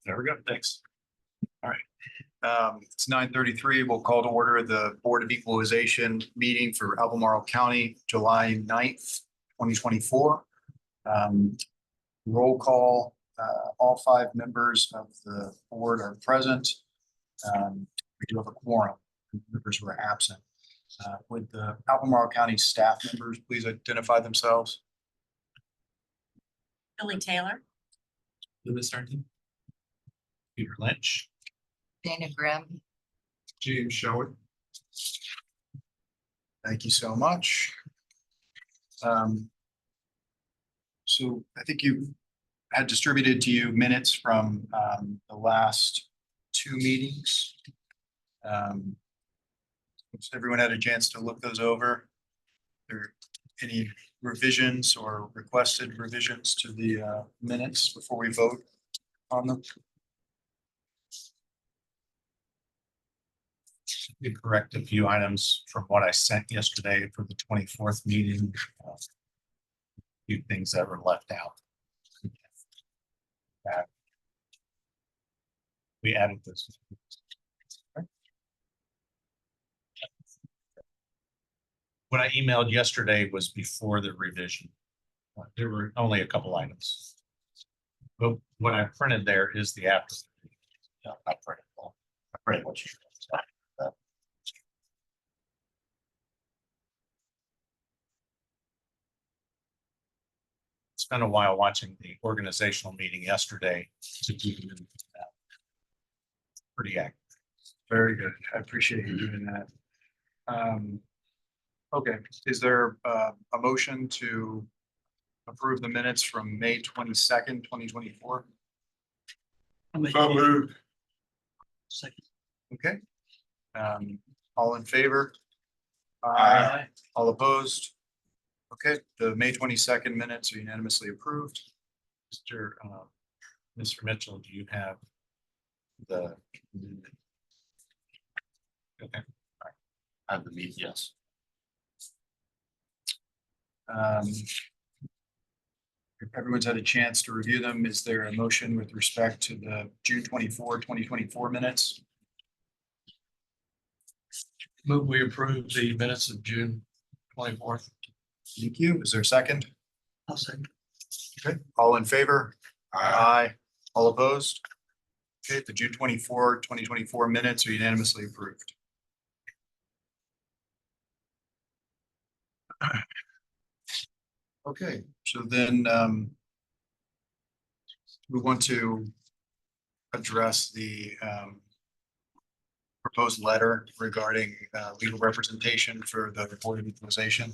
There we go. Thanks. All right. It's 9:33. We'll call to order the Board of Equalization meeting for Albemarle County, July 9th, 2024. Roll call. All 5 members of the board are present. We do have a quorum. Members who are absent. Would the Albemarle County staff members please identify themselves? Billy Taylor. Lewis Starkey. Peter Lynch. Dana Grimm. James Sherwood. Thank you so much. So I think you had distributed to you minutes from the last 2 meetings. Has everyone had a chance to look those over? Are there any revisions or requested revisions to the minutes before we vote on them? We correct a few items from what I sent yesterday for the 24th meeting. A few things that were left out. We added this. What I emailed yesterday was before the revision. There were only a couple items. But what I printed there is the after. Yeah, I printed what you. Spent a while watching the organizational meeting yesterday to do that. Pretty accurate. Very good. I appreciate you doing that. Okay, is there a motion to approve the minutes from May 22nd, 2024? So moved. Second. Okay. All in favor? Aye. All opposed? Okay, the May 22nd minutes are unanimously approved. Mr. Mitchell, do you have the? Okay. I have the meat, yes. If everyone's had a chance to review them, is there a motion with respect to the June 24, 2024 minutes? Move we approve the minutes of June 24th. Thank you. Is there a second? I'll second. Okay, all in favor? Aye. All opposed? Okay, the June 24, 2024 minutes are unanimously approved. Okay, so then we want to address the proposed letter regarding legal representation for the Board of Equalization.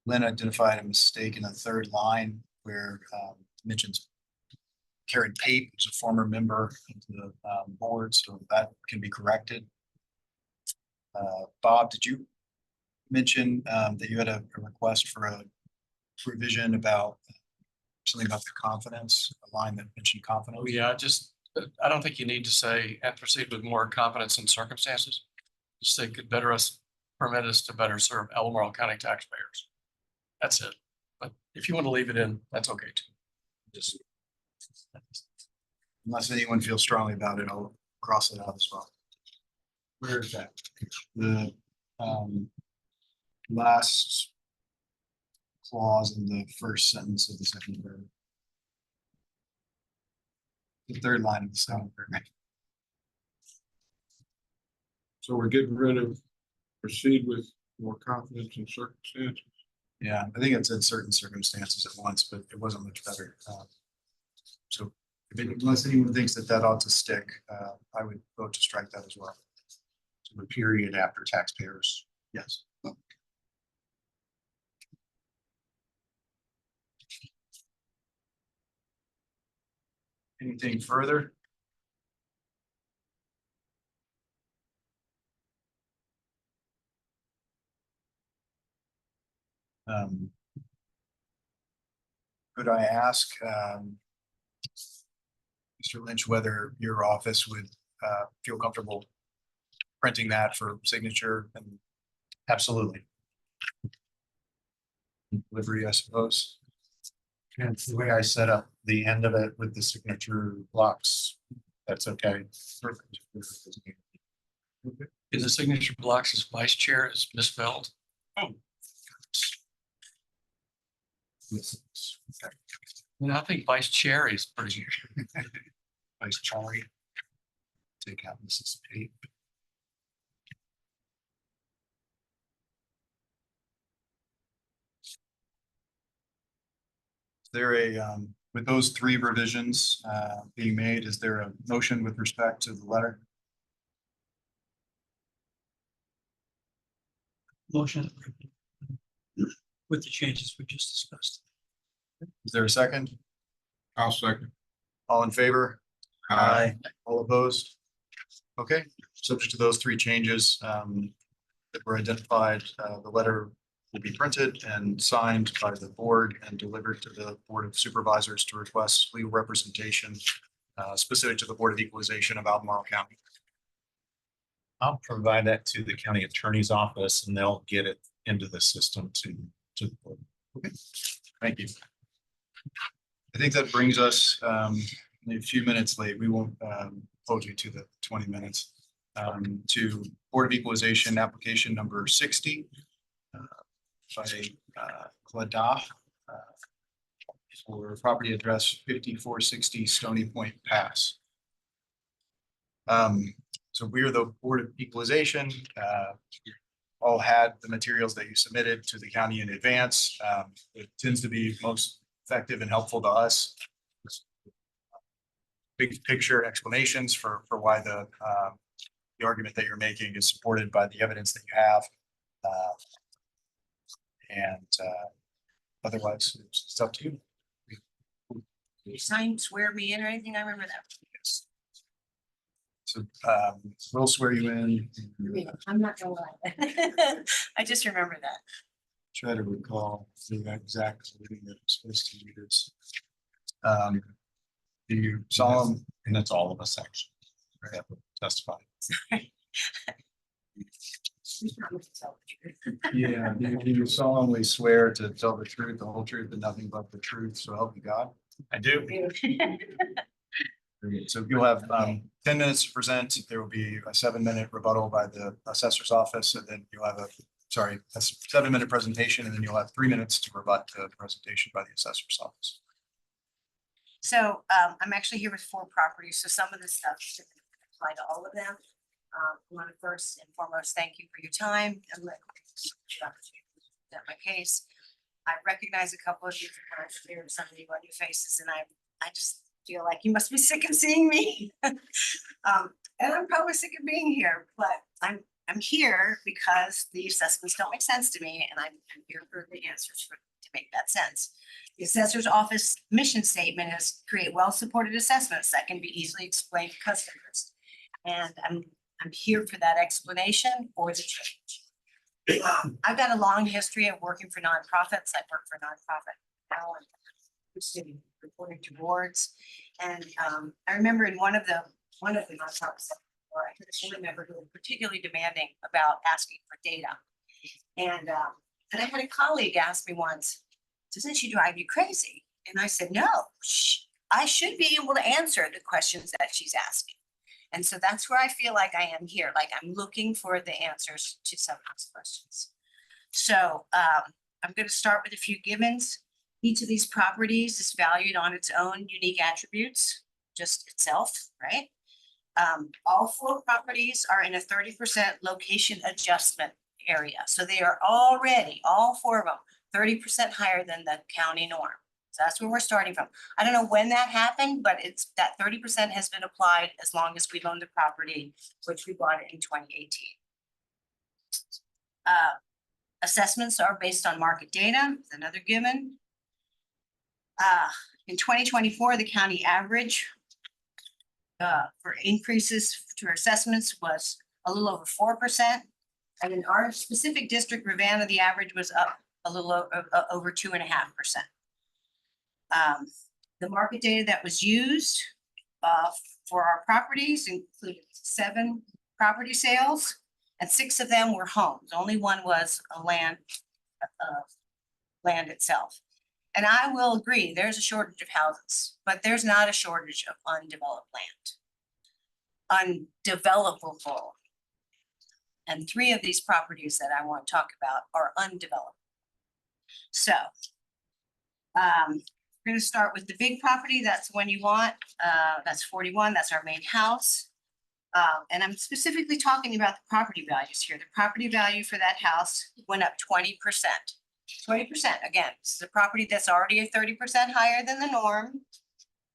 Lynn identified a mistake in the 3rd line where mentions Karen Pate, who's a former member of the board, so that can be corrected. Bob, did you mention that you had a request for a revision about something about the confidence, a line that mentioned confidence? Oh, yeah, I don't think you need to say and proceed with more confidence in circumstances. Just say could permit us to better serve Albemarle County taxpayers. That's it. But if you want to leave it in, that's okay too. Just unless anyone feels strongly about it, I'll cross it out as well. Where is that? The last clause in the first sentence of the second paragraph. The 3rd line of the second paragraph. So we're getting rid of proceed with more confidence in circumstances. Yeah, I think it said certain circumstances at once, but it wasn't much better. So unless anyone thinks that ought to stick, I would vote to strike that as well. So the period after taxpayers. Yes. Anything further? Could I ask Mr. Lynch whether your office would feel comfortable printing that for signature and Absolutely. delivery, I suppose. And the way I set up the end of it with the signature blocks, that's okay. Perfect. In the signature blocks as vice chair is misspelled. And I think vice chair is pretty. Vice Charlie. Take out Mrs. P. Is there a, with those three revisions being made, is there a motion with respect to the letter? Motion. With the changes we just discussed. Is there a second? I'll second. All in favor? All opposed? Okay, subject to those three changes that were identified, the letter will be printed and signed by the board and delivered to the Board of Supervisors to request legal representation specific to the Board of Equalization of Albemarle County. I'll provide that to the county attorney's office and they'll get it into the system to. Thank you. I think that brings us a few minutes late. We won't hold you to the 20 minutes. To Board of Equalization application number 60 by Cladah for property address 5460 Stony Point Pass. So we are the Board of Equalization. All had the materials that you submitted to the county in advance. It tends to be most effective and helpful to us. Big picture explanations for why the argument that you're making is supported by the evidence that you have. Otherwise, it's up to you. You sign, swear me in or anything? I remember that. Yes. So we'll swear you in. I'm not gonna lie. I just remember that. Try to recall the exact reading that I'm supposed to use. Do you solemn? And that's all of us actually. That would testify. Yeah, do you solemnly swear to tell the truth, the whole truth, and nothing but the truth, so help you God? I do. So you'll have 10 minutes to present. There will be a 7-minute rebuttal by the assessor's office, and then you'll have a 7-minute presentation, and then you'll have 3 minutes to rebut the presentation by the assessor's office. So I'm actually here with 4 properties, so some of this stuff should apply to all of them. I want to first and foremost thank you for your time and let me present my case. I recognize a couple of you from last year, some of you on your faces, and I just feel like you must be sick of seeing me. And I'm probably sick of being here, but I'm here because the assessments don't make sense to me, and I'm here for the answers to make that sense. The assessor's office mission statement is create well-supported assessments that can be easily explained to customers. And I'm here for that explanation or the change. I've got a long history of working for nonprofits. I've worked for a nonprofit now and reporting to boards. And I remember in one of the nonprofits, or I can't remember who was particularly demanding about asking for data. And I had a colleague ask me once, doesn't she drive you crazy? And I said, no, I should be able to answer the questions that she's asking. And so that's where I feel like I am here. Like I'm looking for the answers to some of those questions. So I'm going to start with a few givens. Each of these properties is valued on its own unique attributes, just itself, right? All 4 properties are in a 30% location adjustment area. So they are already, all 4 of them, 30% higher than the county norm. So that's where we're starting from. I don't know when that happened, but it's that 30% has been applied as long as we've owned the property, which we bought it in 2018. Assessments are based on market data, another given. In 2024, the county average for increases to our assessments was a little over 4%. And in our specific district, Ravenna, the average was up a little over 2.5%. The market data that was used for our properties included 7 property sales, and 6 of them were homes. Only one was a land itself. And I will agree, there's a shortage of houses, but there's not a shortage of undeveloped land. Undevelopable. And 3 of these properties that I want to talk about are undeveloped. So, we're gonna start with the big property. That's the one you want. That's 41. That's our main house. And I'm specifically talking about the property values here. The property value for that house went up 20%. 20%, again, this is a property that's already 30% higher than the norm.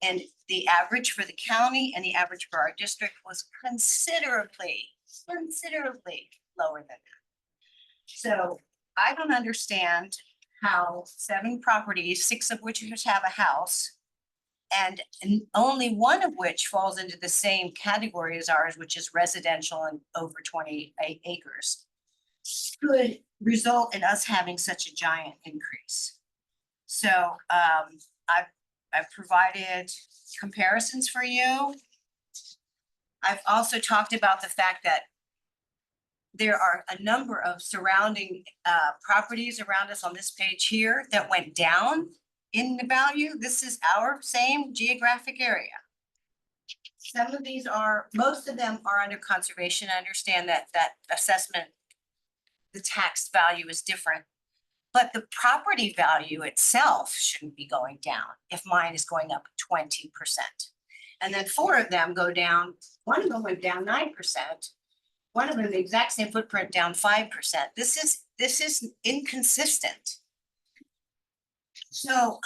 And the average for the county and the average for our district was considerably lower than that. So I don't understand how 7 properties, 6 of which have a house, and only one of which falls into the same category as ours, which is residential and over 20 acres, could result in us having such a giant increase. So I've provided comparisons for you. I've also talked about the fact that there are a number of surrounding properties around us on this page here that went down in the value. This is our same geographic area. Some of these most of them are under conservation. I understand that assessment, the tax value is different, but the property value itself shouldn't be going down if mine is going up 20%. And then 4 of them go down, one of them went down 9%. One of them, the exact same footprint, down 5%. This is inconsistent. So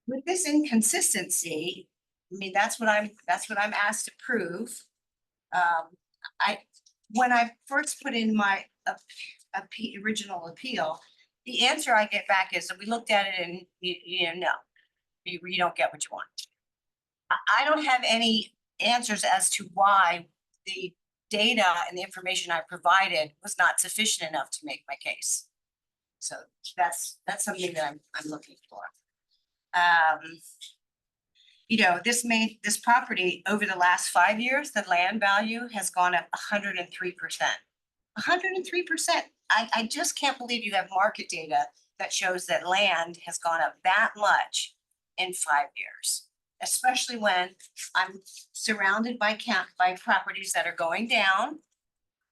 with this inconsistency, I mean, that's what I'm asked to prove. When I first put in my original appeal, the answer I get back is that we looked at it and no, you don't get what you want. I don't have any answers as to why the data and the information I provided was not sufficient enough to make my case. So that's something that I'm looking for. This property over the last 5 years, the land value has gone up 103%. 103%. I just can't believe you have market data that shows that land has gone up that much in 5 years, especially when I'm surrounded by properties that are going down.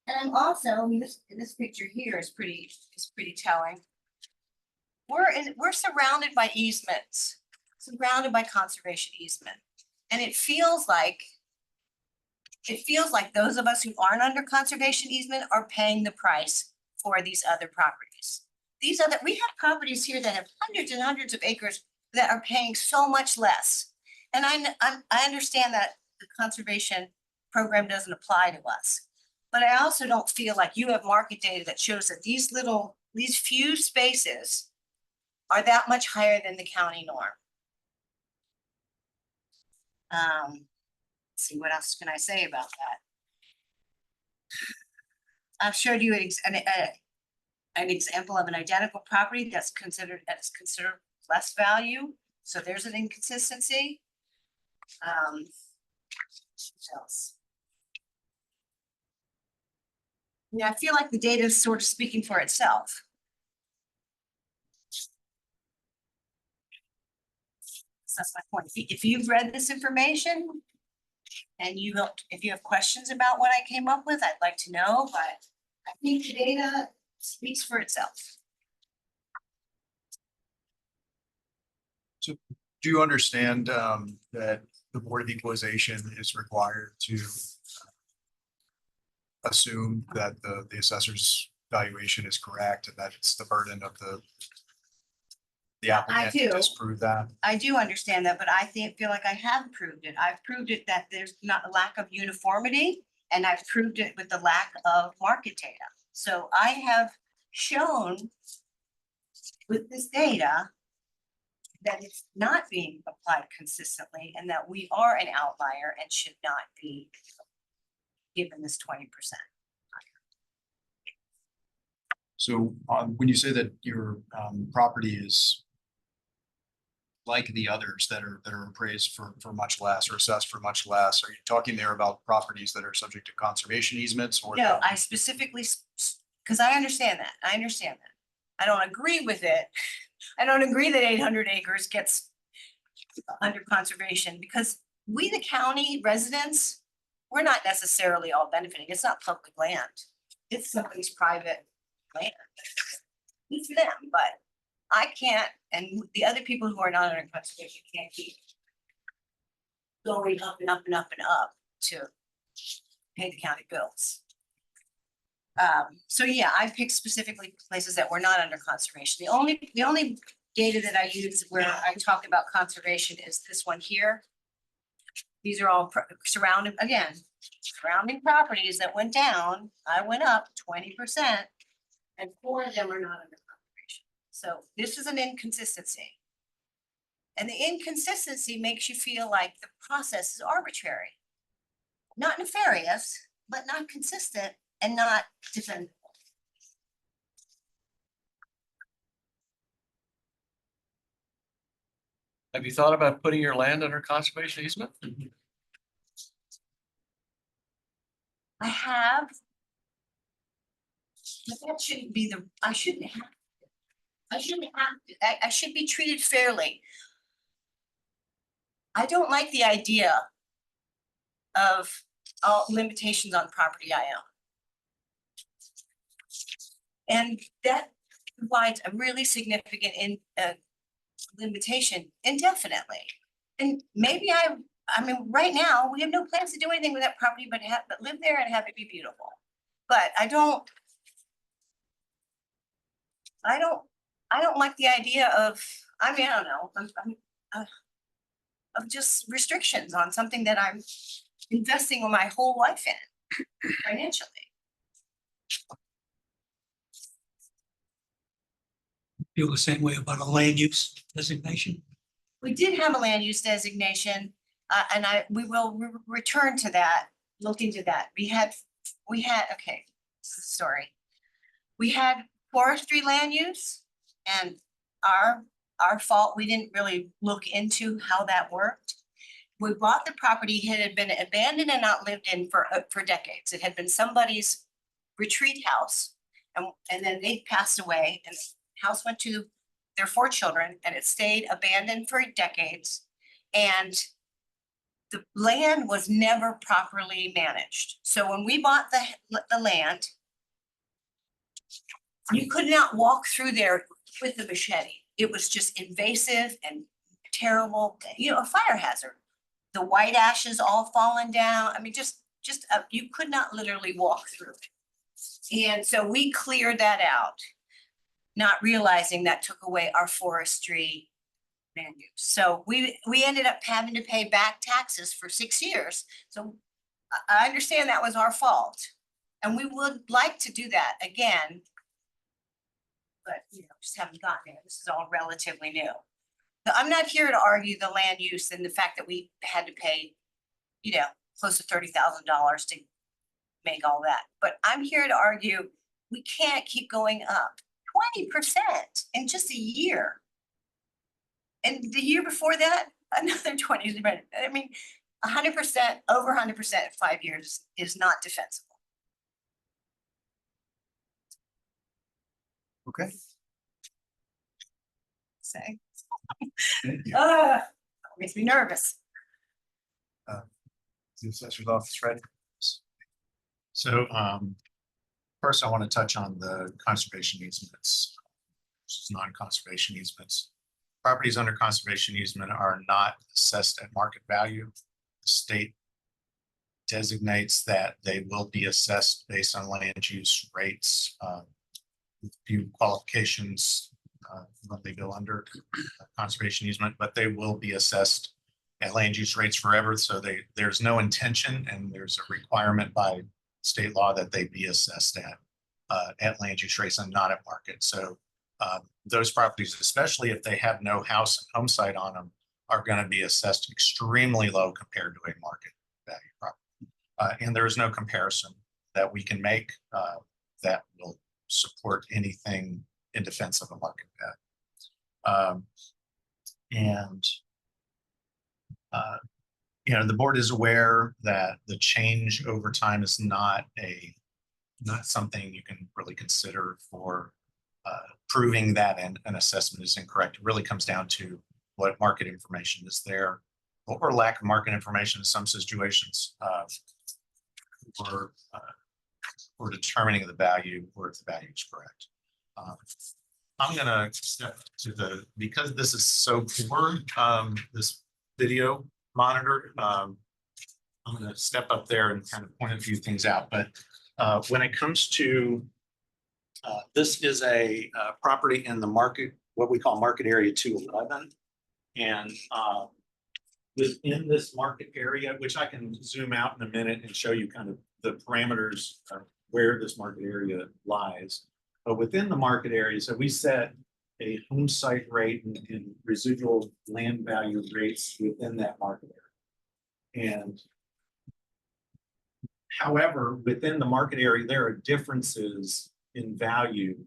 And I'm also, this picture here is pretty telling. We're surrounded by easements, surrounded by conservation easement. And it feels like those of us who aren't under conservation easement are paying the price for these other properties. We have properties here that have hundreds and hundreds of acres that are paying so much less. And I understand that the conservation program doesn't apply to us, but I also don't feel like you have market data that shows that these few spaces are that much higher than the county norm. Let's see, what else can I say about that? I've showed you an example of an identical property that's considered less value. So there's an inconsistency. What else? Yeah, I feel like the data is sort of speaking for itself. So that's my point. If you've read this information and if you have questions about what I came up with, I'd like to know, but I think the data speaks for itself. So do you understand that the Board of Equalization is required to assume that the assessor's valuation is correct and that it's the burden of the applicant to do. disprove that? I do understand that, but I feel like I have proved it. I've proved it that there's not a lack of uniformity, and I've proved it with the lack of market data. So I have shown with this data that it's not being applied consistently and that we are an outlier and should not be given this 20%. So when you say that your property is like the others that are appraised for much less or assessed for much less? Are you talking there about properties that are subject to conservation easements or? No, I specifically, because I understand that. I understand that. I don't agree with it. I don't agree that 800 acres gets under conservation because we, the county residents, we're not necessarily all benefiting. It's not public land. It's somebody's private land. It's them, but I can't, and the other people who are not under conservation can't keep going up and up and up and up to pay the county bills. So yeah, I picked specifically places that were not under conservation. The only data that I use where I talk about conservation is this one here. These are all surrounding properties that went down. I went up 20%, and 4 of them are not under conservation. So this is an inconsistency. And the inconsistency makes you feel like the process is arbitrary. Not nefarious, but not consistent and not defendable. Have you thought about putting your land under conservation easement? I have. But that shouldn't be I shouldn't have. I should be treated fairly. I don't like the idea of all limitations on property I own. And that provides a really significant limitation indefinitely. And maybe I mean, right now, we have no plans to do anything with that property, but live there and have it be beautiful. But I don't like the idea of, I mean, I don't know, of just restrictions on something that I'm investing my whole life in financially. Feel the same way about a land use designation. We did have a land use designation, and we will return to that, look into that. We had, okay, this is the story. We had forestry land use, and our fault, we didn't really look into how that worked. We bought the property, it had been abandoned and not lived in for decades. It had been somebody's retreat house, and then they passed away, and the house went to their 4 children, and it stayed abandoned for decades. And the land was never properly managed. So when we bought the land, you could not walk through there with a machete. It was just invasive and terrible, a fire hazard. The white ashes all falling down. I mean, you could not literally walk through it. And so we cleared that out, not realizing that took away our forestry land use. So we ended up having to pay back taxes for 6 years. So I understand that was our fault. And we would like to do that again, but just haven't gotten there. This is all relatively new. Now, I'm not here to argue the land use and the fact that we had to pay, close to $30,000 to make all that. But I'm here to argue we can't keep going up 20% in just a year. And the year before that, another 20. I mean, 100%, over 100% in 5 years is not defensible. Okay. Say, Thank you. makes me nervous. The assessor's office ready? So first I want to touch on the conservation easements, versus non-conservation easements. Properties under conservation easement are not assessed at market value. The state designates that they will be assessed based on land use rates, with few qualifications when they go under conservation easement, but they will be assessed at land use rates forever. So there's no intention, and there's a requirement by state law that they be assessed at land use rates and not at market. So those properties, especially if they have no house and home site on them, are going to be assessed extremely low compared to a market value property. And there is no comparison that we can make that will support anything in defense of a market value. And you know, the board is aware that the change over time is not something you can really consider for proving that an assessment is incorrect. It really comes down to what market information is there, or lack of market information in some situations, for determining the value, or if the value is correct. I'm gonna step to because this is so poor, this video monitor, I'm gonna step up there and kind of point a few things out. But when it comes to this is a property in the market, what we call market area 211. And within this market area, which I can zoom out in a minute and show you kind of the parameters of where this market area lies. But within the market area, so we set a home site rate and residual land value rates within that market area. And however, within the market area, there are differences in value.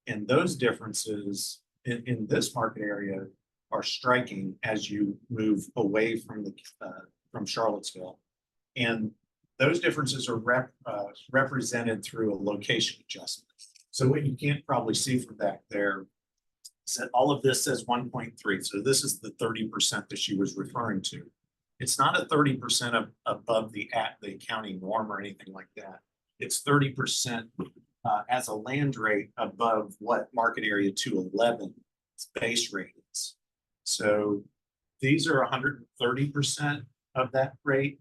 And those differences in this market area are striking as you move away from Charlottesville. And those differences are represented through a location adjustment. So what you can't probably see from back there is that all of this says 1.3. So this is the 30% that she was referring to. It's not a 30% above the county norm or anything like that. It's 30% as a land rate above what market area 211 base rate is. So these are 130% of that rate.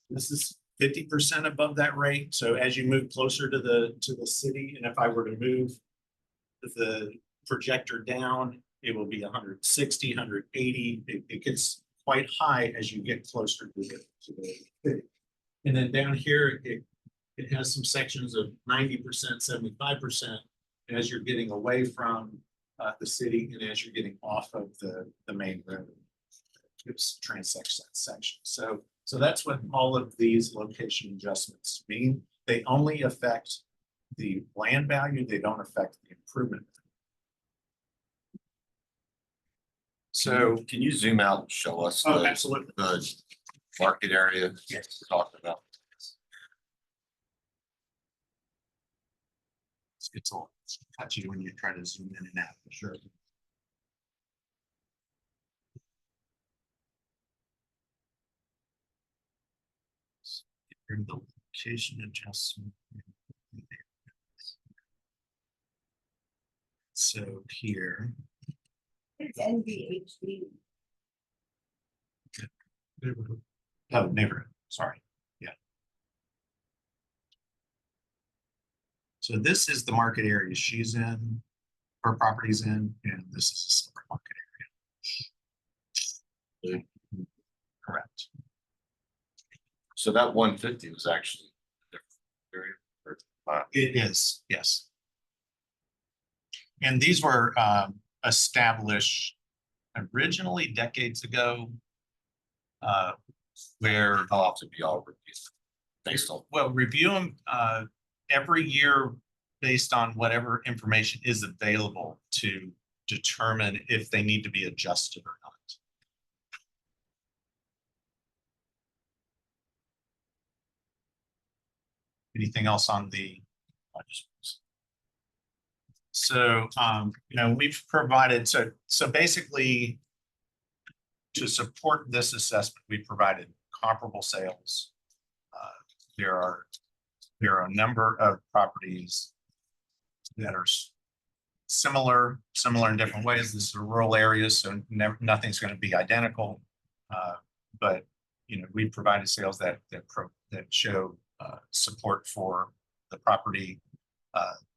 This is 50% above that rate. So as you move closer to the city, and if I were to move the projector down, it will be 160, 180. It gets quite high as you get closer to the city. And then down here, it has some sections of 90%, 75% as you're getting away from the city and as you're getting off of the main road. It's transects that section. So that's what all of these location adjustments mean. They only affect the land value. They don't affect the improvement. So Can you zoom out and show us absolutely. the market area you're talking about? It's all touchy when you try to zoom in and out, for sure. The location adjustment. So here. It's NVHD. Oh, neighborhood, sorry, yeah. So this is the market area she's in, her property's in, and this is a separate market area. Correct. So that 150 was actually a different area. It is, yes. And these were established originally decades ago, where I'll have to be all reviewed based on. well, review them every year based on whatever information is available to determine if they need to be adjusted or not. Anything else on the? So, you know, we've provided, so basically to support this assessment, we provided comparable sales. There are a number of properties that are similar in different ways. This is a rural area, so nothing's going to be identical. But you know, we provided sales that show support for the property.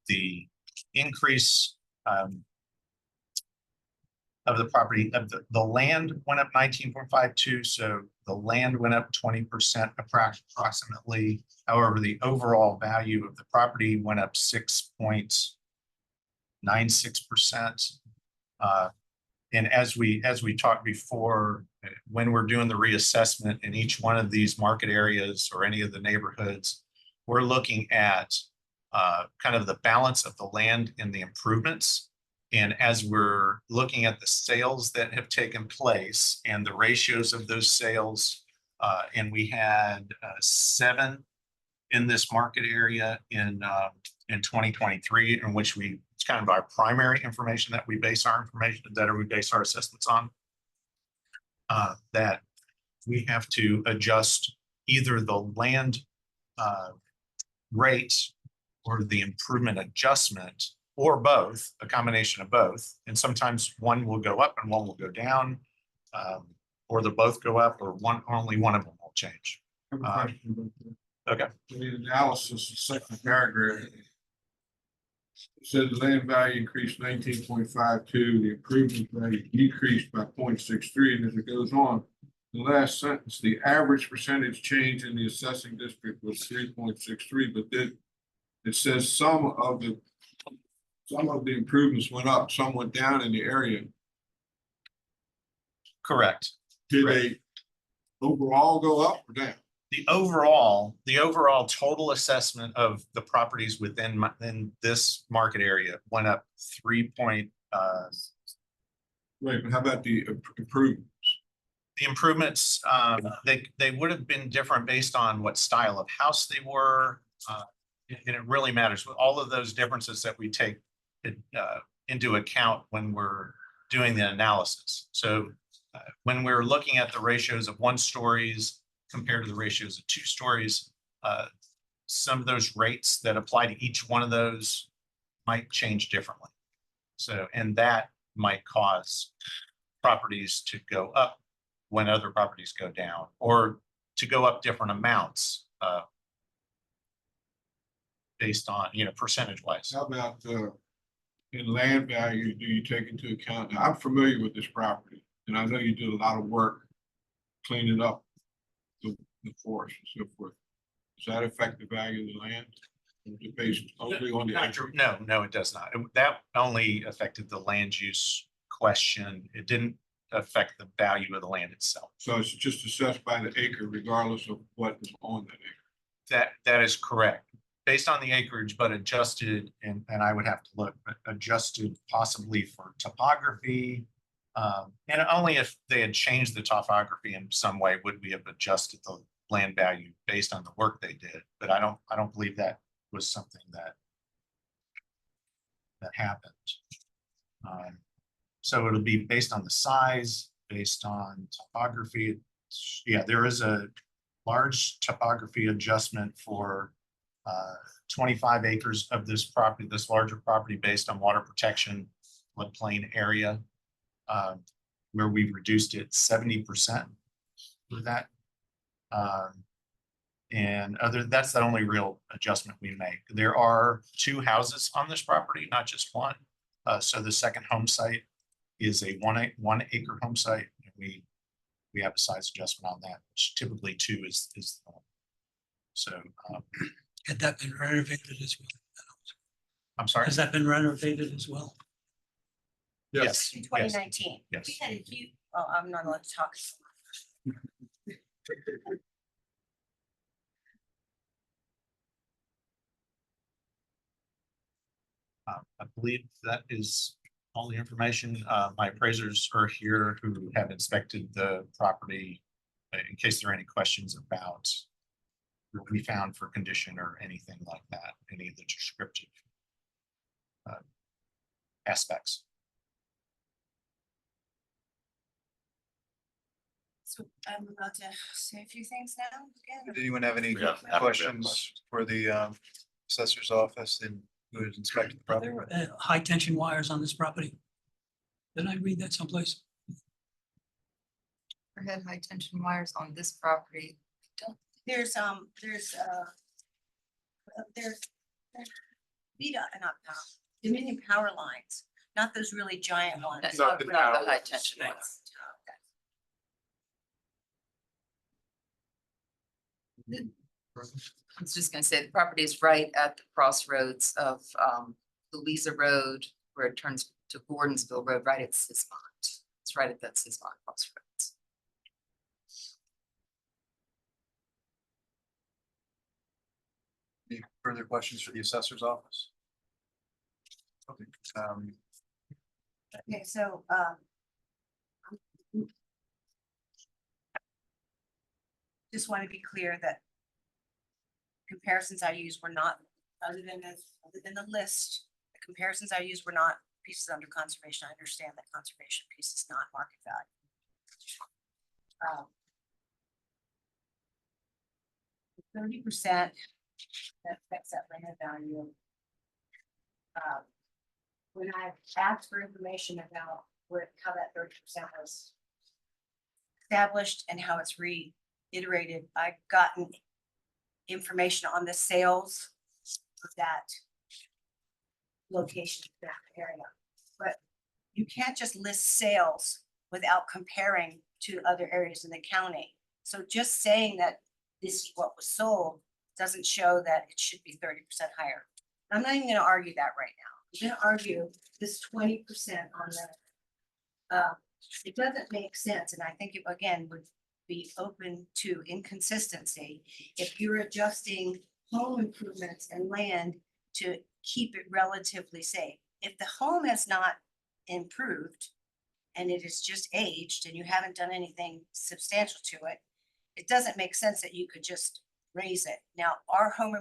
The increase of the property of the land went up 19.52, so the land went up 20% approximately. However, the overall value of the property went up 6.96%. And as we talked before, when we're doing the reassessment in each one of these market areas or any of the neighborhoods, we're looking at kind of the balance of the land and the improvements. And as we're looking at the sales that have taken place and the ratios of those sales, and we had 7 in this market area in 2023, in which it's kind of our primary information that we base our assessments on. That we have to adjust either the land rate or the improvement adjustment, or both, a combination of both. And sometimes one will go up and one will go down, or they'll both go up, or only one of them will change. I have a question about that. Okay. In the analysis, the second paragraph. It said the land value increased 19.52, the improvement value decreased by 0.63, and as it goes on, the last sentence, the average percentage change in the assessing district was 3.63, but then it says some of the improvements went up, some went down in the area. Correct. Did they overall go up or down? The overall total assessment of the properties within this market area went up 3 point. Wait, but how about the improvements? The improvements, they would have been different based on what style of house they were. And it really matters with all of those differences that we take into account when we're doing the analysis. So when we're looking at the ratios of 1 stories compared to the ratios of 2 stories, some of those rates that apply to each one of those might change differently. So, and that might cause properties to go up when other properties go down, or to go up different amounts based on, percentage wise. How about in land value, do you take into account, now, I'm familiar with this property, and I know you did a lot of work cleaning up the forest and so forth. Does that affect the value of the land? Based only on the No, it does not. That only affected the land use question. It didn't affect the value of the land itself. So it's just assessed by the acre regardless of what is on that acre. That is correct. Based on the acreage, but adjusted, and I would have to look, but adjusted possibly for topography. And only if they had changed the topography in some way would we have adjusted the land value based on the work they did. But I don't believe that was something that happened. So it'll be based on the size, based on topography. Yeah, there is a large topography adjustment for 25 acres of this property, this larger property, based on water protection floodplain area, where we've reduced it 70% for that. And that's the only real adjustment we make. There are 2 houses on this property, not just one. So the second home site is a one acre home site. And we have a size adjustment on that, which typically 2 is the norm. So Had that been renovated as well? I'm sorry. Has that been renovated as well? Yes. In 2019. Yes. We had a huge, oh, I'm not allowed to talk. I believe that is all the information. My appraisers are here who have inspected the property in case there are any questions about what we found for condition or anything like that, any of the descriptive aspects. So I'm about to say a few things now. Did anyone have any Yeah, questions for the assessor's office and who has inspected the Are property? there high tension wires on this property? Did I read that someplace? Overhead high tension wires on this property. There's VDOT, not power, Dominion power lines, not those really giant ones. Not the high tension ones. I was just gonna say, the property is right at the crossroads of Louisa Road, where it turns to Gordonsville Road, right at Sismont. It's right at that Sismont crossroads. Any further questions for the assessor's office? Okay, Okay, so, just want to be clear that comparisons I used were not, other than the list, the comparisons I used were not pieces under conservation. I understand that conservation piece is not market value. 30% that affects that land value. When I asked for information about how that 30% was established and how it's reiterated, I've gotten information on the sales of that location, that area. But you can't just list sales without comparing to other areas in the county. So just saying that this is what was sold doesn't show that it should be 30% higher. I'm not even gonna argue that right now. I'm gonna argue this 20% on the, it doesn't make sense, and I think it, again, would be open to inconsistency if you're adjusting home improvements and land to keep it relatively safe. If the home has not improved and it is just aged and you haven't done anything substantial to it, it doesn't make sense that you could just raise it. Now, our home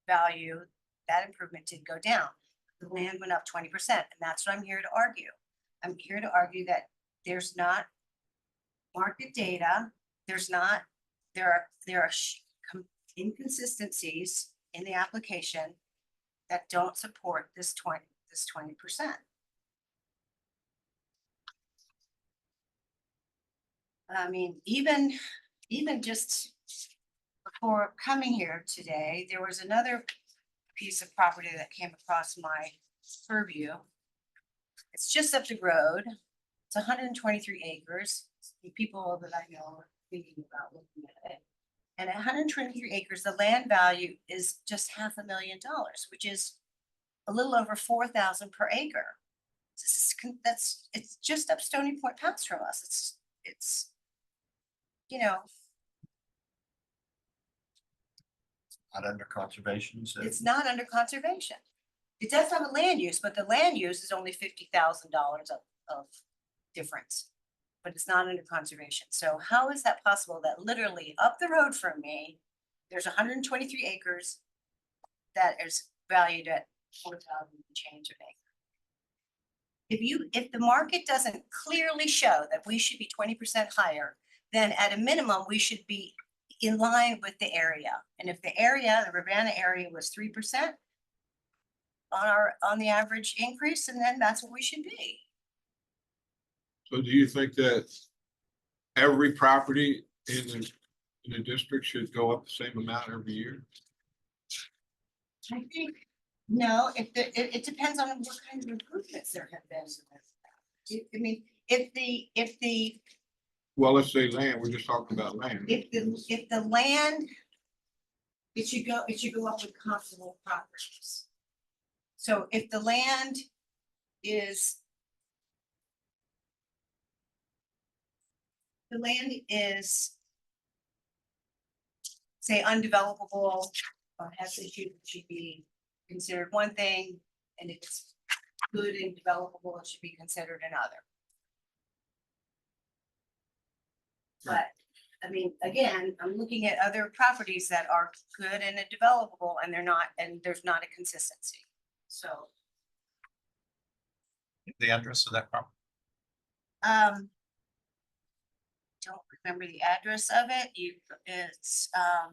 value, that improvement did go down. The land went up 20%, and that's what I'm here to argue. I'm here to argue that there's not market data, there are inconsistencies in the application that don't support this 20%. I mean, even just before coming here today, there was another piece of property that came across my purview. It's just up the road. It's 123 acres. The people that I know are thinking about looking at it. And at 123 acres, the land value is just $500,000, which is a little over 4,000 per acre. It's just up Stony Point Pass from us. It's you know, Not under conservation, so. it's not under conservation. It does have a land use, but the land use is only $50,000 of difference. But it's not under conservation. So how is that possible that literally up the road from me, there's 123 acres that is valued at 4,000 change an acre? If the market doesn't clearly show that we should be 20% higher, then at a minimum, we should be in line with the area. And if the Ravenna area was 3% on the average increase, and then that's what we should be. So do you think that every property in the district should go up the same amount every year? I think, no, it depends on what kind of improvements there have been. I mean, if the Well, let's say land, we're just talking about land. if the land, it should go up with comparable properties. So if the land is say undevelopable or has issues, it should be considered one thing, and if it's good and developable, it should be considered another. But I mean, again, I'm looking at other properties that are good and developable, and they're not, and there's not a consistency. So, The address of that property. don't remember the address of it. It's I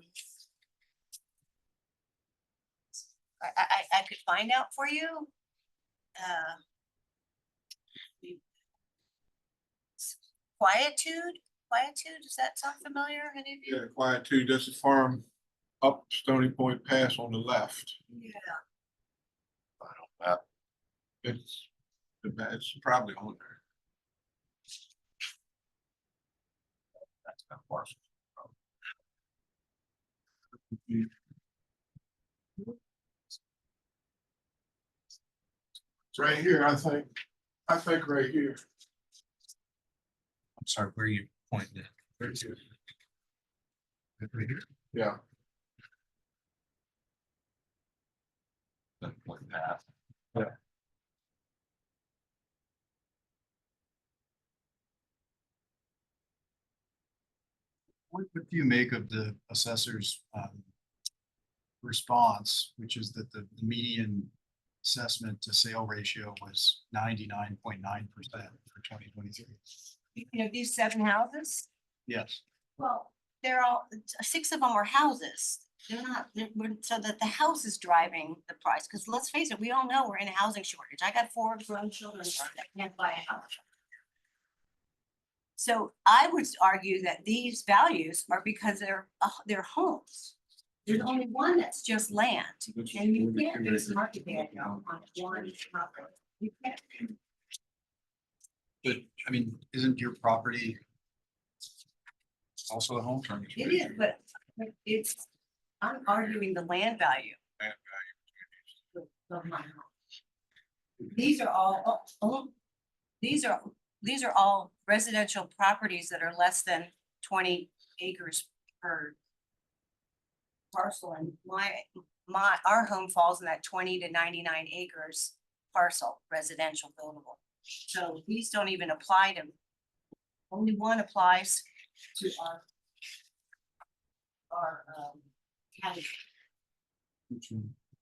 could find out for you. Quietude, does that sound familiar? Any of you? Yeah, Quietude, that's a farm up Stony Point Pass on the left. Yeah. It's probably on there. That's been parcel. It's right here, I think. I think right here. I'm sorry, where you pointing at? Right here. Right here. Yeah. That point path. What do you make of the assessor's response, which is that the median assessment to sale ratio was 99.9% for 2023? You know, these 7 houses, Yes. well, they're all, 6 of them are houses. They're not, so that the house is driving the price, because let's face it, we all know we're in a housing shortage. I got 4 grown children that can't buy a house. So I would argue that these values are because they're homes. There's only one that's just land, and you can't base market value on one property. You can't. But I mean, isn't your property also a home? It is, but it's, I'm arguing the land value. Of my home. These are all, these are all residential properties that are less than 20 acres per parcel, and our home falls in that 20 to 99 acres parcel, residential buildable. So these don't even apply to, only one applies to our county.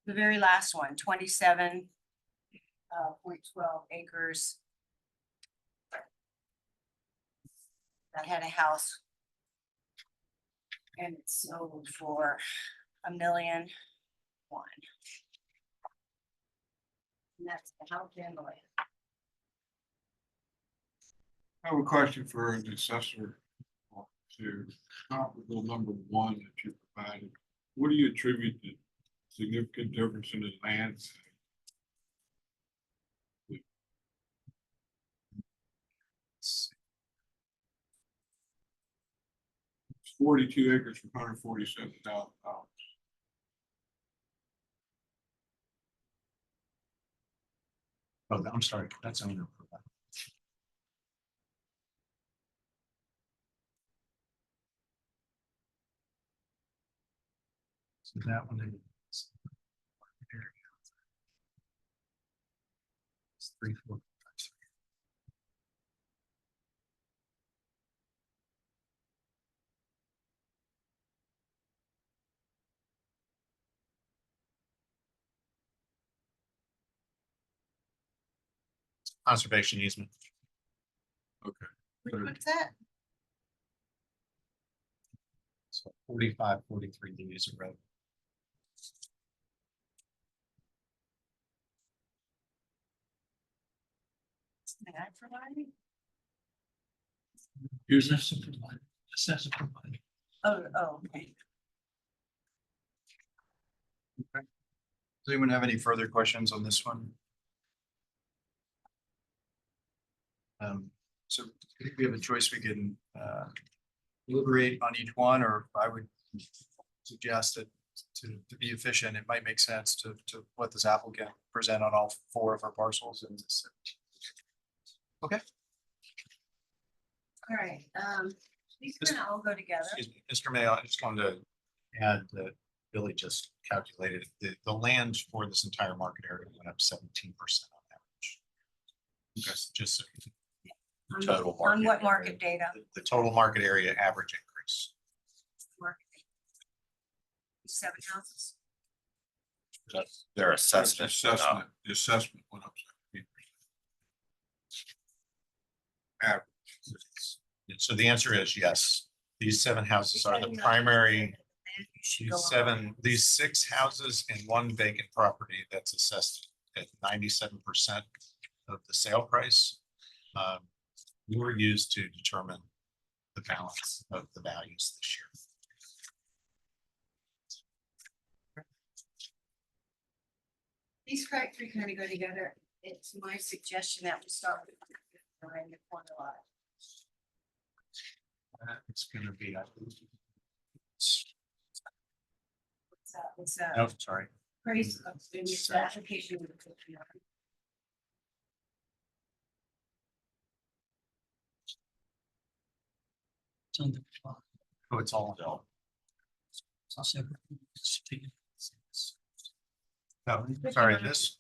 The very last one, 27.12 acres. That had a house. And it sold for $1.1 million. And that's the house and the land. I have a question for the assessor. To comparable number 1 that you provided, what do you attribute the significant difference in the land? It's 42 acres for $147,000. Oh, I'm sorry, that's owner. So that one is. It's 3, 4, 5, 6. Conservation easement. Which one's that? So 45, 43 Louisa Road. That provided? Assessor provided. Assessor provided. Oh, okay. Does anyone have any further questions on this one? So I think we have a choice. We can deliberate on each one, or I would suggest that to be efficient, it might make sense to let this applicant present on all 4 of our parcels and just. Okay. All right, these kind of all go together. Excuse me, Mr. Mayor, I just wanted to add that Billy just calculated the land for this entire market area went up 17% on average. Just so you know, the total market. On what market data? The total market area average increase. Market data. 7 houses. Their assessment. The assessment went up. Average. So the answer is yes. These 7 houses are the primary. These 6 houses and 1 vacant property that's assessed at 97% of the sale price. Were used to determine the balance of the values this year. These three kind of go together. It's my suggestion that we start with the corner lot. It's gonna be. What's that? No, sorry. Praise of the application. With the cookie on it. It's on the plot. Oh, it's all available. It's all separate. It's taken. No, sorry, this.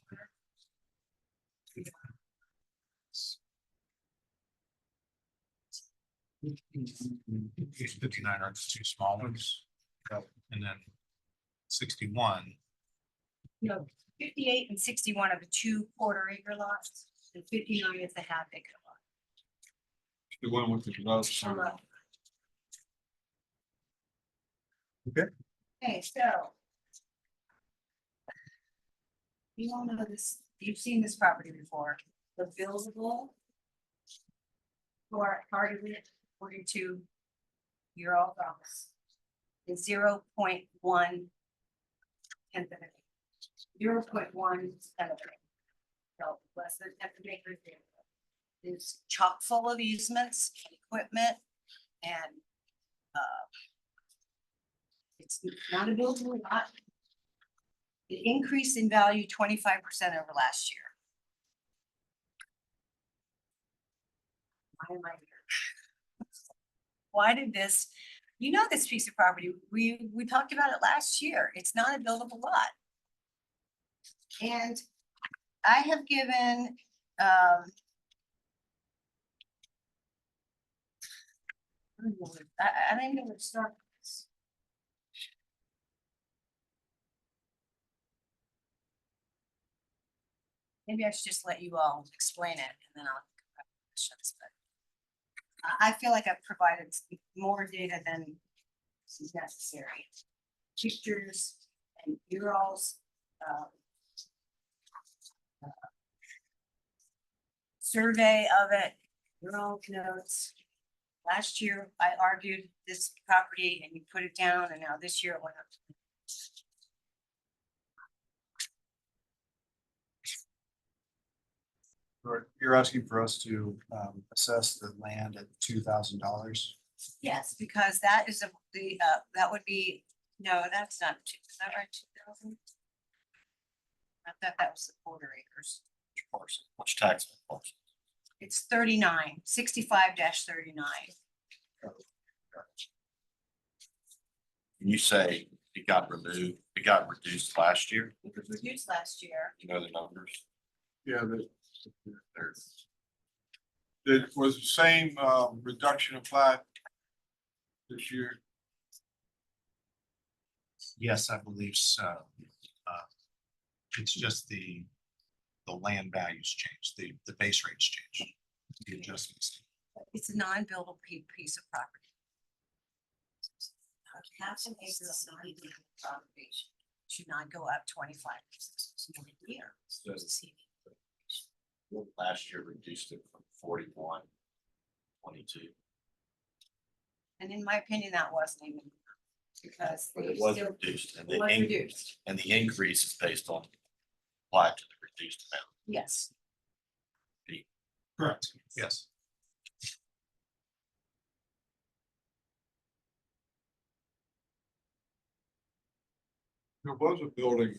These 59 are the two small ones. And then 61. No, 58 and 61 are the 2 quarter-acre lots, and 59 is the half-acre lot. The one with the love. Okay, so. You all know this, you've seen this property before, the buildable. For part of it, 42-year-old house. Is 0.1. 0.1 So less than 10 acres. Is chock full of easements, and equipment, and. It's not a buildable lot. It increased in value 25% over last year. Why am I here? Why did this, you know, this piece of property, we talked about it last year. It's not a buildable lot. And I have given, I don't know where to start with this. Maybe I should just let you all explain it and then I'll have questions, but I feel like I've provided more data than is necessary. Pictures and murals, survey of it, mural notes. Last year, I argued this property and you put it down, and now this year it went up. You're asking for us to assess the land at $2,000. Yes, because that is that would be, no, that's not, is that right, 2,000? I thought that was the quarter acres. Which tax parcel? It's 39, 65-39. You say it got removed, it got reduced last year, It was reduced last year. you know the numbers? Yeah, There's, it was the same reduction applied this year. Yes, I believe so. It's just the land values changed, the base rates changed. The adjustments. It's a non-buildable piece of property. Half an acre of non-buildable property should not go up 25% a year. last year reduced it from 41, 22. And in my opinion, that wasn't even, because But they it was still, reduced and it was reduced, and the increase is based on applied to the reduced amount. yes. Correct. Yes. There was a building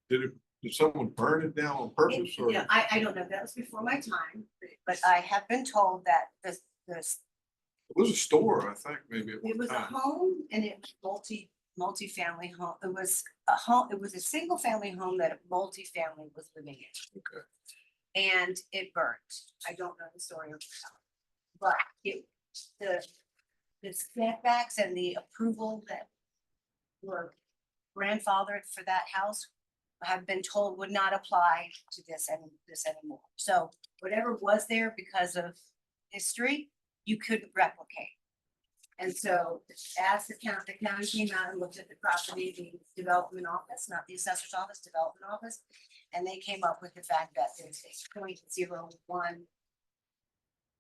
there. Did someone burn it down on purpose or? Yeah, I don't know, that was before my time, but I have been told that this, It was a store, I think, maybe at it one was a time. home and it was multi-family home. It was a home, it was a single family home that a multi-family was living in. Okay. And it burnt. I don't know the story of how, but the setbacks and the approval that were grandfathered for that house have been told would not apply to this anymore. So whatever was there because of history, you couldn't replicate. And so as the county came out and looked at the property, the development office, not the assessor's office, development office, and they came up with the fact that there's a 0.01.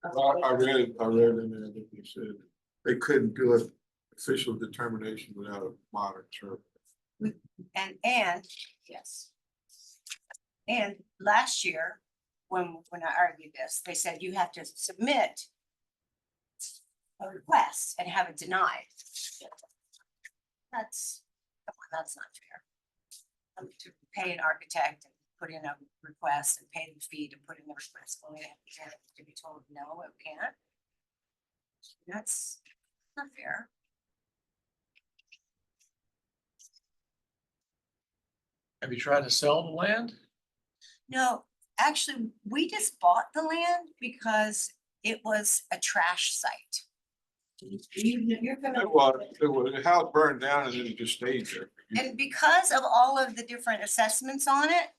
I read in there that they said they couldn't do an official determination without a modern survey. And yes. And last year, when I argued this, they said you have to submit a request and have it denied. That's not fair. To pay an architect and put in a request and pay the fee to put in the request, only to be told, no, it can't. That's not fair. Have you tried to sell the land? No, actually, we just bought the land because it was a trash site. You're familiar It with was, the house burned down and then it just stayed there. And because of all of the different assessments on it,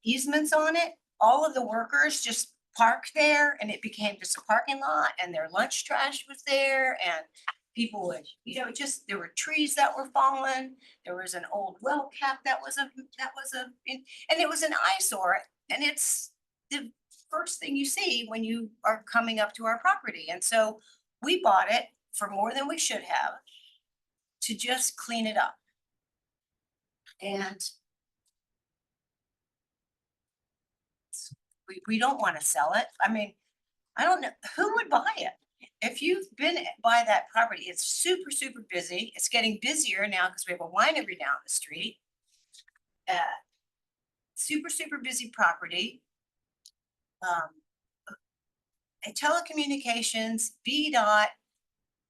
easements on it, all of the workers just parked there and it became just a parking lot and their lunch trash was there and people would, there were trees that were fallen. There was an old well cap and it was an eyesore. And it's the first thing you see when you are coming up to our property. And so we bought it for more than we should have to just clean it up. And we don't want to sell it. I mean, I don't know, who would buy it? If you've been by that property, it's super, super busy. It's getting busier now because we have a winery down the street. Super, super busy property. A telecommunications, BDOT,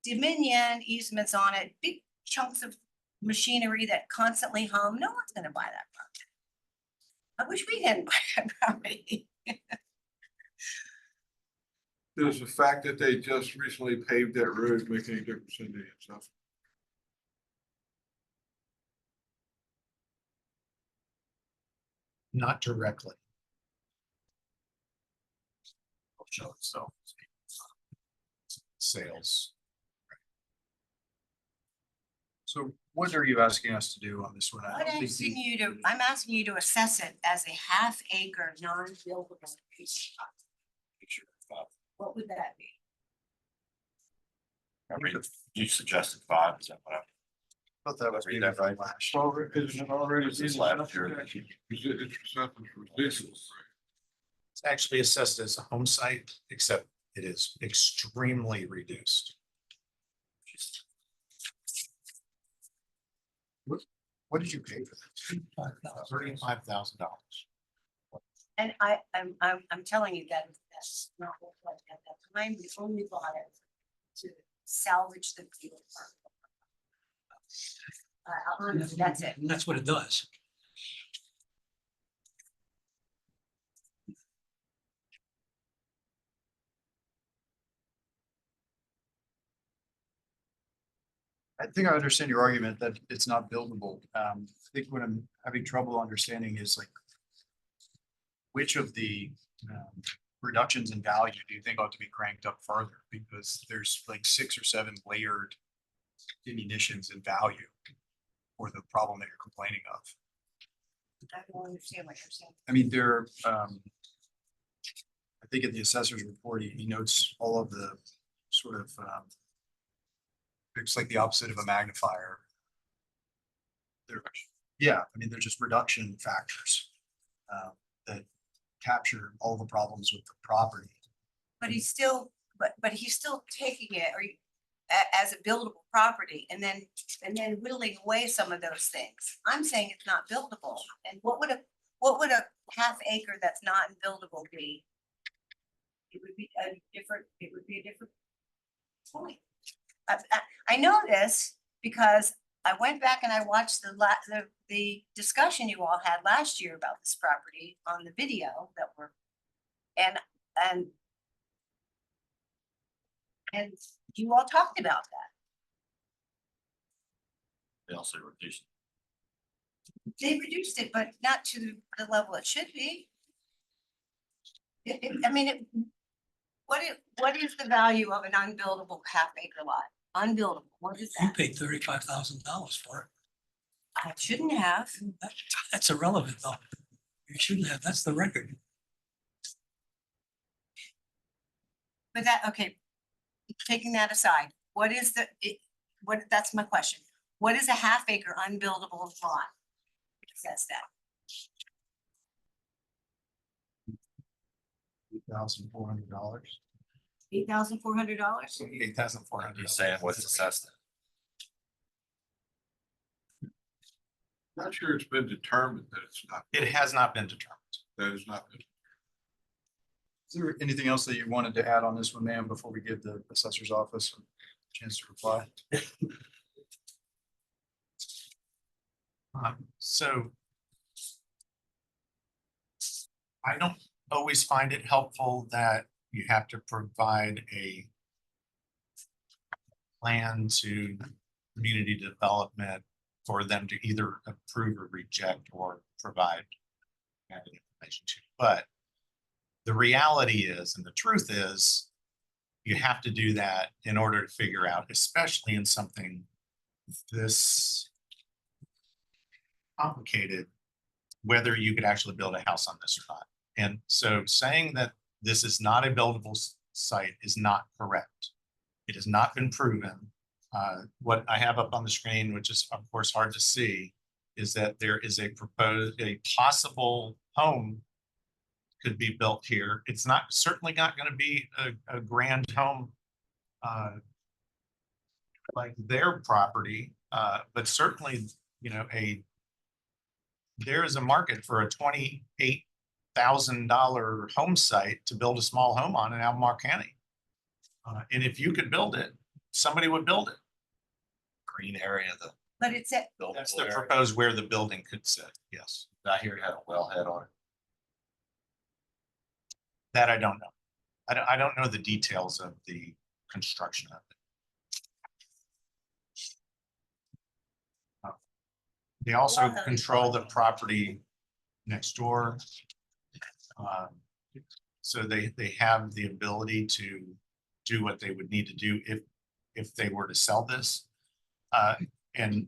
Dominion easements on it, big chunks of machinery that constantly hum. No one's gonna buy that property. I wish we didn't buy that property. Does the fact that they just recently paved that road make any difference in the stuff? Not directly. It'll show itself. Sales. So what are you asking us to do on this one? I I'm don't think asking you to assess it as a half-acre non-buildable piece of property. What would that be? You suggested 5, is that what I? thought that was Read maybe that right. last. Well, isn't it already? This is last year. It's assessment for ridiculous. It's actually assessed as a home site, except it is extremely reduced. What did you pay for that? $35,000. And I'm telling you that that's not what it was at that time. We only bought it to salvage the field. That's it. And that's what it does. I think I understand your argument that it's not buildable. I think what I'm having trouble understanding is like, which of the reductions in value do you think ought to be cranked up further? Because there's like 6 or 7 layered diminutions in value for the problem that you're complaining of. I don't understand what you're saying. I mean, I think in the assessor's report, he notes all of the sort of, it's like the opposite of a magnifier. Yeah, I mean, they're just reduction factors that capture all the problems with the property. But he's still, but he's still taking it as a buildable property and then whittling away some of those things. I'm saying it's not buildable. And what would a half acre that's not buildable be? It would be a different point. I know this because I went back and I watched the discussion you all had last year about this property on the video that were, and you all talked about that. They also reduced. They reduced it, but not to the level it should be. What is the value of an unbuildable half acre lot? Unbuildable, what is You that? paid $35,000 for it. I shouldn't have. That's irrelevant though. You shouldn't have. That's the record. But okay, taking that aside, that's my question. What is a half acre unbuildable lot? It says that. $8,400. $8,400? $8,400. He's saying what's assessed. Not sure it's been determined that it's not. It has not been determined. That is not. Is there anything else that you wanted to add on this one, ma'am, before we give the assessor's office a chance to reply? So I don't always find it helpful that you have to provide a plan to community development for them to either approve or reject or provide added information to. But the reality is, and the truth is, you have to do that in order to figure out, especially in something this complicated, whether you could actually build a house on this or not. And so saying that this is not a buildable site is not correct. It has not been proven. What I have up on the screen, which is of course hard to see, is that there is a possible home could be built here. It's not certainly not going to be a grand home like their property, but certainly, you know, there is a market for a $28,000 home site to build a small home on in Albemarle County. And if you could build it, somebody would build it. Green area, the But it's a, That's the buildable area. proposed where the building could sit, yes. I hear it had a wellhead on it. That I don't know. I don't know the details of the construction of it. They also Well, control the property next door. So they have the ability to do what they would need to do if they were to sell this. And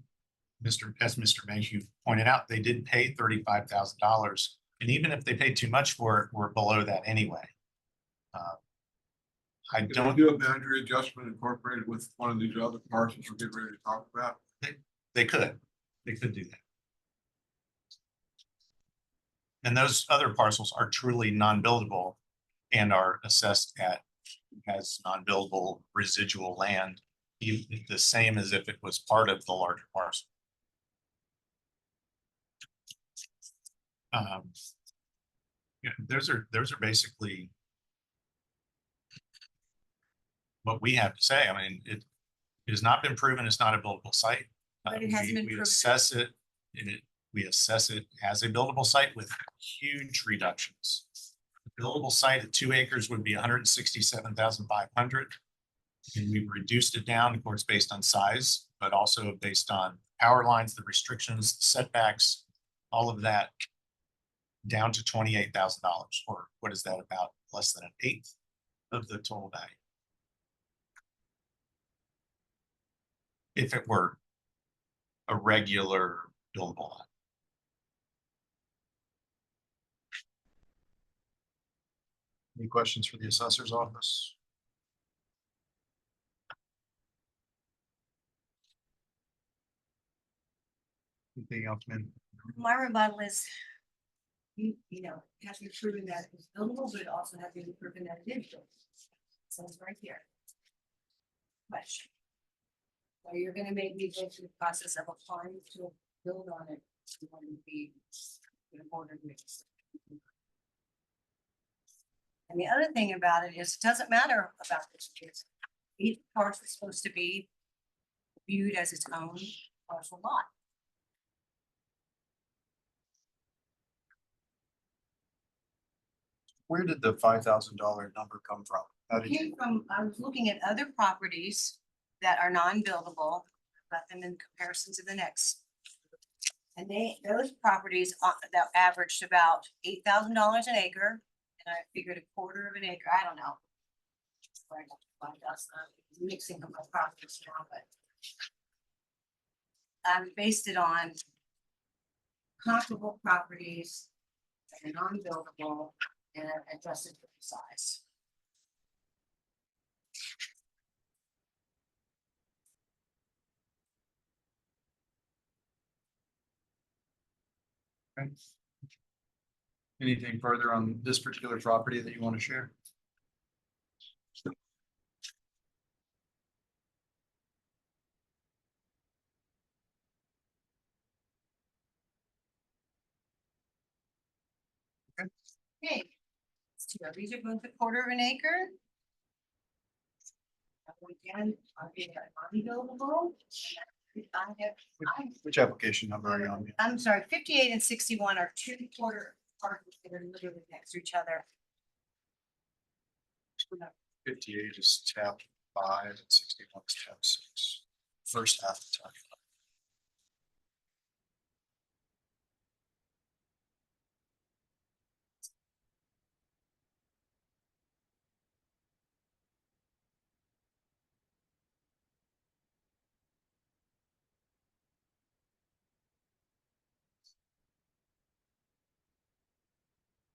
as Mr. Mayhew pointed out, they did pay $35,000. And even if they paid too much for it, we're below that anyway. I Can they don't, do a boundary adjustment incorporated with one of these other parcels we're getting ready to talk about? they could do that. And those other parcels are truly non-buildable and are assessed as non-buildable residual land, the same as if it was part of the larger parcel. Yeah, those are basically what we have to say. I mean, it has not been proven it's not a buildable site. But it hasn't been We proven. assess it, we assess it as a buildable site with huge reductions. The buildable site at 2 acres would be 167,500. And we've reduced it down, of course, based on size, but also based on power lines, the restrictions, setbacks, all of that, down to $28,000, or what is that, about less than 1/8 of the total value. If it were a regular buildable lot. Any questions for the assessor's office? Anything else, man? my rebuttal is, you know, it has to be proven that it's buildable, but it also has to be proven that it is buildable. So it's right here. Question. So you're gonna make me go through the process of applying to build on it, you want to be in order to. And the other thing about it is, it doesn't matter about this case. Each parcel is supposed to be viewed as its own parcel lot. Where did the $5,000 number come from? How did you? Came from, I was looking at other properties that are non-buildable, got them in comparison to the next. And those properties that averaged about $8,000 an acre, and I figured a quarter of an acre, I don't know. Where I got the 5,000, I'm mixing up my properties now, but I based it on comparable properties that are non-buildable and adjusted for the size. Okay. Anything further on this particular property that you want to share? Okay. So these are both a quarter of an acre. Again, I'll be non-buildable. Which application number are you on? I'm sorry, 58 and 61 are 2 quarter parcels that are literally next to each other. 58 is tab 5 and 61 is tab 6. First half of tab.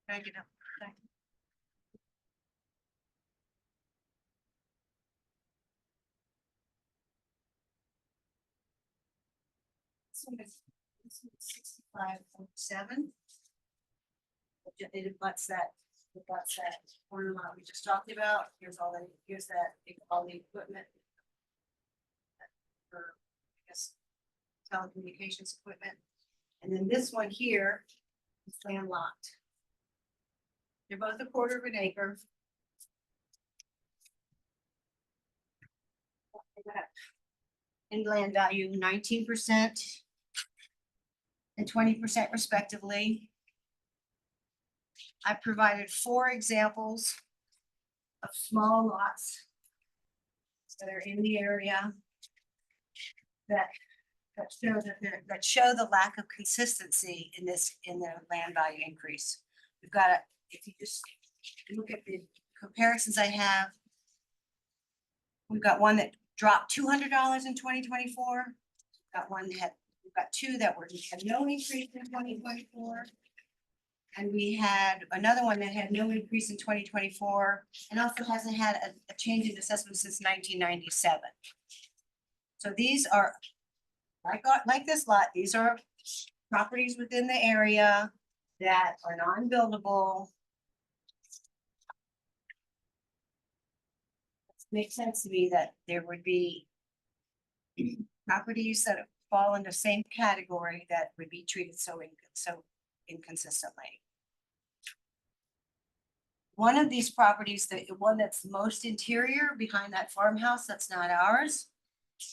Thank you. This one is 65.7. It abuts that corner lot we just talked about. Here's all the, here's that, all the equipment. For, I guess, telecommunications equipment. And then this one here is landlocked. They're both a quarter of an acre. In land value, 19% and 20% respectively. I provided 4 examples of small lots that are in the area that show that show the lack of consistency in the land value increase. We've got a, if you just look at the comparisons I have, we've got one that dropped $200 in 2024. Got one that had, we've got 2 that had no increase in 2024. And we had another one that had no increase in 2024 and also hasn't had a change in assessment since 1997. So these are, like this lot, these are properties within the area that are non-buildable. Makes sense to me that there would be properties that fall in the same category that would be treated so inconsistently. One of these properties, the one that's most interior behind that farmhouse, that's not ours,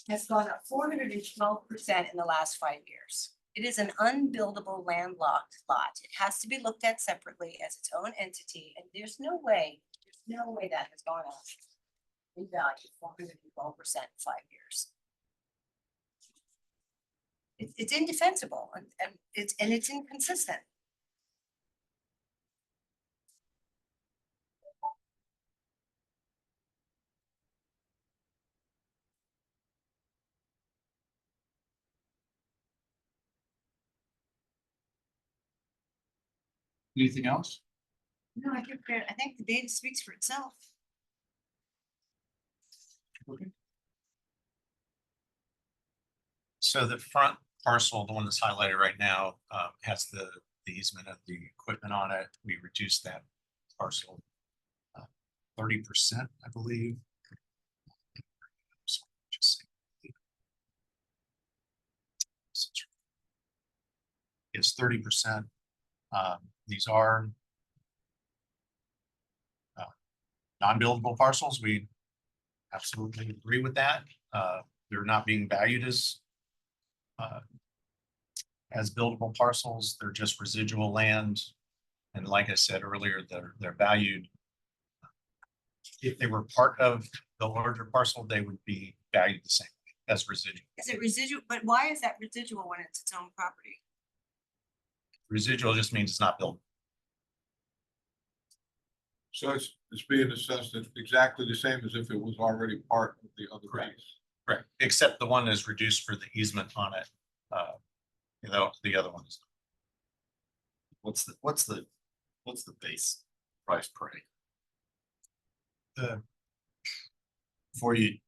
has gone up 412% in the last 5 years. It is an unbuildable landlocked lot. It has to be looked at separately as its own entity, and there's no way that has gone up in value 412% in 5 years. It's indefensible and it's inconsistent. Anything else? No, I think the data speaks for itself. So the front parcel, the one that's highlighted right now, has the easement of the equipment on it. We reduced that parcel 30%, I believe. It's 30%. These are non-buildable parcels. We absolutely agree with that. They're not being valued as buildable parcels. They're just residual land. And like I said earlier, they're valued. If they were part of the larger parcel, they would be valued the same as residual. Is it residual? But why is that residual when it's its own property? Residual just means it's not built. So it's being assessed at exactly the same as if it was already part of the other Correct. piece. Correct. Except the one is reduced for the easement on it. The other one is. What's the base price per acre? The Before you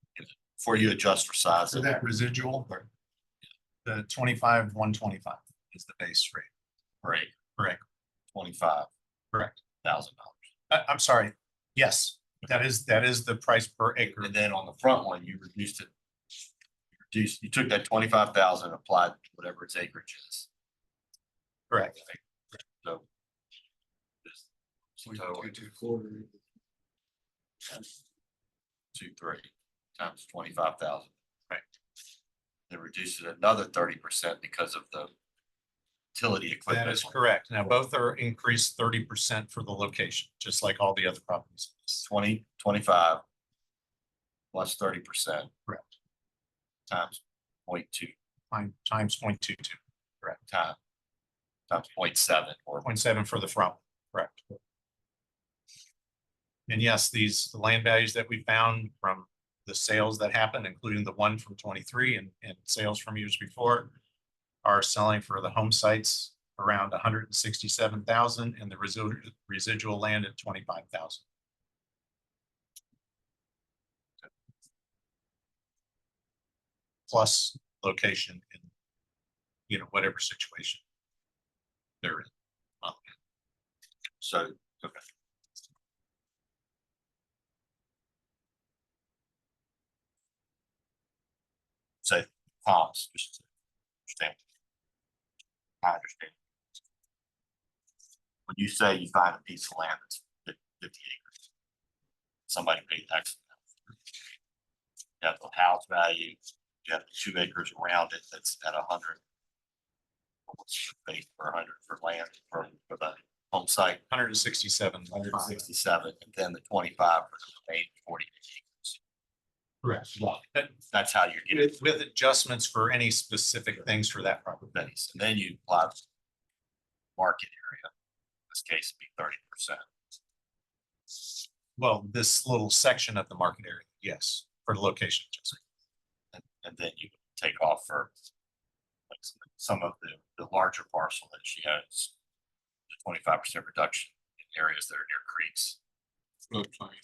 adjust for size for of that residual, the 25,125 is the base rate. per acre, Correct. $25,000. Correct. And I'm sorry. Yes, that is the price per acre. then on the front one, you reduced it. You took that 25,000, applied to whatever its acreage is. Correct. So. So 2.3 times 25,000. Right. Then reduce it another 30% because of the utility That equipment. is correct. Now, both are increased 30% for the location, just like all the other properties. 2025 plus 30%. Correct. Times 0.2 Times 0.22, times 0.7 or 0.7 for the front, correct. And yes, the land values that we found from the sales that happened, including the one from 23 and sales from years before, are selling for the home sites around 167,000 and the residual land at 25,000. Plus location in, whatever situation they're in. so, okay. Say, comps, just to understand. I understand. When you say you find a piece of land that's 50 acres, somebody paid X. You have the house value, you have the 2 acres around it that's at 100. What's the base per 100 for land for the home site? 167. 167, and then the 25 for the remaining 40 acres. Correct. That's how you're getting With adjustments for any specific things for that property. base, and then you apply the market area. In this case, it'd be 30%. Well, this little section of the market area, yes, for the location. And then you take off for like some of the larger parcel that she has, the 25% reduction in areas that are near creeks,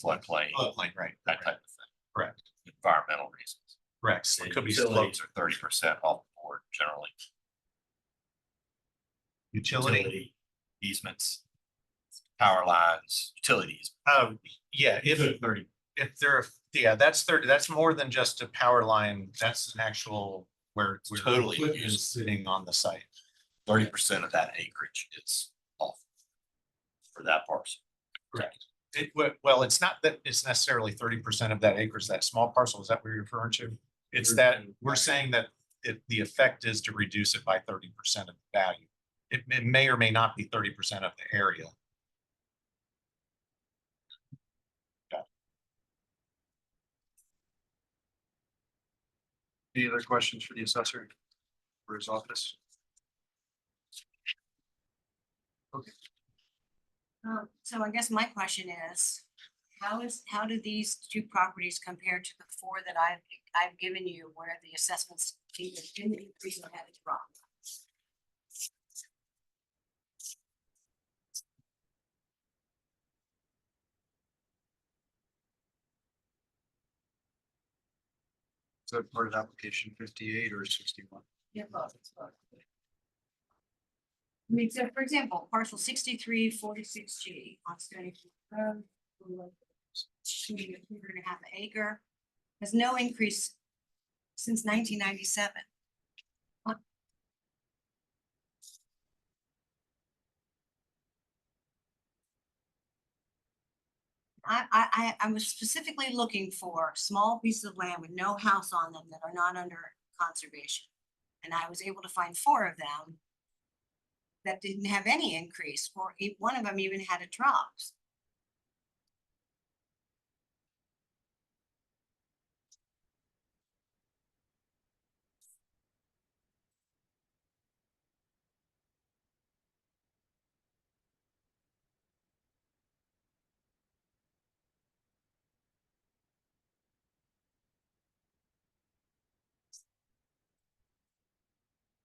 floodplain, Right. that type of thing, Correct. environmental reasons. Correct. So it could be Utilities are 30% off the board generally. utility. Easements, power lines, utilities. Oh, yeah, if they're, yeah, that's 30, that's more than just a power line. That's an actual where Totally. equipment is sitting on the site. 30% of that acreage is off for that parcel. Correct. Well, it's not that it's necessarily 30% of that acres, that small parcel. Is that what you're referring to? It's that we're saying that the effect is to reduce it by 30% of the value. It may or may not be 30% of the area. Any other questions for the assessor for his office? So I guess my question is, how do these two properties compare to the 4 that I've given you where the assessments either didn't increase or had a drop? Is that part of application 58 or 61? Yeah, both. I mean, so for example, parcel 6346G on Stony Brook Road, 2.5 acre, has no increase since 1997. I was specifically looking for small pieces of land with no house on them that are not under conservation. And I was able to find 4 of them that didn't have any increase, or one of them even had a drop.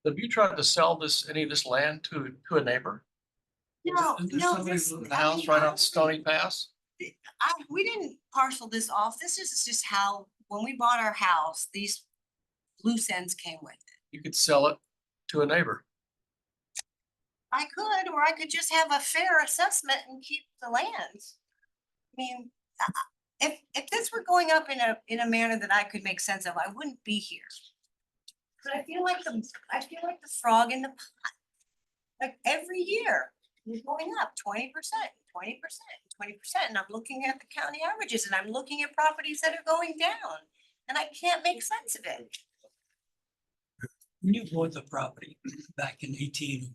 Have you tried to sell any of this land to a neighbor? No, Is there no, somebody this, living in the house right on Stony Pass? we didn't parcel this off. This is just how, when we bought our house, these loose ends came with it. You could sell it to a neighbor. I could, or I could just have a fair assessment and keep the lands. I mean, if this were going up in a manner that I could make sense of, I wouldn't be here. But I feel like the frog in the pot. Like every year, we're going up 20%, 20%, 20%. And I'm looking at the county averages and I'm looking at properties that are going down. And I can't make sense of it. When you bought the property back in 18,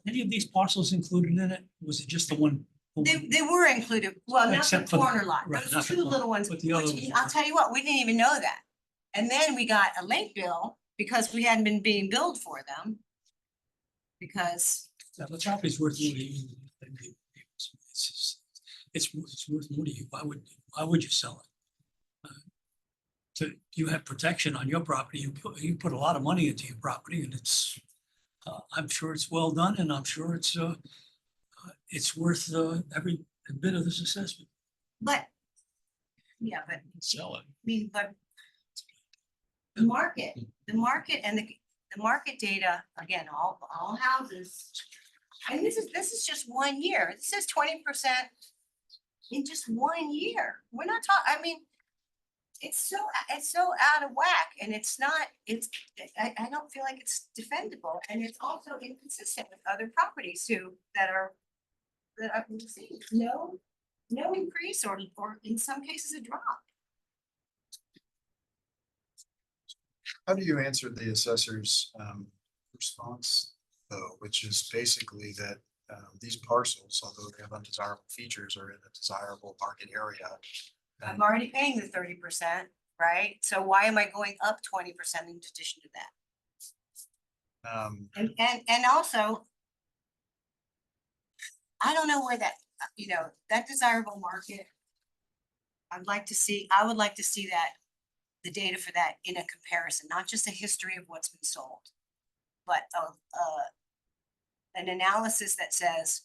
Any of these parcels included in it? Was it just the one? the one- They were included, well, not the Except for the- corner lot, right, those not the two corner, little ones, but the other which, ones I'll were. tell you what, we didn't even know that. And then we got a late bill because we hadn't been being billed for them. Because, Yeah, the property's worth more to you than the neighbors. It's worth more to you. Why would you sell it? You have protection on your property. You put a lot of money into your property and I'm sure it's well done and I'm sure it's worth, every bit of this assessment. but. Yeah, but, I Sell it. mean, but. The market and the market data, again, all houses. And this is just 1 year. This is 20% in just 1 year. We're not talking, I mean. It's so out of whack and it's not, I don't feel like it's defendable and it's also inconsistent with other properties too that I've seen. No increase or in some cases a drop. How do you answer the assessor's response, though, which is basically that these parcels, although they have undesirable features, are in a desirable market area? I'm already paying the 30%, right? So why am I going up 20% in addition to that? And also. I don't know where that, that desirable market. I would like to see that, the data for that in a comparison, not just a history of what's been sold. But an analysis that says,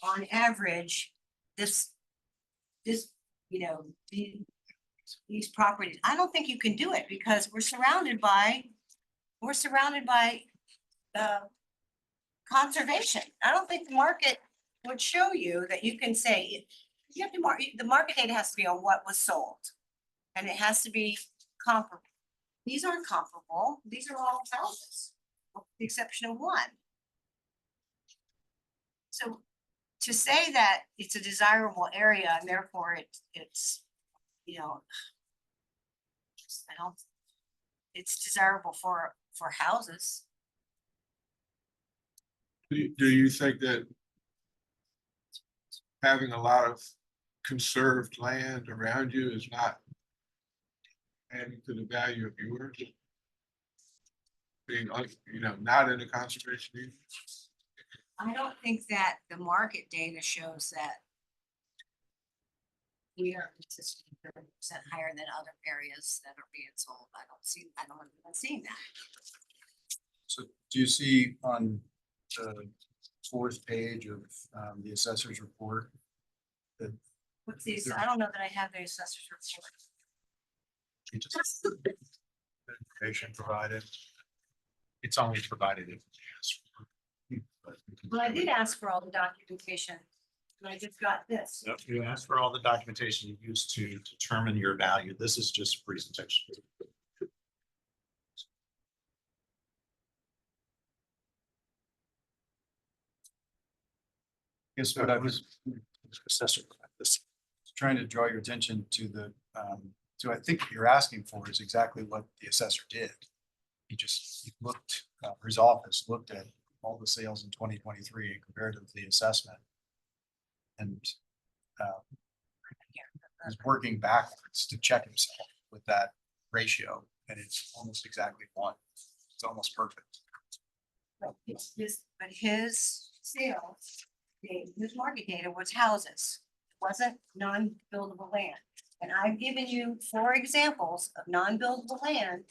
on average, these properties, I don't think you can do it because we're surrounded by conservation. I don't think the market would show you that you can say, you have to the market data has to be on what was sold. And it has to be comparable. These aren't comparable. These are all houses, with the exception of one. So to say that it's a desirable area and therefore it's, it's desirable for houses. Do you think that having a lot of conserved land around you is not adding to the value of yours? Being, not in a conservation area? I don't think that the market data shows that we are consistently 30% higher than other areas that are being sold. I don't even see that. So do you see on the 4th page of the assessor's report? That What's these? I don't know that I have the assessor's report. you just Information provided. It's only provided if you ask for it. Well, I did ask for all the documentation, and I just got this. Yep, you asked for all the documentation you used to determine your value. This is just a presentation. Guess what I was Assessor. This. trying to draw your attention to I think what you're asking for is exactly what the assessor did. He looked, his office looked at all the sales in 2023 and compared it to the assessment. And he's working backwards to check himself with that ratio, and it's almost exactly 1. It's almost perfect. But his sales, his market data was houses. It wasn't non-buildable land. And I've given you 4 examples of non-buildable land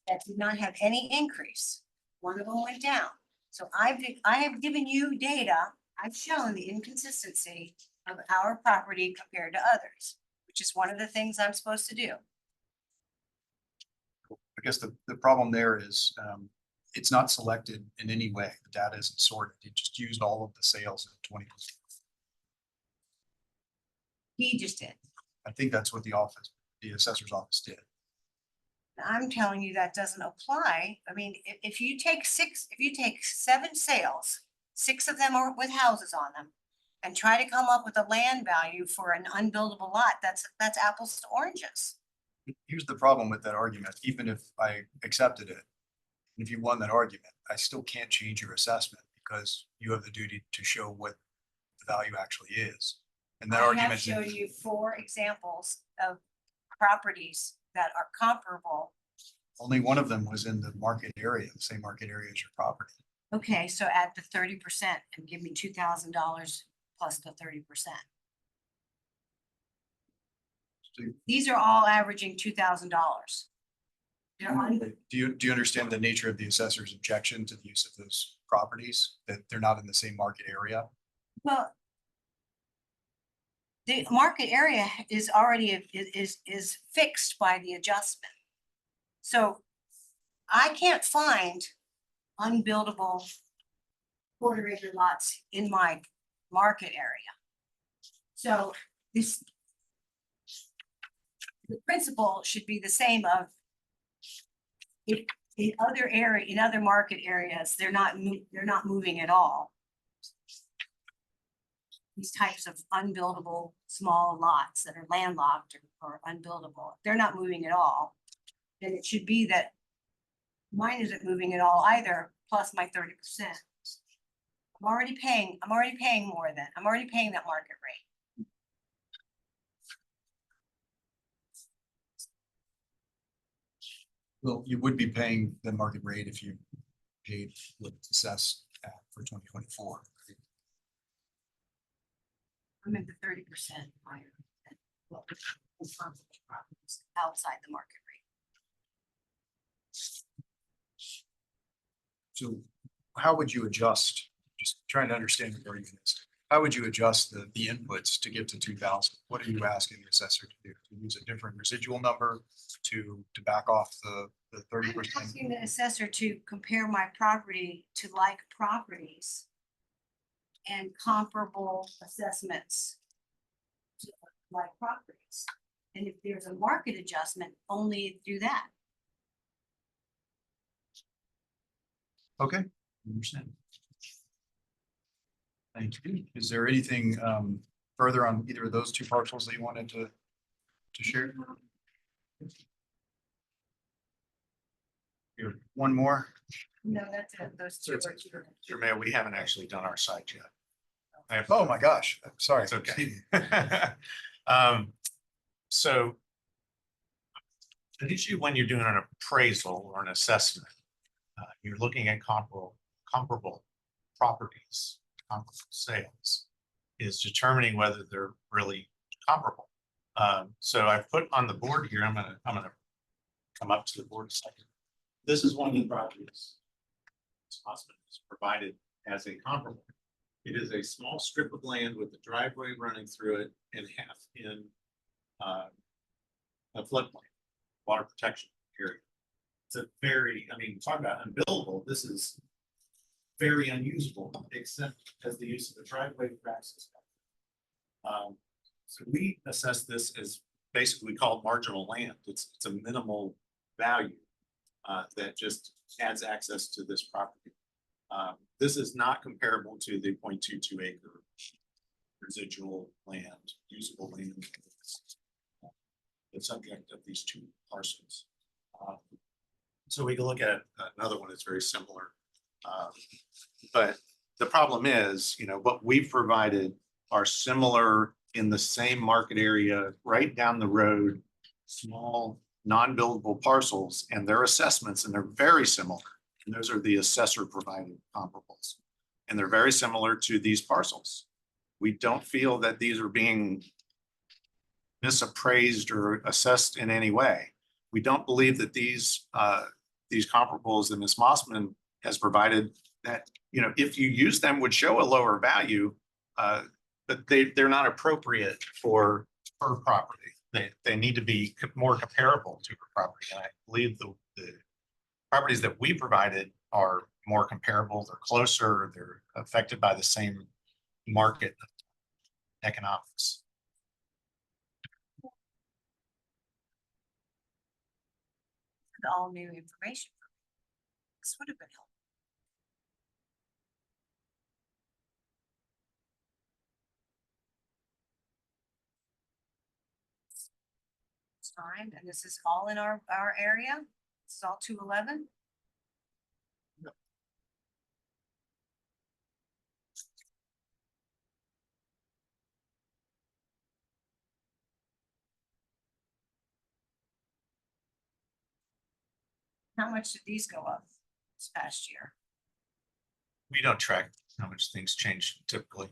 that did not have any increase. One of them went down. So I have given you data. I've shown the inconsistency of our property compared to others, which is one of the things I'm supposed to do. I guess the problem there is it's not selected in any way. The data isn't sorted. It just used all of the sales in 20. He just did. I think that's what the assessor's office did. I'm telling you that doesn't apply. I mean, if you take 7 sales, 6 of them are with houses on them, and try to come up with a land value for an unbuildable lot, that's apples to oranges. Here's the problem with that argument. Even if I accepted it, If you won that argument, I still can't change your assessment because you have the duty to show what the value actually is. And that I have argument, showed you 4 examples of properties that are comparable. only one of them was in the market area, the same market area as your property. Okay, so add the 30% and give me $2,000 plus the 30%. These are all averaging $2,000. Do you understand the nature of the assessor's objection to the use of those properties, that they're not in the same market area? Well, the market area is already, is fixed by the adjustment. So I can't find unbuildable quarter acre lots in my market area. So this, the principle should be the same of if in other area, in other market areas, they're not moving at all. These types of unbuildable small lots that are landlocked or unbuildable, they're not moving at all. Then it should be that mine isn't moving at all either, plus my 30%. I'm already paying more than, I'm already paying that market rate. Well, you would be paying the market rate if you paid what it's assessed at for 2024. I'm at the 30% higher than what the comparable properties outside the market rate. So how would you adjust, just trying to understand what your argument is, how would you adjust the inputs to get to 2,000? What are you asking the assessor to do? To use a different residual number, to back off the I'm 30%? asking the assessor to compare my property to like properties and comparable assessments to like properties. And if there's a market adjustment, only do that. Okay, understand. Thank you. Is there anything further on either of those 2 parcels that you wanted to share? Here, one more. No, that's it. Those two are two. Mr. Mayor, we haven't actually done our side yet. Oh, my gosh, I'm sorry. It's okay. So usually when you're doing an appraisal or an assessment, you're looking at comparable properties, comparable sales, is determining whether they're really comparable. So I've put on the board here, I'm gonna come up to the board a second. This is one of the properties this hospital is provided as a comparable. It is a small strip of land with a driveway running through it and half in a floodplain, water protection area. It's a very, I mean, talk about unbuildable, this is very unusable, except as the use of the driveway for access. So we assess this as basically called marginal land. It's a minimal value that just adds access to this property. This is not comparable to the 0.22 acre residual land, usable land. The subject of these 2 parcels. So we can look at another one that's very similar. But the problem is, you know, what we've provided are similar in the same market area, right down the road, small non-buildable parcels and their assessments, and they're very similar. And those are the assessor provided comparables. And they're very similar to these parcels. We don't feel that these are being misappraised or assessed in any way. We don't believe that these comparables that Ms. Mossman has provided, that, you know, if you use them, would show a lower value, but they're not appropriate for her property. They need to be more comparable to her property. And I believe the properties that we provided are more comparable, they're closer, they're affected by the same market economics. All new information. This would have been helpful. It's fine, and this is all in our area. This is all 211. How much did these go up this past year? We don't track how much things change typically.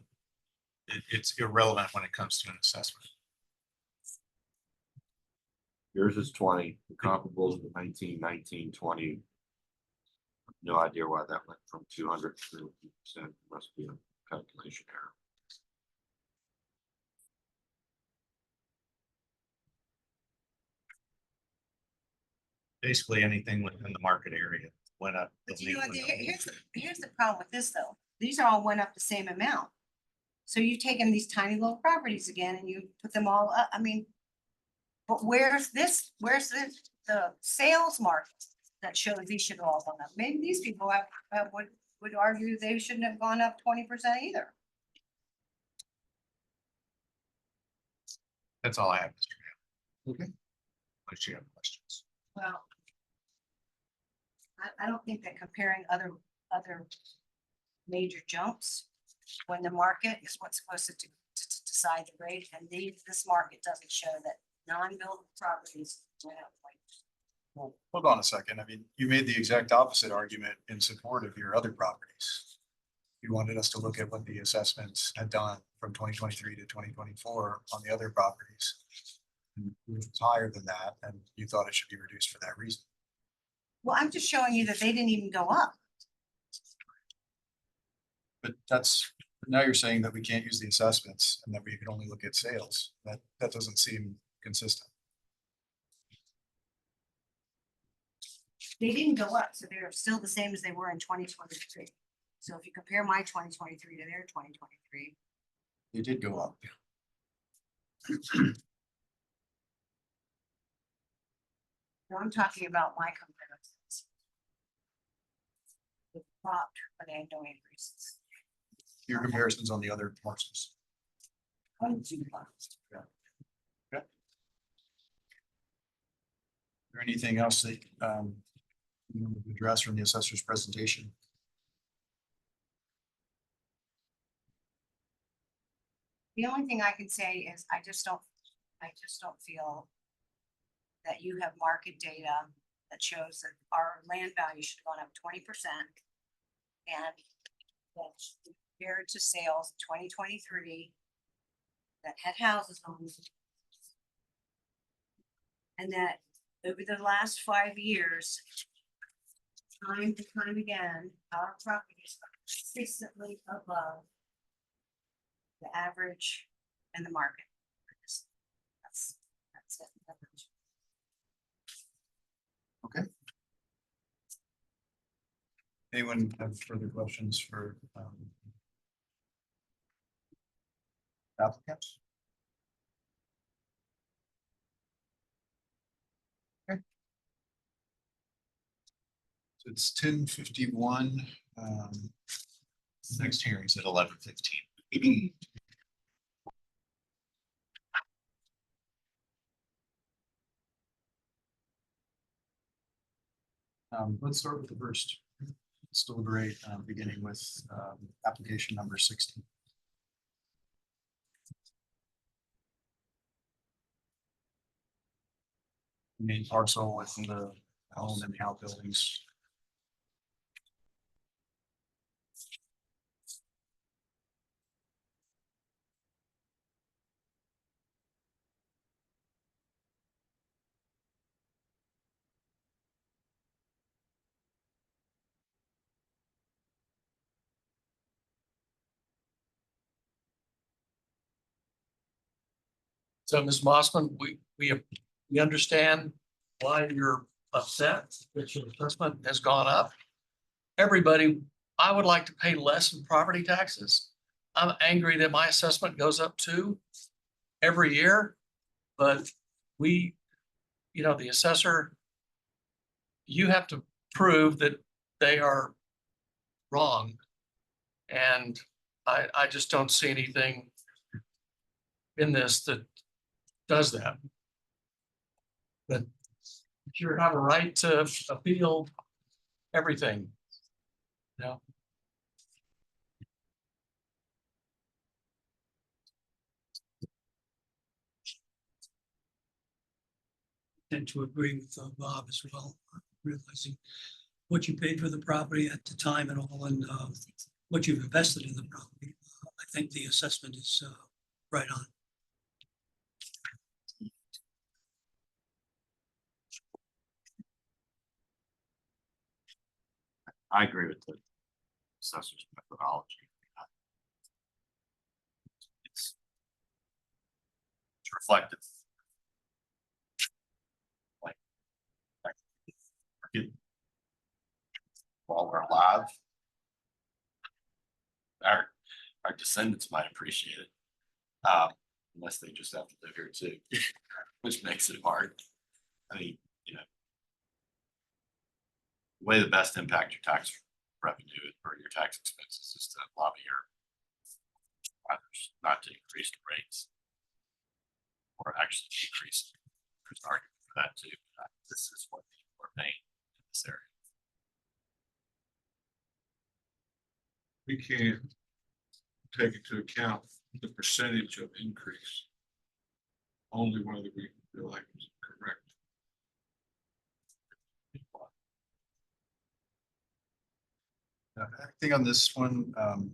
It's irrelevant when it comes to an assessment. Yours is 20, the comparable to the 19, 19, 20. No idea why that went from 200 to 300%. Must be a calculation error. Basically, anything within the market area went up. But you know what, here's the problem with this though. These all went up the same amount. So you've taken these tiny little properties again and you put them all up, I mean. But where's the sales market that shows these should have all gone up? Maybe these people would argue they shouldn't have gone up 20% either. That's all I have, Mr. Okay. Unless you have questions. Well. I don't think that comparing other major jumps when the market is what's supposed to decide the rate, and this market doesn't show that non-buildable properties went up like. Well, hold on a second. I mean, you made the exact opposite argument in support of your other properties. You wanted us to look at what the assessments had done from 2023 to 2024 on the other properties. And it was higher than that, and you thought it should be reduced for that reason. Well, I'm just showing you that they didn't even go up. But now you're saying that we can't use the assessments and that we can only look at sales. That doesn't seem consistent. They didn't go up, so they're still the same as they were in 2023. So if you compare my 2023 to their 2023. They did go up. No, I'm talking about my comparisons. It dropped, but they had no increases. Your comparisons on the other parcels. One, two months. Is there anything else that you want to address from the assessor's presentation? The only thing I can say is I just don't feel that you have market data that shows that our land value should have gone up 20%. And that compared to sales in 2023 that had houses on them. And that over the last 5 years, time and time again, our properties are consistently above the average and the market. That's it. Okay. Anyone have further questions for applicants? Okay. So it's 10:51. Next hearing's at 11:15. Let's start with the first. Let's deliberate, beginning with application number 16. Main parcel with the home and the outbuildings. So Ms. Mossman, we understand why you're upset that your assessment has gone up. Everybody, I would like to pay less in property taxes. I'm angry that my assessment goes up too every year, but the assessor, you have to prove that they are wrong. And I just don't see anything in this that does that. But you have a right to appeal everything. No. Tend to agree with Bob as well. realizing what you paid for the property at the time and all, and what you've invested in the property. I think the assessment is right on. I agree with the assessor's methodology. It's reflective. Like, while we're alive, our descendants might appreciate it. Unless they just have to live here too, which makes it hard. I mean, you know, the way to best impact your tax revenue or your tax expenses is to lobby your others not to increase the rates or actually decrease. There's an argument for that too. This is what people are paying in this area. We can't take into account the percentage of increase. Only whether we feel like it's correct. I think on this one,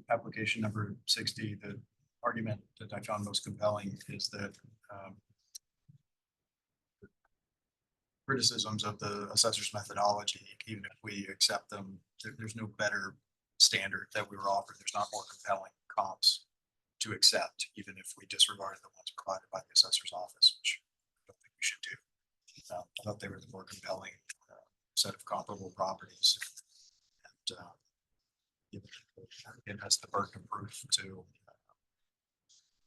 application number 60, the argument that I found most compelling is that criticisms of the assessor's methodology, even if we accept them, there's no better standard that we were offered. There's not more compelling comps to accept, even if we disregarded the ones provided by the assessor's office, which I don't think we should do. I thought they were the more compelling set of comparable properties. And it has the burden of proof to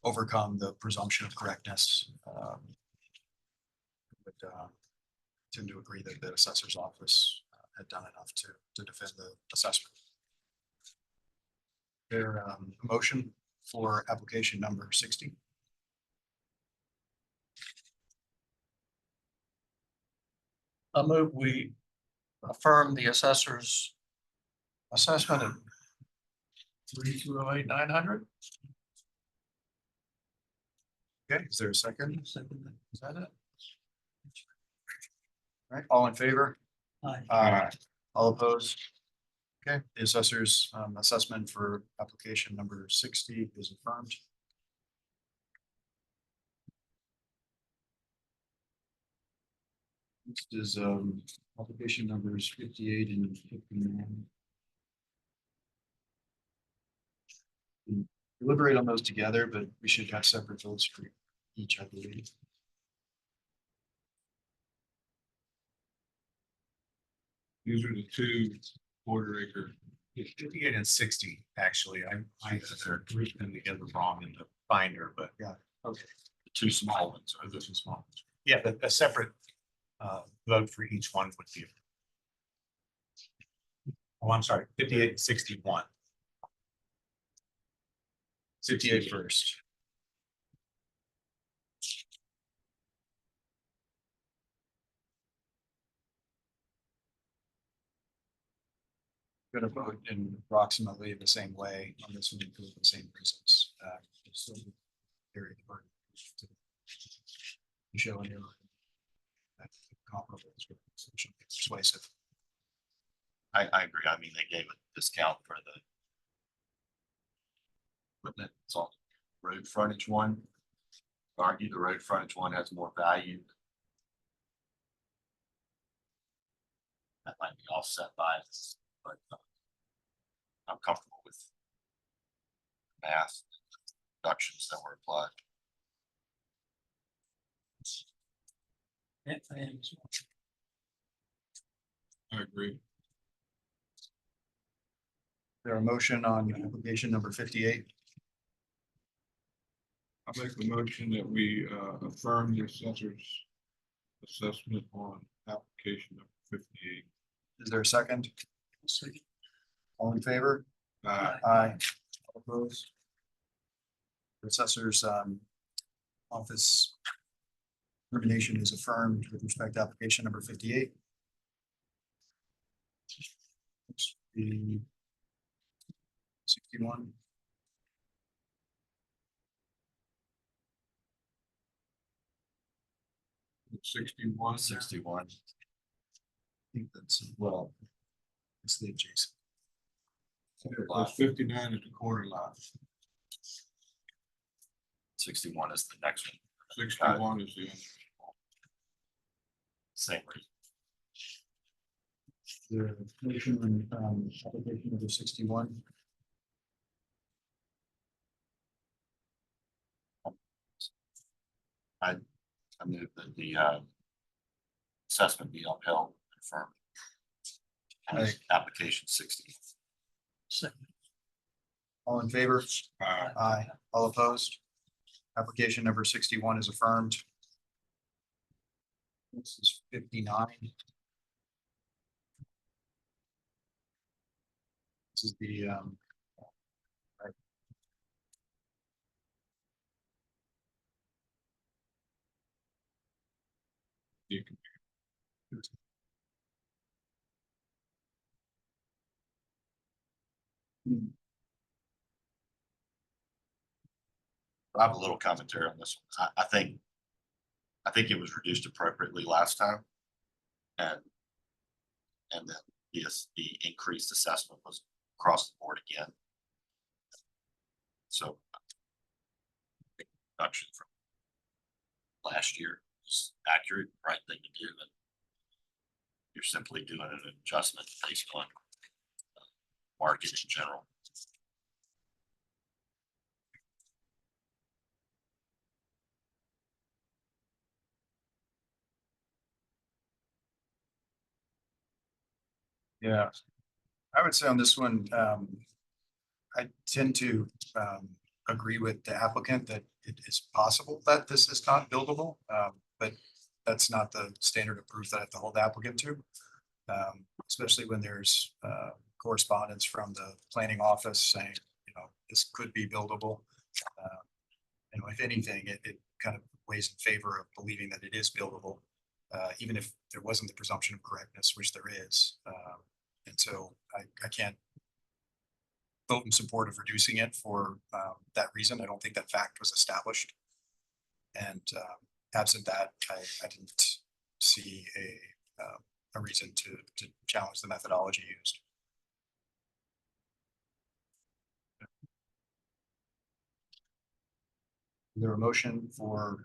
overcome the presumption of correctness. Would tend to agree that the assessor's office had done enough to defend the assessment. There, a motion for application number 60. I move we affirm the assessor's assessment of 3,208,900. Okay, is there a second? Is that it? All right, all in favor? Aye. All opposed? Okay, the assessor's assessment for application number 60 is affirmed. Next is application numbers 58 and 59. We deliberate on those together, but we should have separate votes for each, I believe. These are the two quarter acre. 58 and 60, actually. I grouped them together wrong in the binder, but Yeah, okay. the two small ones are the two small ones. Yeah, but a separate vote for each one would be. Oh, I'm sorry, 58 and 61. 58 first. Going to vote in approximately the same way on this one for the same reasons. So carry the burden to show any comparable should be persuasive. I agree. I mean, they gave a discount for the equipment. It's all road frontage one. Argue the road frontage one has more value. That might be offset by this, but I'm comfortable with math deductions that were applied. Yeah, I am as well. I agree. There a motion on application number 58. I make a motion that we affirm the assessor's assessment on application number 58. Is there a second? Second. All in favor? Aye. All opposed? The assessor's office determination is affirmed with respect to application number 58. The 61. Sixty-one. 61. think that's, well, it's the adjacent. There's 59 at the corner lot. 61 is the next one. 61 is the. Same reason. The motion on, application number 61. I move that the assessment be upheld, confirmed. Application 60. Second. All in favor? Aye. All opposed? Application number 61 is affirmed. This is 59. This is the, I have a little commentary on this one. I think it was reduced appropriately last time. And then the increased assessment was across the board again. So reduction from last year is accurate, right thing to do. And you're simply doing an adjustment based on market in general. yeah. I would say on this one, I tend to agree with the applicant that it is possible that this is not buildable, but that's not the standard of proof that I have to hold the applicant to. Especially when there's correspondence from the planning office saying, you know, this could be buildable. And if anything, it kind of weighs in favor of believing that it is buildable, even if there wasn't the presumption of correctness, which there is. And so I can't vote in support of reducing it for that reason. I don't think that fact was established. And absent that, I didn't see a reason to challenge the methodology used. Is there a motion for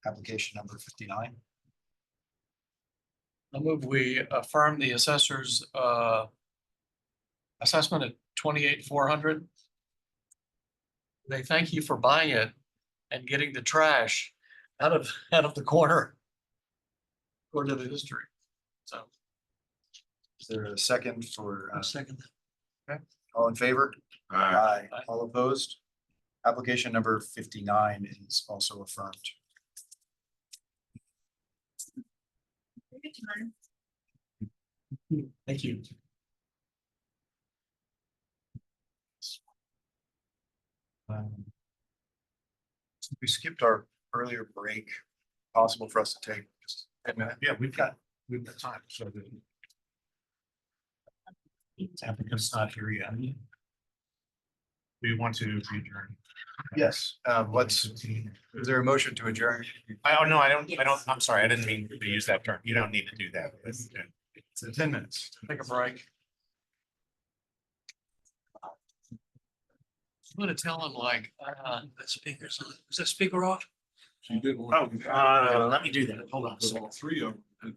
application number 59? I move we affirm the assessor's assessment at 28,400. They thank you for buying it and getting the trash out of the corner. According to the history. So Is there a second for, Second. all in favor? Aye. Aye. All opposed? Application number 59 is also affirmed. thank you. We skipped our earlier break. Possible for us to take just a minute. Yeah, we've got time, so the applicant's not here yet. We want to adjourn. Yes, is there a motion to adjourn? No, I don't, I'm sorry, I didn't mean to use that term. You don't need to do that. It's 10 minutes. Take a break. I'm gonna tell him like, the speaker's on. Is that speaker off? She didn't want. Let me do that. Hold on. All three of them.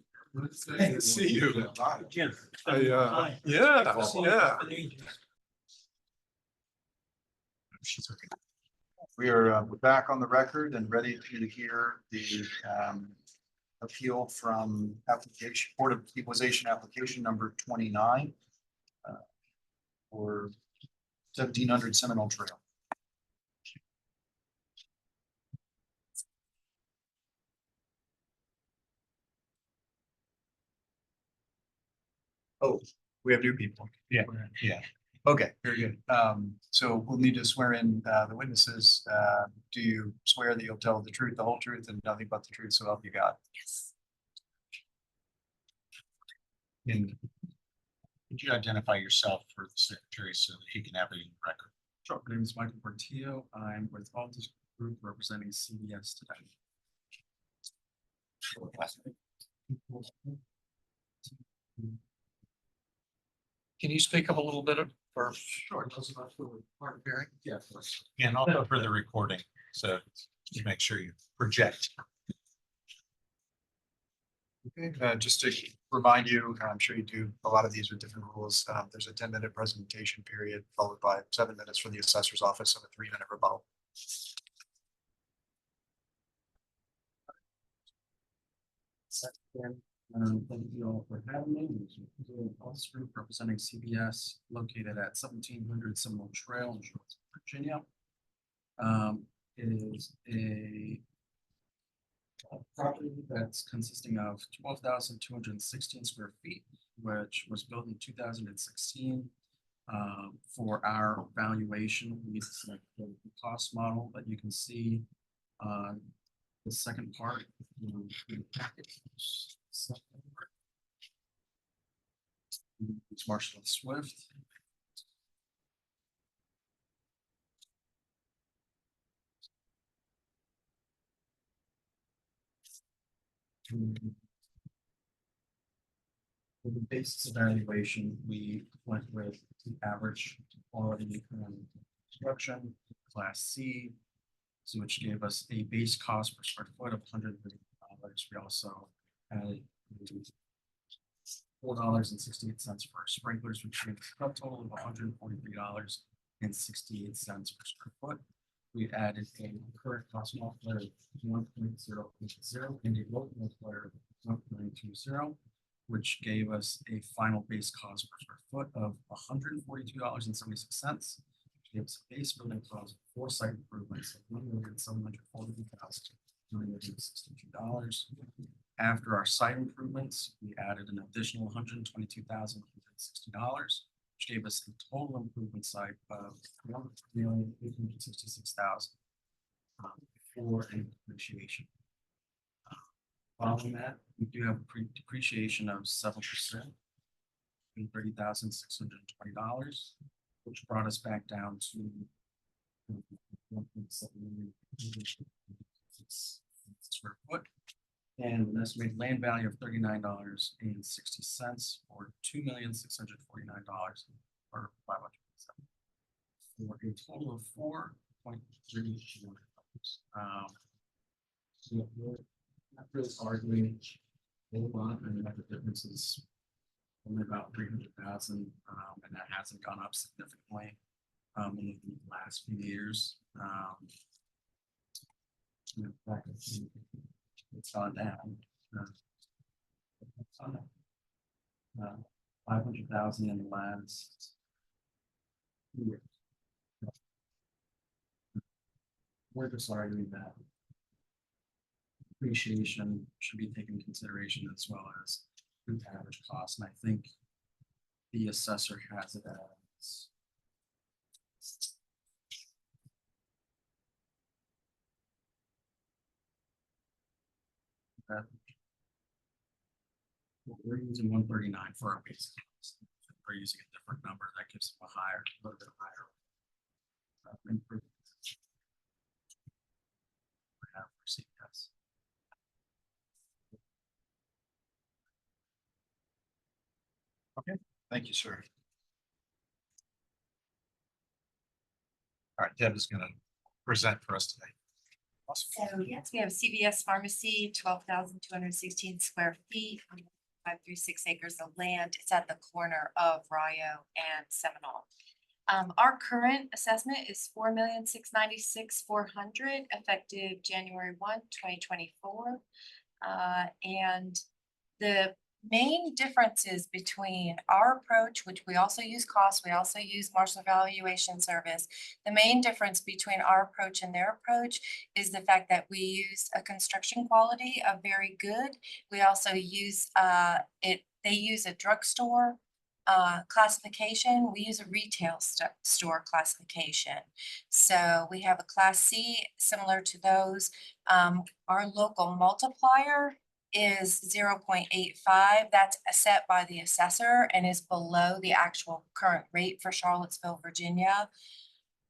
Hey, to see you. Jim. Yeah, yeah. We are we're back on the record and ready to hear the appeal from application, Board of Equalization application number 29 for 1700 Seminole Trail. Oh, we have new people. Yeah, yeah. Okay, very good. So we'll need to swear in the witnesses. Do you swear that you'll tell the truth, the whole truth, and nothing but the truth, so help you God? Yes. And Could you identify yourself for the secretary so that he can have it in the record? Sure. My name is Michael Portillo. I'm with Altus Group representing CBS today. Can you speak up a little bit for? Sure, those of us who were part of hearing. Yeah, of course. And also for the recording, so just make sure you project. Okay, just to remind you, I'm sure you do a lot of these with different rules. There's a 10-minute presentation period followed by 7 minutes for the assessor's office and a 3-minute rebuttal. Thank you all for having me. Office Group representing CBS located at 1700 Seminole Trail in Charlottesville, Virginia. It is a property that's consisting of 12,216 square feet, which was built in 2016. For our valuation, we select the cost model that you can see on the second part. In the packet. It's Marshall Swift. For the basis evaluation, we went with the average quality construction, class C, so which gave us a base cost per square foot of $150. We also added $4.68 for sprinklers, which gave a total of $143.68 per square foot. We added a current cost multiplier of 1.080 and a local multiplier of 1.20, which gave us a final base cost per square foot of $142.76. Which gave us a base building cost for site improvements of $1,742,962. After our site improvements, we added an additional $122,160, which gave us a total improvement site of $1,866,000 for a depreciation. Following that, we do have depreciation of 7%, $30,620, which brought us back down to 1.7 million square foot, and an estimated land value of $39.60 or $2,649 or 507 for a total of $4.3 million. So we're not really arguing a whole lot, and the difference is only about 300,000, and that hasn't gone up significantly in the last few years. In fact, it's gone down. It's gone down. 500,000 in the last year. We're just arguing that appreciation should be taken into consideration as well as the average cost, and I think the assessor has it as we're using 139 for our base cost. If we're using a different number, that gives them a little bit higher. Improvement. We have for CPS. Thank you, sir. All right, Deb is gonna present for us today. So yes, we have CVS Pharmacy, 12,216 square feet, 536 acres of land. It's at the corner of Rio and Seminole. Our current assessment is $4,696,400 effective January 1, 2024. And the main differences between our approach, which we also use cost, we also use Marshall Valuation Service. The main difference between our approach and their approach is the fact that we use a construction quality of very good. We also use they use a drugstore classification. We use a retail store classification. So we have a class C similar to those. Our local multiplier is 0.85. That's set by the assessor and is below the actual current rate for Charlottesville, Virginia.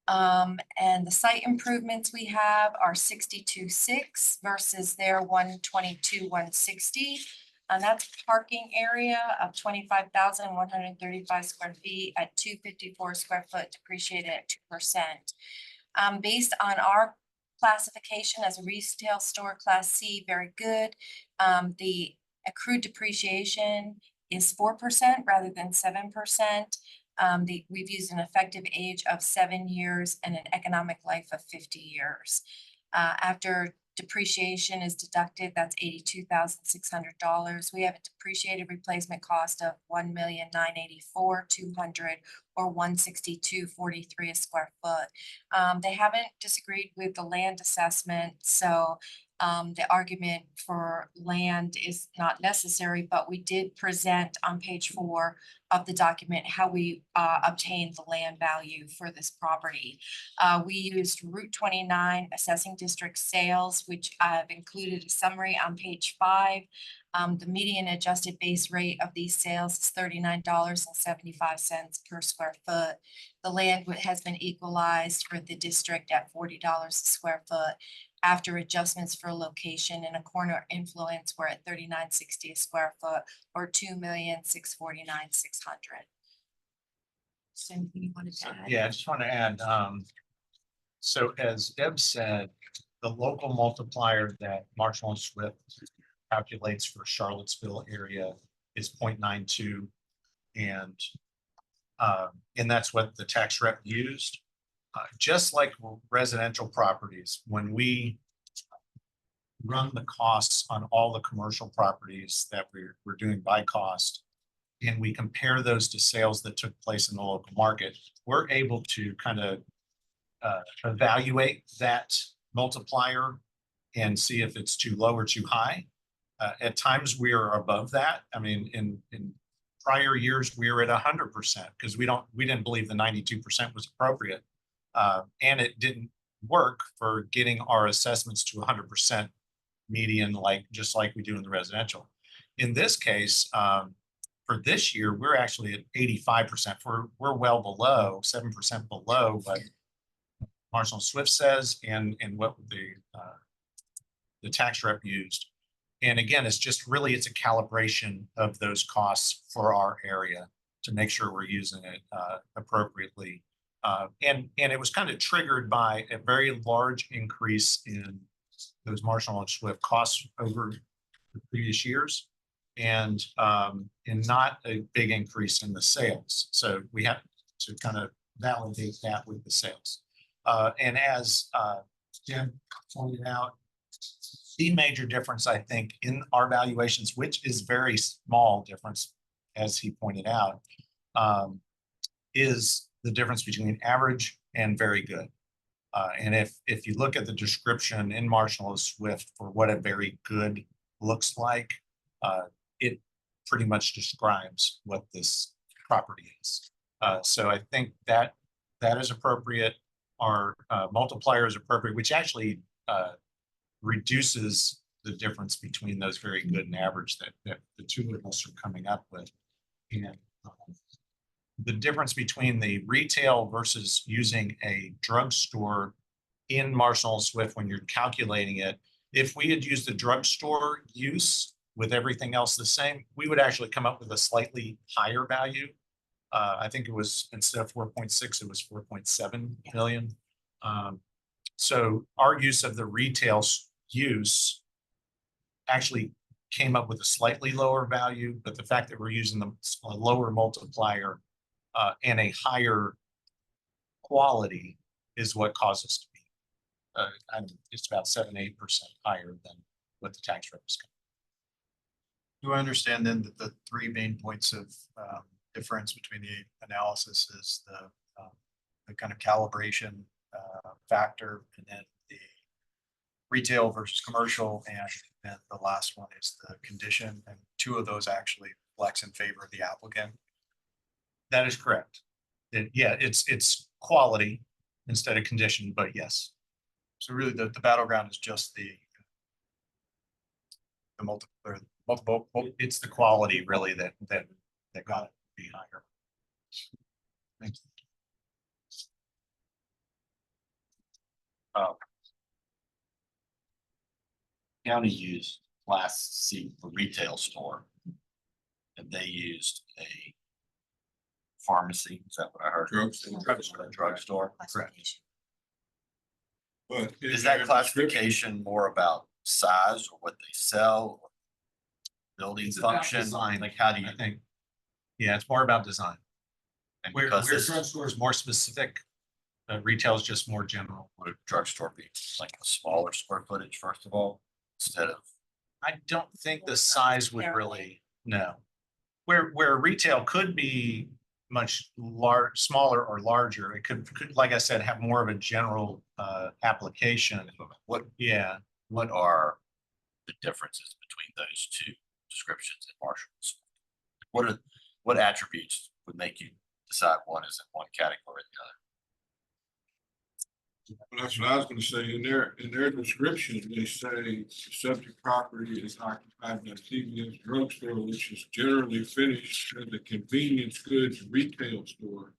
And the site improvements we have are 62.6 versus their 122,160. And that's parking area of 25,135 square feet at 254 square foot, depreciated at 2%. Based on our classification as a retail store class C, very good. The accrued depreciation is 4% rather than 7%. We've used an effective age of 7 years and an economic life of 50 years. After depreciation is deducted, that's $82,600. We have a depreciated replacement cost of $1,984,200 or $162.43 a square foot. They haven't disagreed with the land assessment, so the argument for land is not necessary, but we did present on page 4 of the document how we obtained the land value for this property. We used Route 29 assessing district sales, which I've included a summary on page 5. The median adjusted base rate of these sales is $39.75 per square foot. The land has been equalized for the district at $40 a square foot. After adjustments for location and a corner influence, we're at $39.60 a square foot or $2,649,600. So anything you wanted to add? Yeah, I just want to add, so as Deb said, the local multiplier that Marshall and Swift calculates for Charlottesville area is 0.92. And that's what the tax rep used. Just like residential properties, when we run the costs on all the commercial properties that we're doing by cost, and we compare those to sales that took place in the local market, we're able to kind of evaluate that multiplier and see if it's too low or too high. At times we are above that. I mean, in prior years, we were at 100% because we didn't believe the 92% was appropriate. And it didn't work for getting our assessments to 100% median, just like we do in the residential. In this case, for this year, we're actually at 85%. We're well below, 7% below what Marshall Swift says and what the tax rep used. And again, it's a calibration of those costs for our area to make sure we're using it appropriately. And it was kind of triggered by a very large increase in those Marshall and Swift costs over the previous years, and not a big increase in the sales. So we have to kind of validate that with the sales. And as Jim pointed out, the major difference, I think, in our valuations, which is very small difference, as he pointed out, is the difference between average and very good. And if you look at the description in Marshall and Swift for what a very good looks like, it pretty much describes what this property is. So I think that is appropriate. Our multiplier is appropriate, which actually reduces the difference between those very good and average that the two of us are coming up with. And the difference between the retail versus using a drugstore in Marshall and Swift when you're calculating it, if we had used the drugstore use with everything else the same, we would actually come up with a slightly higher value. I think it was, instead of 4.6, it was 4.7 million. So our use of the retail use actually came up with a slightly lower value, but the fact that we're using a lower multiplier and a higher quality is what caused us to be. It's about 7-8% higher than what the tax rate was. Do I understand then that the 3 main points of difference between the analysis is the kind of calibration factor, and then the retail versus commercial, and then the last one is the condition, and 2 of those actually flex in favor of the applicant? That is correct. It's quality instead of condition, but yes. So really the battleground is just the multiple. It's the quality really that got it to be higher. Thank you. County used Class C retail store. And they used a pharmacy, is that what I heard? Drugstore. A drugstore. Classification. But Is that classification more about size or what they sell? Or building It's about function, design. like how do you I think? think, yeah, it's more about design. And Where because this drugstore is more specific, retail is just more general. would a drugstore be like a smaller square footage, first of all, instead of, I don't think the size would really, no. Where retail could be much smaller or larger, it could, like I said, have more of a general application. what, Yeah, what are the differences between those two descriptions in Marshall's? What attributes would make you decide one is in one category or the other? That's what I was gonna say, in their description, they say the subject property is occupied by CVS drugstore, which is generally finished as a convenience goods retail store.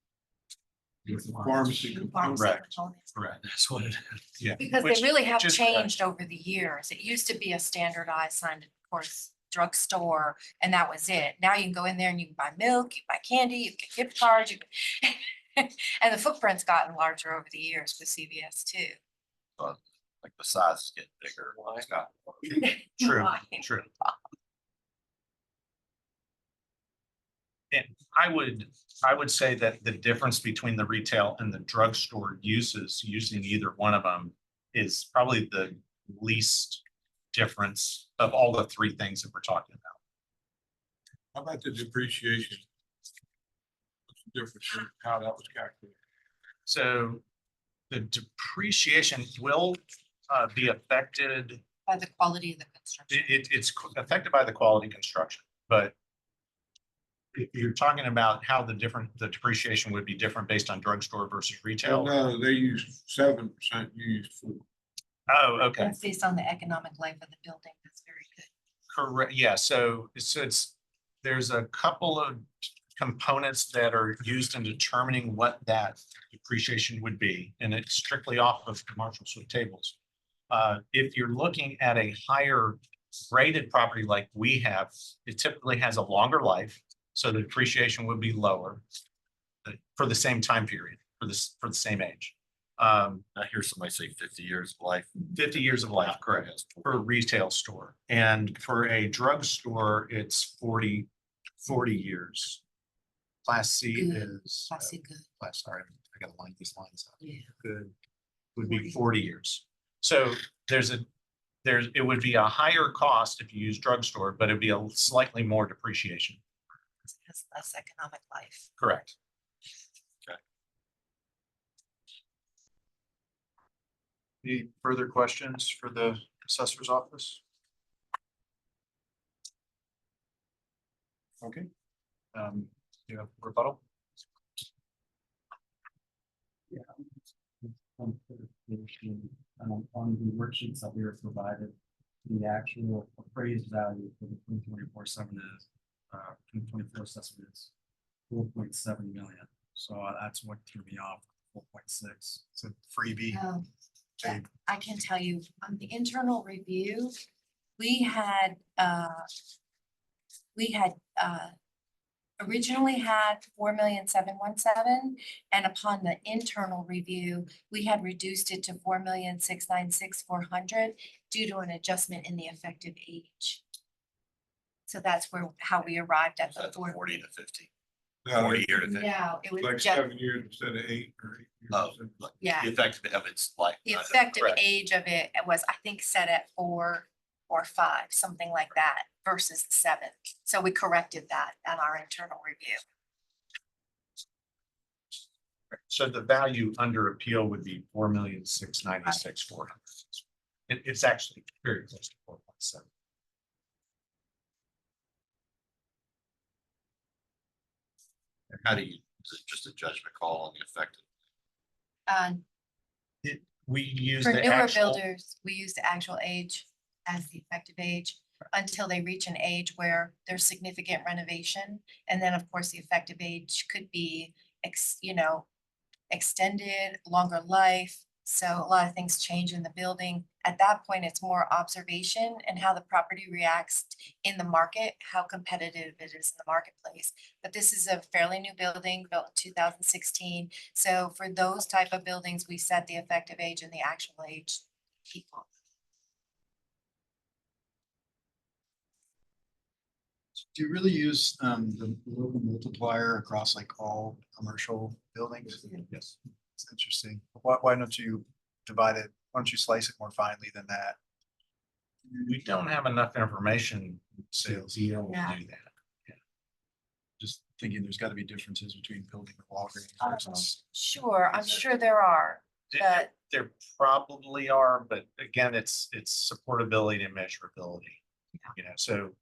With a pharmacy component. correct, correct. That's what it is. Yeah. Because they Which- really have which is changed over the years. It used to be a standardized signed, of course, drugstore, and that was it. Now you can go in there and you can buy milk, you can buy candy, you can get gift cards, you can. And the footprint's gotten larger over the years with CVS too. Like the size is getting bigger. It's got more. True, Why? true. And I would say that the difference between the retail and the drugstore uses, using either one of them, is probably the least difference of all the three things that we're talking about. How about the depreciation? What's the difference in how that was calculated? So the depreciation will be affected, By the quality of the construction. it's affected by the quality construction, but if you're talking about how the depreciation would be different based on drugstore versus retail. No, they use 7%, you use 4%. Oh, okay. That's based on the economic life of the building. That's very good. Correct, yeah, so there's a couple of components that are used in determining what that depreciation would be, and it's strictly off of the Marshall Swift tables. If you're looking at a higher graded property like we have, it typically has a longer life, so the depreciation would be lower for the same time period, for the same age. I hear somebody say 50 years of life. 50 years of life, correct, for a retail store. And for a drugstore, it's 40 years. Class C Good. is. Classy good. Sorry, I gotta line these lines up. Yeah. Good. Would be 40 years. So it would be a higher cost if you use drugstore, but it'd be a slightly more depreciation. It has less economic life. Correct. Any further questions for the assessor's office? Okay. You have rebuttal? On the worksheets that we were provided, the actual appraised value for the 2024 assessment is 4.7 million. So that's what threw me off, 4.6. It's a freebie. Yeah, I can tell you, on the internal review, we had originally had 4,717,000, and upon the internal review, we had reduced it to 4,696,400 due to an adjustment in the effective age. So that's how we arrived at the That's 40 to 50. No, 40 year to 50. No, it was Like just, 7 years instead of 8 or 8 years. Oh, instead. yeah. The effective of its life. The effective correct. age of it was, I think, set at 4 or 5, something like that, versus 7. So we corrected that on our internal review. So the value under appeal would be 4,696,400. It's actually very close to 4.7. How do you, is it just a judgment call on the effective? We use For the newer actual. builders, we use the actual age as the effective age until they reach an age where there's significant renovation. And then, of course, the effective age could be, extended, longer life, So a lot of things change in the building. At that point, it's more observation and how the property reacts in the market, how competitive it is in the marketplace. But this is a fairly new building built in 2016. So for those type of buildings, we set the effective age and the actual age equal. Do you really use the local multiplier across like all commercial buildings? Yes. It's interesting. Why don't you divide it? Why don't you slice it more finely than that? We don't have enough information to Sales. be able to Yeah. do that. Just thinking there's got to be differences between building a Walgreens Oh. versus. Sure, I'm sure there are, but There probably are, but again, it's supportability and measurability. You know, so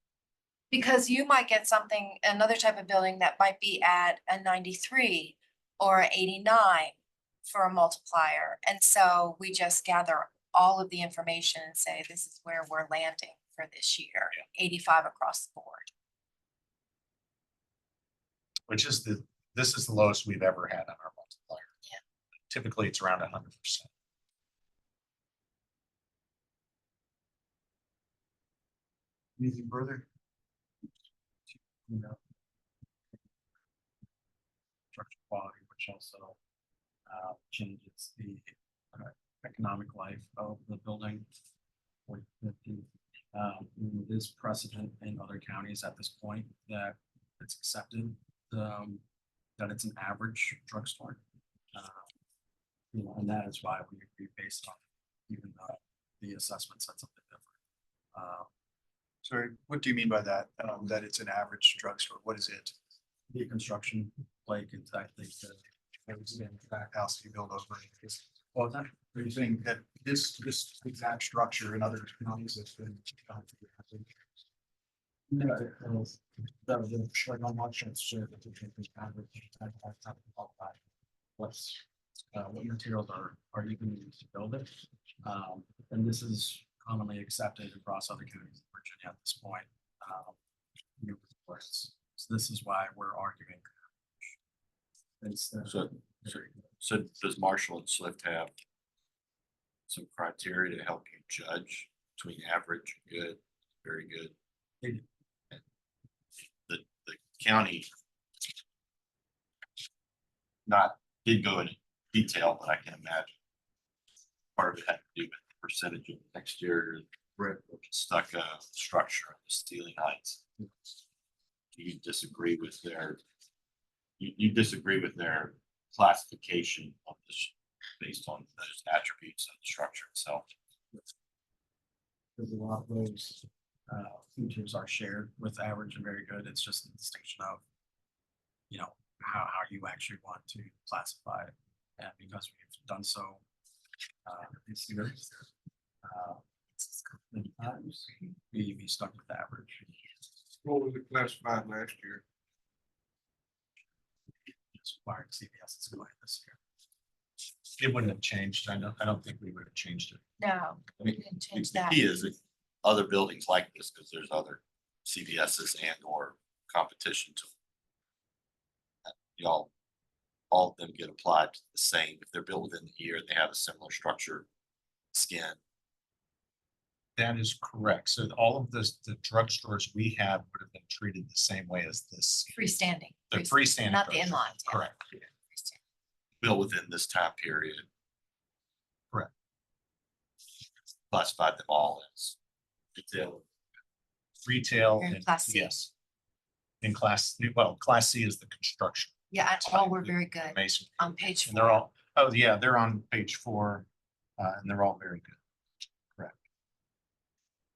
because you might get something, another type of building that might be at a 93 or a 89 for a multiplier. And so we just gather all of the information and say, this is where we're landing for this year, 85 across the board. this is the lowest we've ever had on our multiplier. Yeah. Typically, it's around 100%. Anything further? You know. Structure quality, which also changes the economic life of the building. It is precedent in other counties at this point that it's accepted that it's an average drugstore. You know, and that is why we based on even the assessment said something different. Sorry, what do you mean by that? That it's an average drugstore? What is it? The construction, like exactly Back house you build over. well, that Are you saying that this exact structure in other counties has been? that was like on much it's sure that the average. What's what materials are you going to use to build it? And this is commonly accepted across other counties in Virginia at this point. So this is why we're arguing. It's So does Marshall and Swift have some criteria to help you judge between average, good, very good? They do. And the county didn't go into detail, but I can imagine part of it had to do with the percentage of exterior brick, stucco, structure, and the ceiling heights. Do you disagree with you disagree with their classification of this based on those attributes of the structure itself? There's a lot of those features are shared with average and very good. It's just a distinction of, you know, how you actually want to classify it. And because we've done so this year, many times, we stuck with average. What was it classified last year? It's required CBS is going this year. It wouldn't have changed. I don't think we would have changed it. No, I we mean, didn't The change the that. key is that other buildings like this, because there's other CVSs and or competition to y'all, all of them get applied to the same. If they're built within the year, they have a similar structure, skin. That is correct. So all of the drugstores we have would have been treated the same way as this. Freestanding. The freestanding. Not the drugstore. inline. Correct. Built within this time period. Correct. Classified them all as retail. Retail And and Class C. yes. In class C is the construction. Yeah, and all were very good Mason. on page And they're 4. all, oh yeah, they're on page 4, and they're all very good. Correct.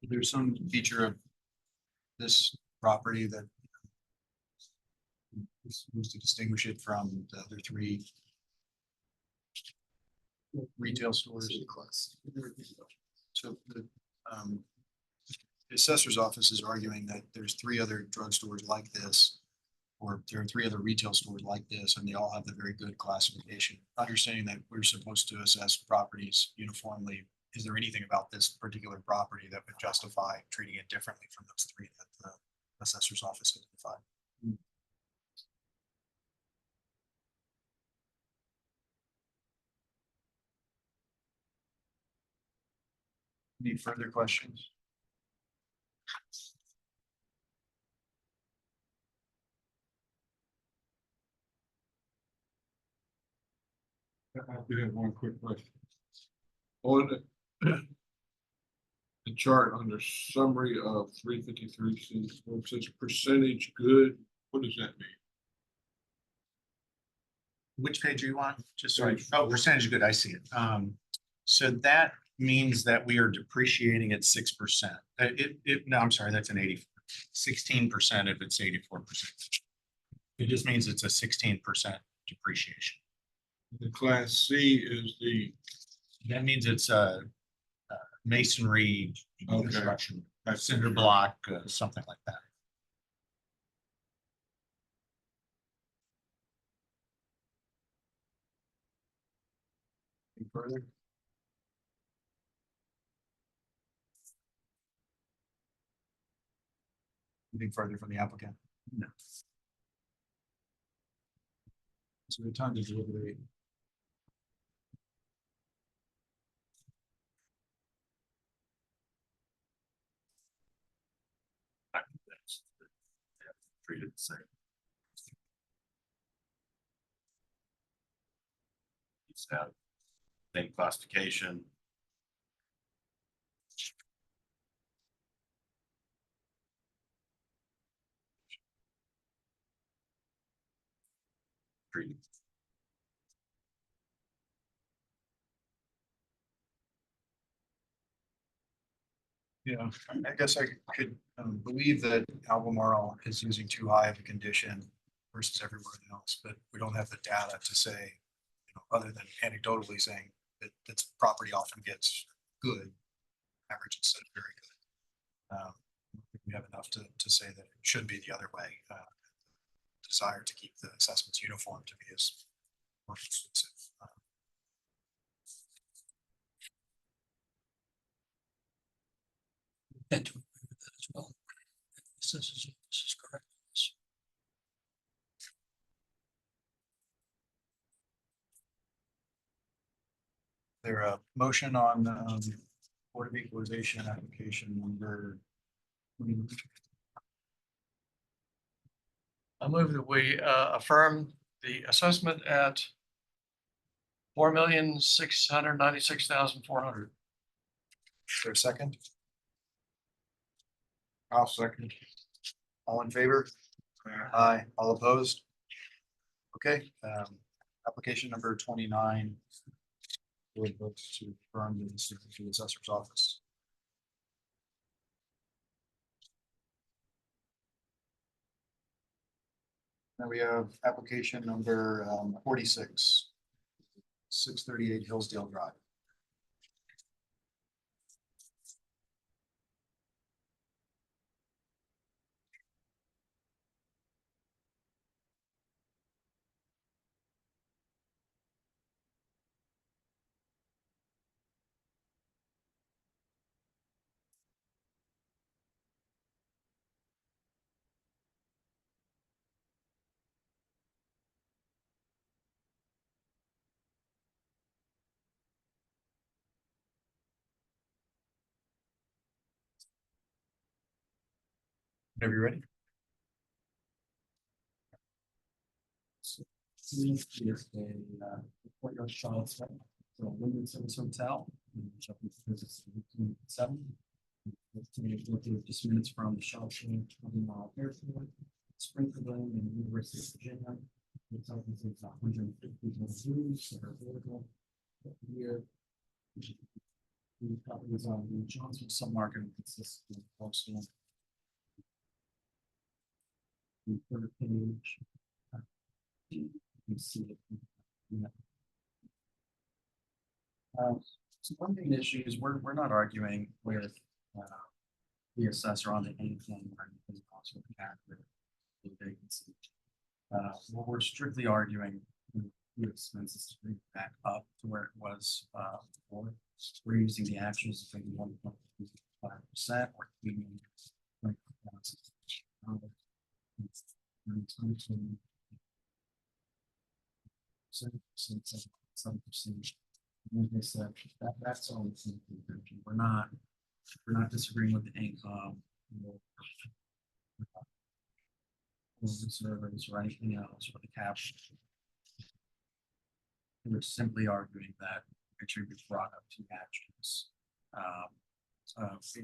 There's some feature of this property that is supposed to distinguish it from the other 3 retail stores. So the assessor's office is arguing that there's 3 other drugstores like this, or there are 3 other retail stores like this, and they all have the very good classification. Understanding that we're supposed to assess properties uniformly, is there anything about this particular property that would justify treating it differently from those 3 that the assessor's office identified? Any further questions? I do have one quick question. On the chart under summary of 353C, it says percentage good, what does that mean? Which page are you on? Just Page oh, four. percentage good, I see it. So that means that we are depreciating at 6%. No, I'm sorry, that's an 16% if it's 84%. It just means it's a 16% depreciation. The class C is the, That means it's masonry Okay. construction, that's cinder block, something like that. Any further? Anything further from the applicant? No. So we have time to deliberate. Treated the same. Just have same classification. Treated. Yeah, I guess I could believe that Albemarle is using too high of a condition versus everywhere else, but we don't have the data to say, other than anecdotally saying that its property often gets good, average instead of very good. I think we have enough to say that it should be the other way. Desire to keep the assessments uniform to me is more exclusive. Tend to agree with that as well. This is correct. There a motion on Board of Equalization application number? I move that we affirm the assessment at $4,696,400. Is there a second? I'll second. All in favor? Aye. All opposed? Okay, application number 29. Board votes to confirm the the assessor's office. Now we have application number 46. 638 Hillsdale Drive. Whenever you're ready. Is a courtyard Charlottesville, so Women's Service Hotel. Seven. Just minutes from the Charlottesville 20-mile airport, Spring Pavilion in the University of Virginia. It's open to 150 rooms that are available here. The properties on the Johnson submarket consists of postal. The third page. You can see it. Yeah. So one main issue is we're not arguing with the assessor on anything or anything else with the character of the vacancy. What we're strictly arguing the expenses to bring it back up to where it was before. We're using the actuals of 1.5% or some percentage. Like I said, that's all. We're not We're not disagreeing with the income. Reserves or anything else, or the cap. We're simply arguing that it should be brought up to actions. Of 5%.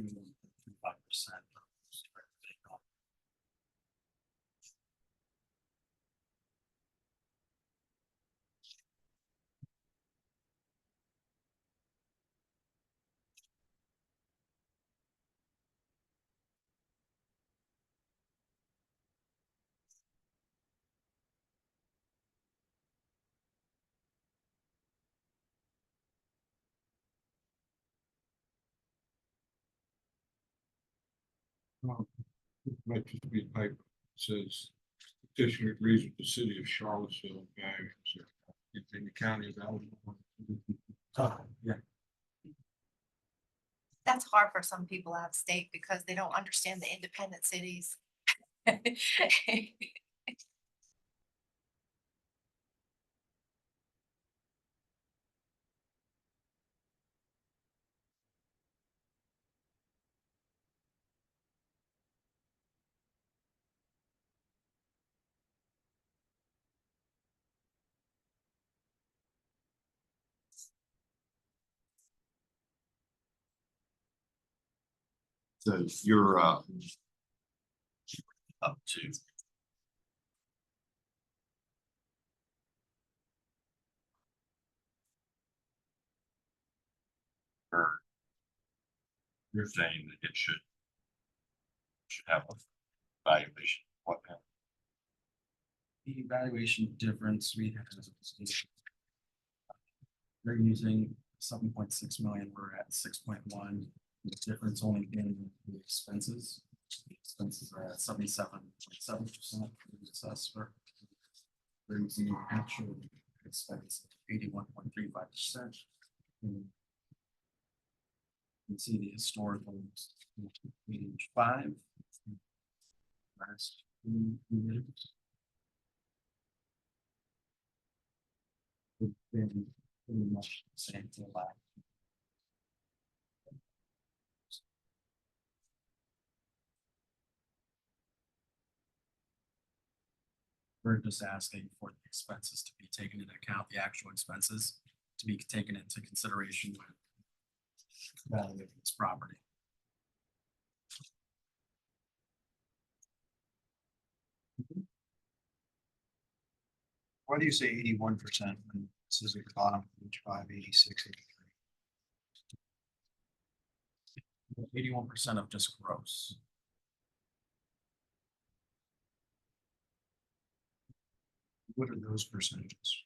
Might just be a typo. It says petitioner agrees with the city of Charlottesville values in the county of Albemarle. Yeah, That's hard for some people out of state because they don't understand the independent cities. So you're up to. Or you're saying that it should have a valuation, what now? the evaluation difference we have. They're using 7.6 million, we're at 6.1. The difference only being the expenses. The expenses are at 77.7% for the assessor. They're using the actual expense of 81.35%. You can see the historical page 5. Last few years. It's been pretty much the same for the last. We're just asking for the expenses to be taken into account, the actual expenses to be taken into consideration when evaluating this property. Why do you say 81% when it says at the bottom, page 5, 86, 83? 81% of just gross. What are those percentages?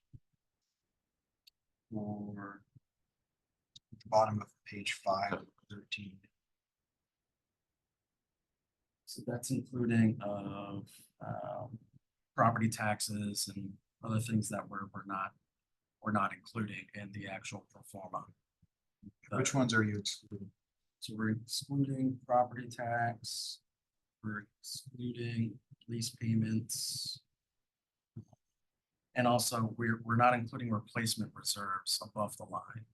Or At the bottom of page 5, 13. so that's including of property taxes and other things that we're not including in the actual pro forma. Which ones are you excluding? So we're excluding property tax. We're excluding lease payments. And also, we're not including replacement reserves above the line.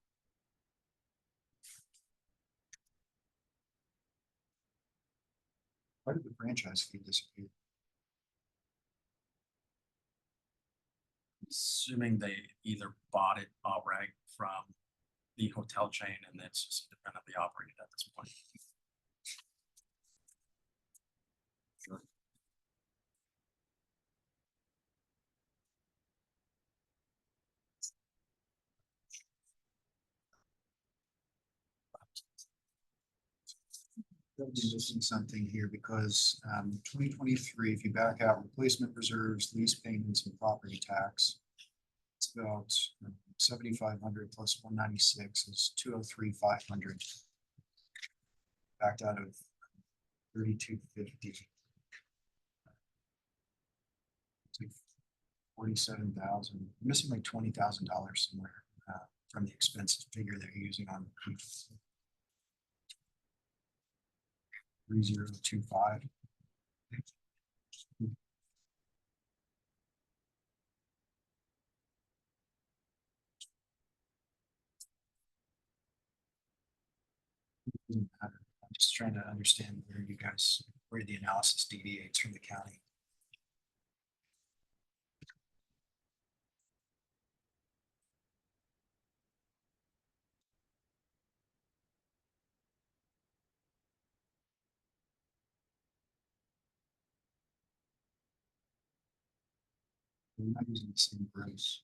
Why did the franchise fee disappear? Assuming they either bought it outright from the hotel chain and it's just independently operated at this point. They'll be missing something here because 2023, if you back out replacement reserves, lease payments and property tax, it's about 7,500 plus 196 is 203,500. Backed out of 3,250. 47,000, missing like $20,000 somewhere from the expenses figure they're using on 3025. doesn't matter. I'm just trying to understand where the analysis deviates from the county. We're not using the same gross.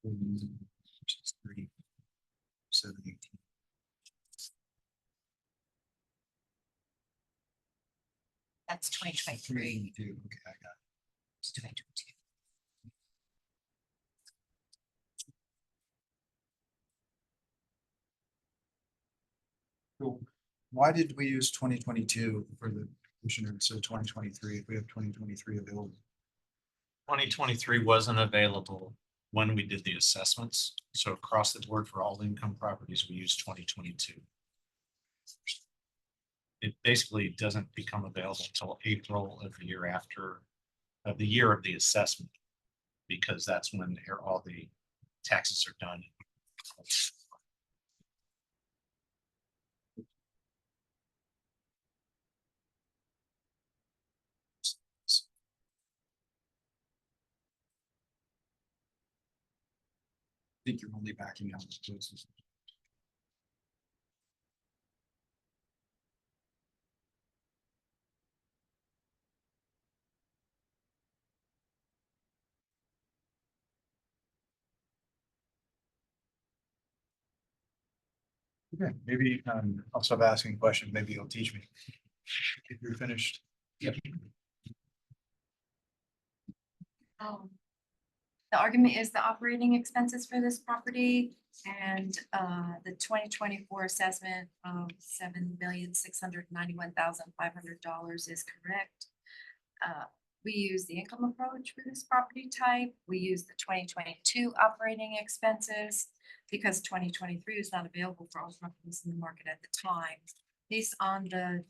We're using which is 3718. That's 2023. Okay, I got It's 2022. it. So why did we use 2022 for the commissioner instead of 2023 if we have 2023 available? 2023 wasn't available when we did the assessments. So across the board for all income properties, we use 2022. It basically doesn't become available until April of the year after, of the year of the assessment, because that's when all the taxes are done. I think you're only backing out the places. Okay, maybe I'll stop asking questions. Maybe you'll teach me. If you're finished. Yep. The argument is the operating expenses for this property and the 2024 assessment of $7,691,500 is correct. We use the income approach for this property type. We use the 2022 operating expenses because 2023 is not available for all properties in the market at the time. Based on the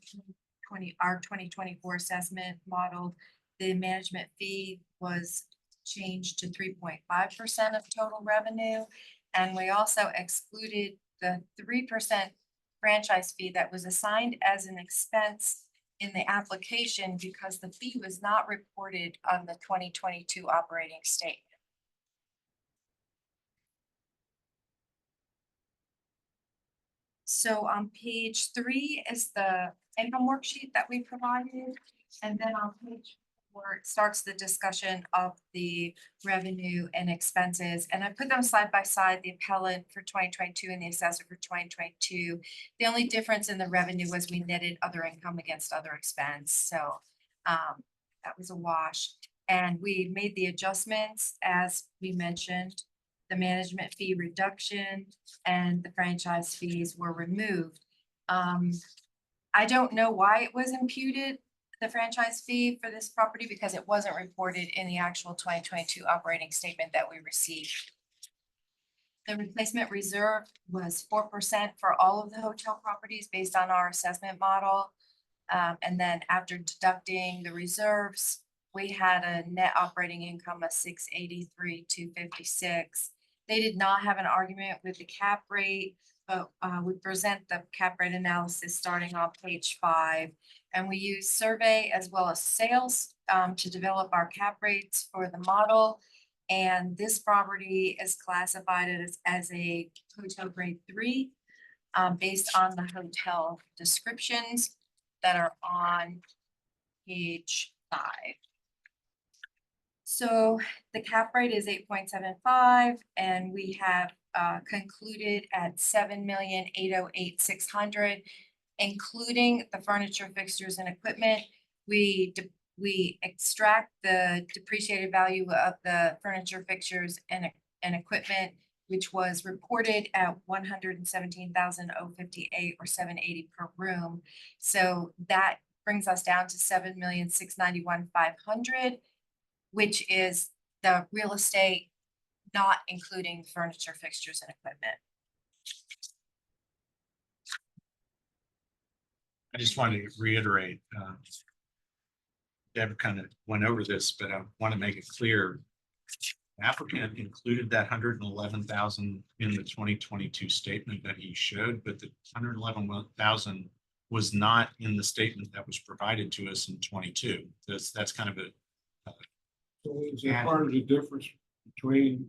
2024 assessment model, the management fee was changed to 3.5% of total revenue. And we also excluded the 3% franchise fee that was assigned as an expense in the application because the fee was not reported on the 2022 operating statement. So on page 3 is the income worksheet that we provided. And then on page 4, it starts the discussion of the revenue and expenses. And I put them side by side, the appellant for 2022 and the assessor for 2022. The only difference in the revenue was we netted other income against other expense. So that was a wash. And we made the adjustments as we mentioned. The management fee reduction and the franchise fees were removed. I don't know why it was imputed, the franchise fee for this property, because it wasn't reported in the actual 2022 operating statement that we received. The replacement reserve was 4% for all of the hotel properties based on our assessment model. And then after deducting the reserves, we had a net operating income of $683,256. They did not have an argument with the cap rate, but we present the cap rate analysis starting on page 5. And we use survey as well as sales to develop our cap rates for the model. And this property is classified as a hotel grade 3 based on the hotel descriptions that are on page 5. So the cap rate is 8.75 and we have concluded at $7,808,600, including the furniture, fixtures and equipment. We extract the depreciated value of the furniture, fixtures and equipment, which was reported at $117,058 or $780 per room. So that brings us down to $7,691,500. Which is the real estate, not including furniture, fixtures, and equipment. I just wanted to reiterate, Deb kind of went over this, but I want to make it clear applicant included that 111,000 in the 2022 statement that he showed, but the 111,000 was not in the statement that was provided to us in 22. That's kind of a, So is that part of the difference between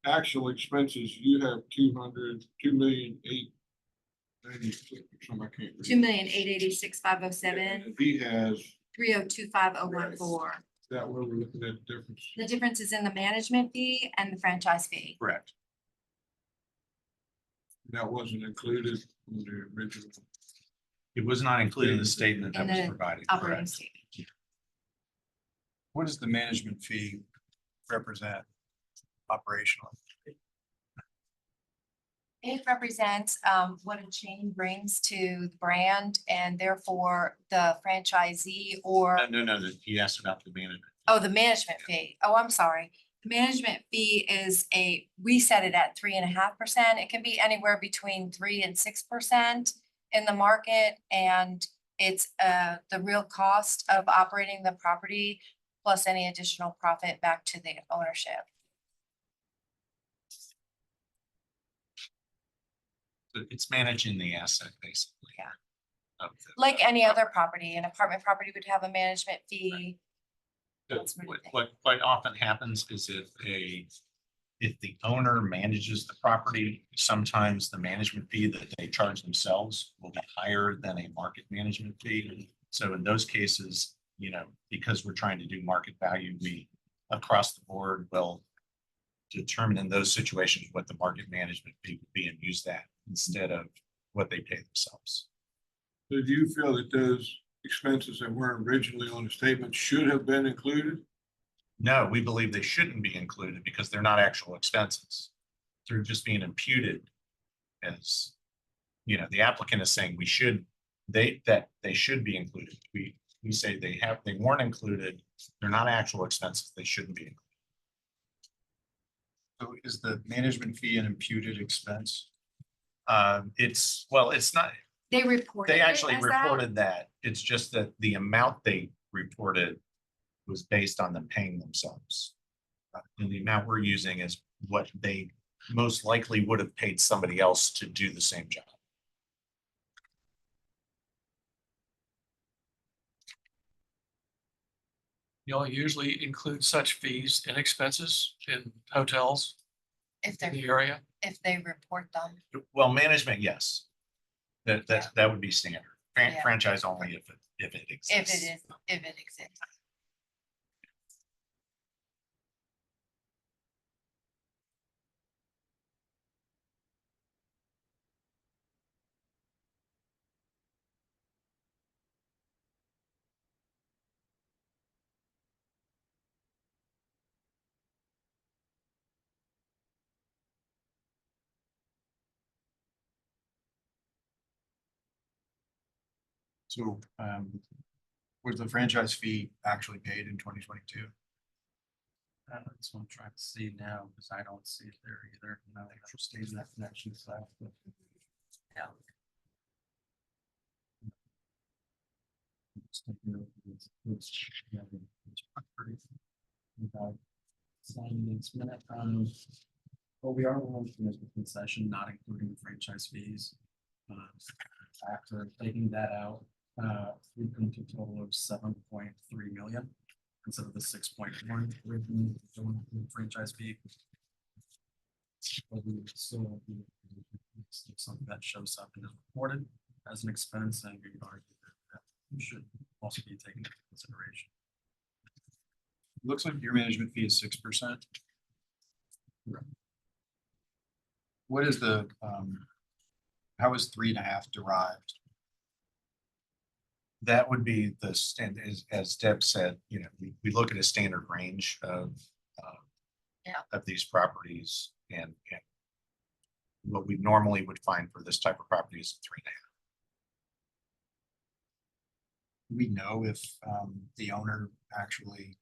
actual expenses? You have 2,896,000, something I can't read. 2,886,507, And he has, 302,5014. is that where we're looking at the difference? The difference is in the management fee and the franchise fee. correct. That wasn't included in the original. It was not included in the statement that In was the provided. Operating Correct. statement. What does the management fee represent operationally? It represents what a chain brings to the brand and therefore the franchisee or, No. He asked about the management. oh, the management fee. Oh, I'm sorry. The management fee is we set it at 3.5%. It can be anywhere between 3% and 6% in the market. And it's the real cost of operating the property plus any additional profit back to the ownership. It's managing the asset basically. Yeah. of the- Like any other property, an apartment property would have a management fee. So That's what it what quite often happens is if the owner manages the property, sometimes the management fee that they charge themselves will be higher than a market management fee. So in those cases, because we're trying to do market value, we across the board will determine in those situations what the market management fee would be and use that instead of what they pay themselves. So do you feel that those expenses that weren't originally on the statement should have been included? No, we believe they shouldn't be included because they're not actual expenses. They're just being imputed as, the applicant is saying that they should be included. We say they weren't included. They're not actual expenses. They shouldn't be included. So is the management fee an imputed expense? It's not, They reported they it actually as that? reported that. It's just that the amount they reported was based on them paying themselves. And the amount we're using is what they most likely would have paid somebody else to do the same job. Y'all usually include such fees and expenses in hotels If in they're, the area. if they report them. Well, management, yes. That would be standard. Yeah. Franchise only if it exists. If it exists. So was the franchise fee actually paid in 2022? That's what I'm trying to see now, because I don't see it there either. No, interesting that connection stuff. Yeah. Signing this minute, but we are launching this concession, not including the franchise fees. After taking that out, we come to a total of 7.3 million instead of the 6.1 originally franchise fee. But we would still be something that shows up and is reported as an expense, and we argue that should also be taken into consideration. Looks like your management fee is 6%. What is how is 3.5 derived? That would be as Deb said, we look at a standard range of these properties and what we normally would find for this type of property is 3.5. Do we know if the owner actually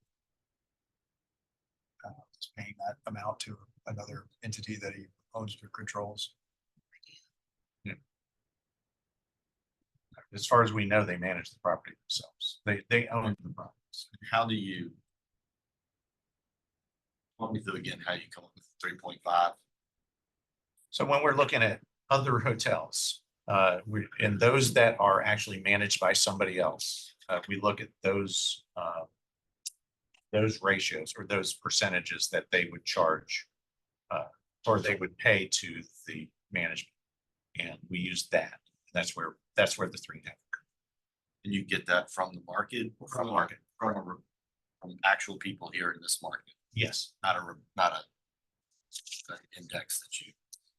is paying that amount to another entity that he owns or controls? As far as we know, they manage the property themselves. They own the properties. How do you walk me through again how you come up with 3.5. So when we're looking at other hotels, and those that are actually managed by somebody else, we look at those ratios or those percentages that they would charge, or they would pay to the management. And we use that. That's where the 3.5. And you get that from the market? Or From the market. From actual people here in this market, Yes, not an index that you.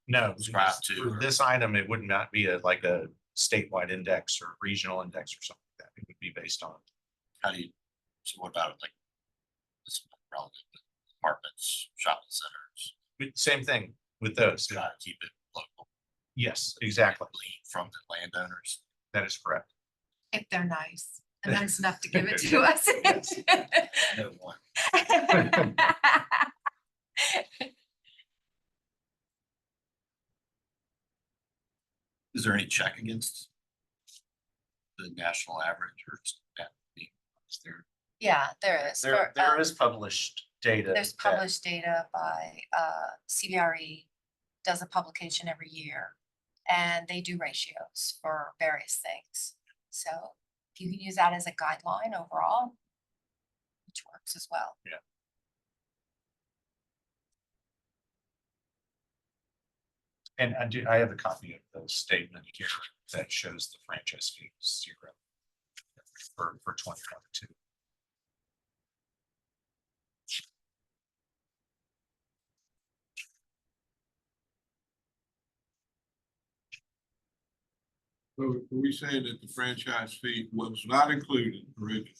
no, Subscribe to, for or- this item, it would not be like a statewide index or regional index or something like that. It would be based on. How do you, so what about like this is relative to apartments, shopping centers? Same thing with those. Try to keep it local, Yes, exactly. lean from the landowners. That is correct. If they're nice, and nice enough to give it to us. No one. Is there any check against the national average or is there? Yeah, there is. There is published data. There's that- published data by CBRE, does a publication every year. And they do ratios for various things. So you can use that as a guideline overall, which works as well. And I have a copy of the statement here that shows the franchise fee is 0 for 2022. So are we saying that the franchise fee was not included originally?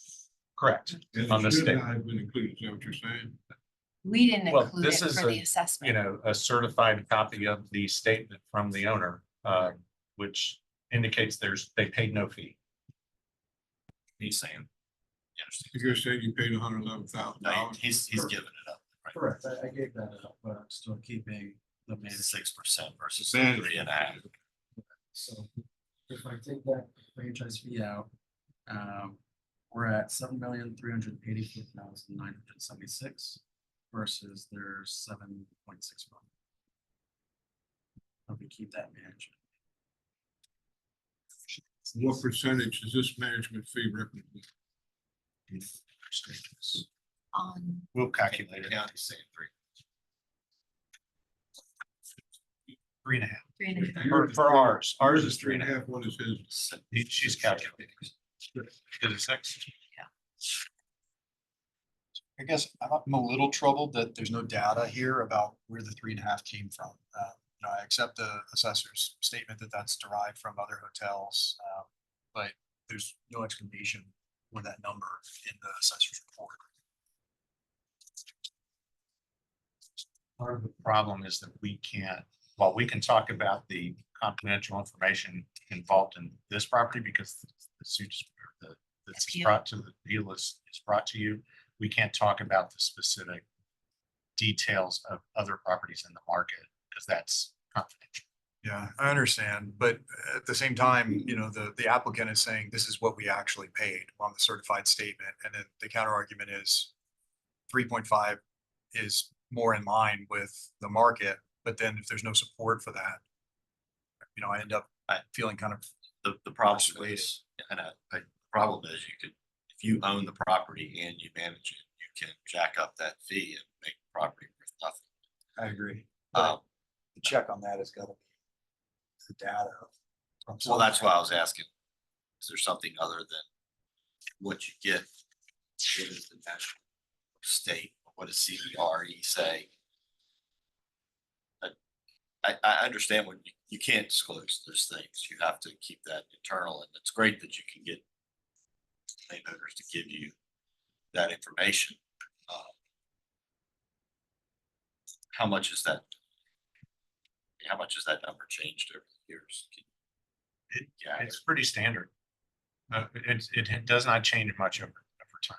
Correct. And On the it should state, not have been included, is that what you're saying? We didn't Well, include it this is for a, the assessment. a certified copy of the statement from the owner, which indicates they paid no fee. He's saying. You understand? You're saying you paid $111,000. No, he's giving it up, right? Correct, I gave that up, but I'm still keeping the management. 6% versus Management. 3.5. So if I take that franchise fee out, we're at $7,384,976 versus their 7.6 million. If we keep that management. What percentage does this management fee represent? We'll calculate it. County's saying 3.5. 3.5. For ours is 3.5. 3.5, what is his? She's calculating. Is it 6? I guess I'm a little troubled that there's no data here about where the 3.5 came from. I accept the assessor's statement that that's derived from other hotels, but there's no explanation for that number in the assessor's report. Part of the problem is that we can't, while we can talk about the confidential information involved in this property because the suit is, that's Appeal. brought to the deal is brought to you, we can't talk about the specific details of other properties in the market because that's confidential. Yeah, I understand, but at the same time, the applicant is saying this is what we actually paid on the certified statement, and then the counter argument is 3.5 is more in line with the market, but then if there's no support for that, I end up feeling kind of the problem is, and the problem is you could, if you own the property and you manage it, you can jack up that fee and make the property worth nothing. I agree. Um, The check on that has got to be the data. from Well, that's somewhere. why I was asking, is there something other than what you get? What is the national state? What does CBRE say? I understand when you can't disclose those things. You have to keep that internal, and it's great that you can get landowners to give you that information. How much is that? How much has that number changed over the years? Yeah, It's pretty standard. It does not change much over time.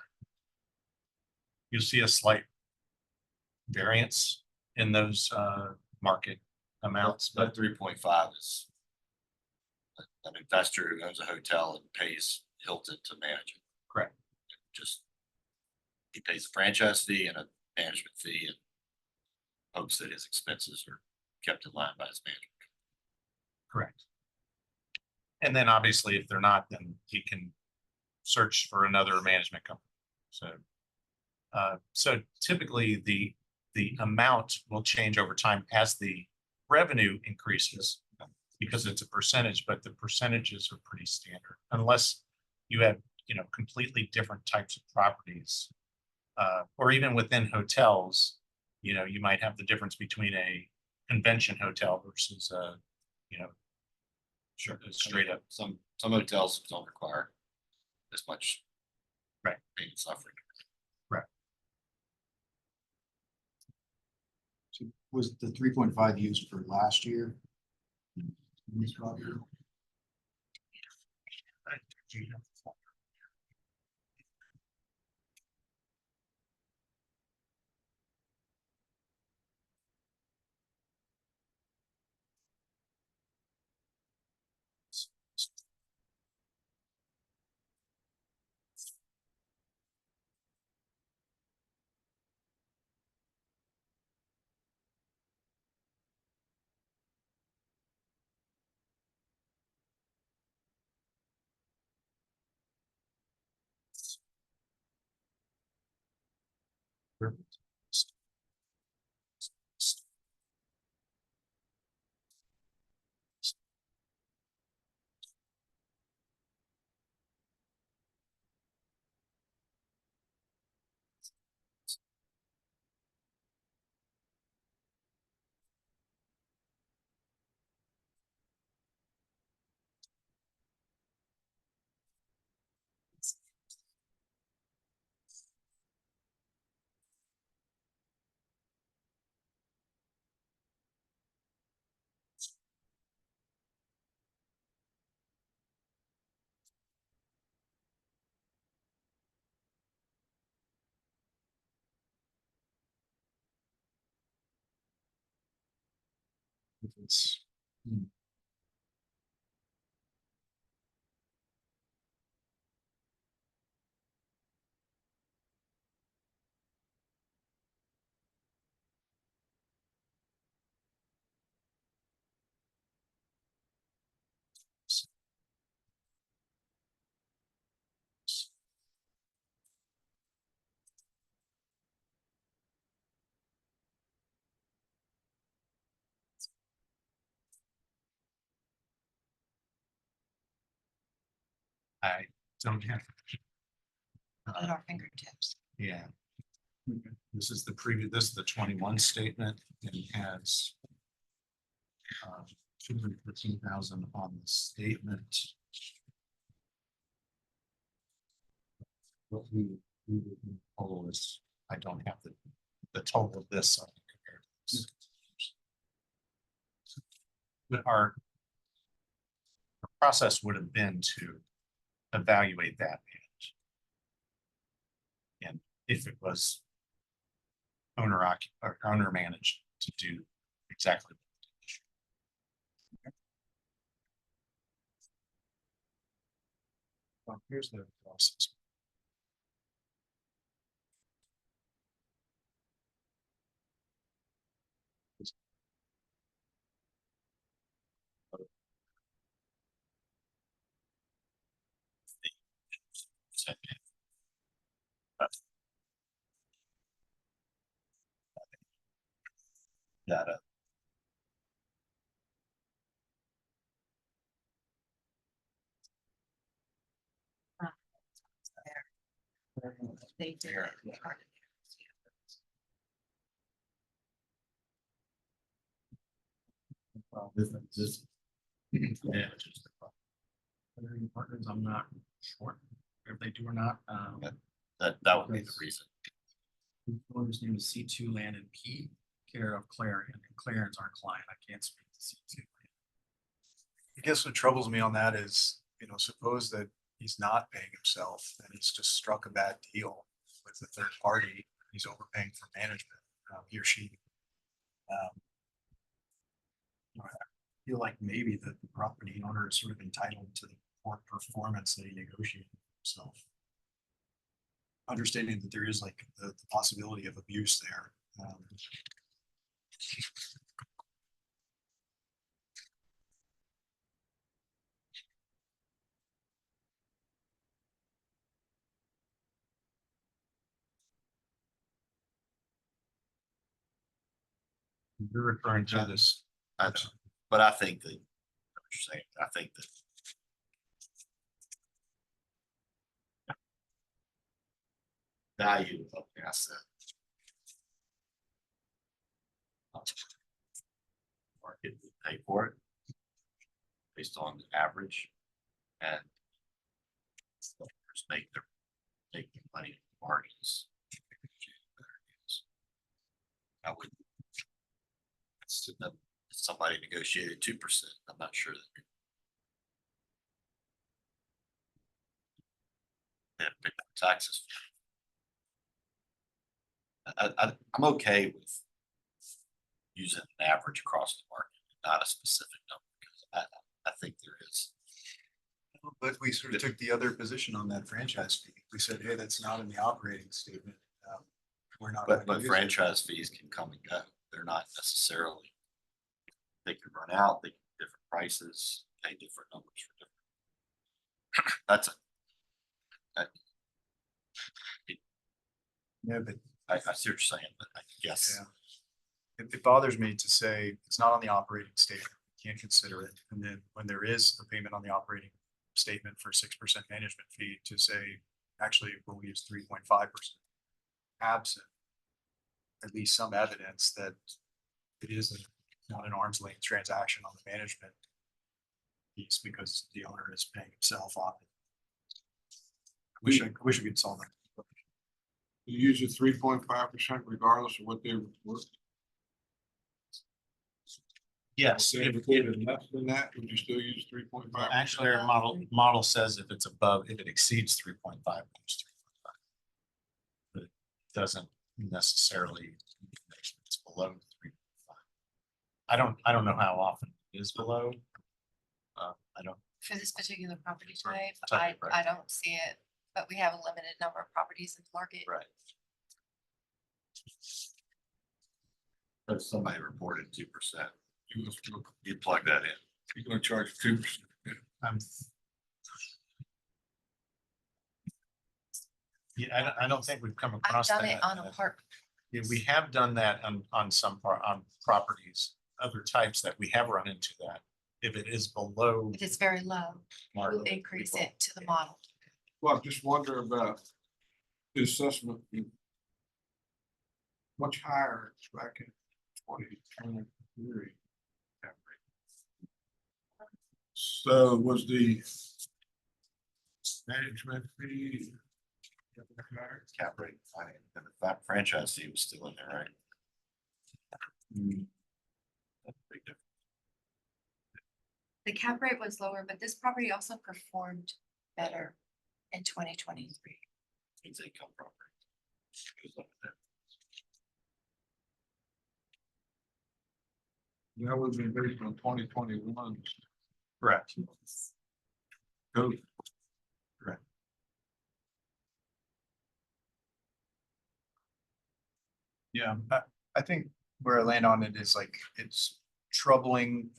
You'll see a slight variance in those market amounts, but but 3.5 is an investor who owns a hotel and pays Hilton to manage it. Correct. Just, he pays a franchise fee and a management fee, and hopes that his expenses are kept in line by his management. Correct. And then obviously if they're not, then he can search for another management company. So, so typically the amount will change over time as the revenue increases because it's a percentage, but the percentages are pretty standard unless you have, you know, completely different types of properties. Or even within hotels, you know, you might have the difference between a convention hotel versus a, you know, Sure. straight up. Some hotels don't require as much. Right. Pain and suffering. So was the 3.5 used for last year? It's, I don't have. At our fingertips. Yeah. This is the previous, this is the 21 statement and it has 215,000 on the statement. What we would total is, I don't have the total of this. So I can compare this. But our process would have been to evaluate that. And if it was owner managed to do exactly. Well, here's the process. Data. They did. Here. Yeah. Partners, I'm not sure if they do or not. That would be the reason. Owner's name is C2 Land and P, care of Clarion, and Clarion's our client. I can't speak to C2. I guess what troubles me on that is, you know, suppose that he's not paying himself and he's just struck a bad deal with the third party. He's overpaying for management, he or she. You know, I feel like maybe the property owner is sort of entitled to the poor performance that he negotiated himself. Understanding that there is like the possibility of abuse there. You're referring to this. I know, but I think that, what you're saying, I think that value of the asset. Market would pay for it based on the average and just make their money margins. I would. Somebody negotiated 2%. I'm not sure that. They have to pay taxes. I'm okay with using an average across the market, not a specific number, because I think there is. But we sort of took the other position on that franchise fee. We said, hey, that's not in the operating statement. We're not. But going to use it. franchise fees can come and go. They're not necessarily. They can run out, they can different prices, pay different numbers for different. That's Yeah, but I see what you're saying, but I guess. yeah. It bothers me to say it's not on the operating statement, can't consider it. And then when there is a payment on the operating statement for 6% management fee to say, actually, we'll use 3.5%. Absent at least some evidence that it is not an arm's length transaction on the management piece because the owner is paying himself on it. I wish we could solve that. You use a 3.5% regardless of what they were worth. Yes, If if, they recorded less than that, would you still use 3.5? actually, our model says if it's above, if it exceeds 3.5, it's 3.5. But it doesn't necessarily, it's below 3.5. I don't know how often it is below. I don't, For this particular property type, Type, right. I don't see it, but we have a limited number of properties in the market. Right. If somebody reported 2%, you plug that in. You're gonna charge 2%. yeah, I don't think we've come I've across done that. it on a park. Yeah, we have done that on some on properties, other types that we have run into that. If it is below If it's very low, we'll market. increase it to the model. Well, I'm just wondering about the assessment. Much higher back in 2023. So was the management fee? Cap rate, and the franchise fee was still in there, right? That's a big difference. The cap rate was lower, but this property also performed better in 2023. Means income property. Goes up and down. That would be based on 2021. Correct. Code. Yeah, I think where I land on it is like, it's troubling,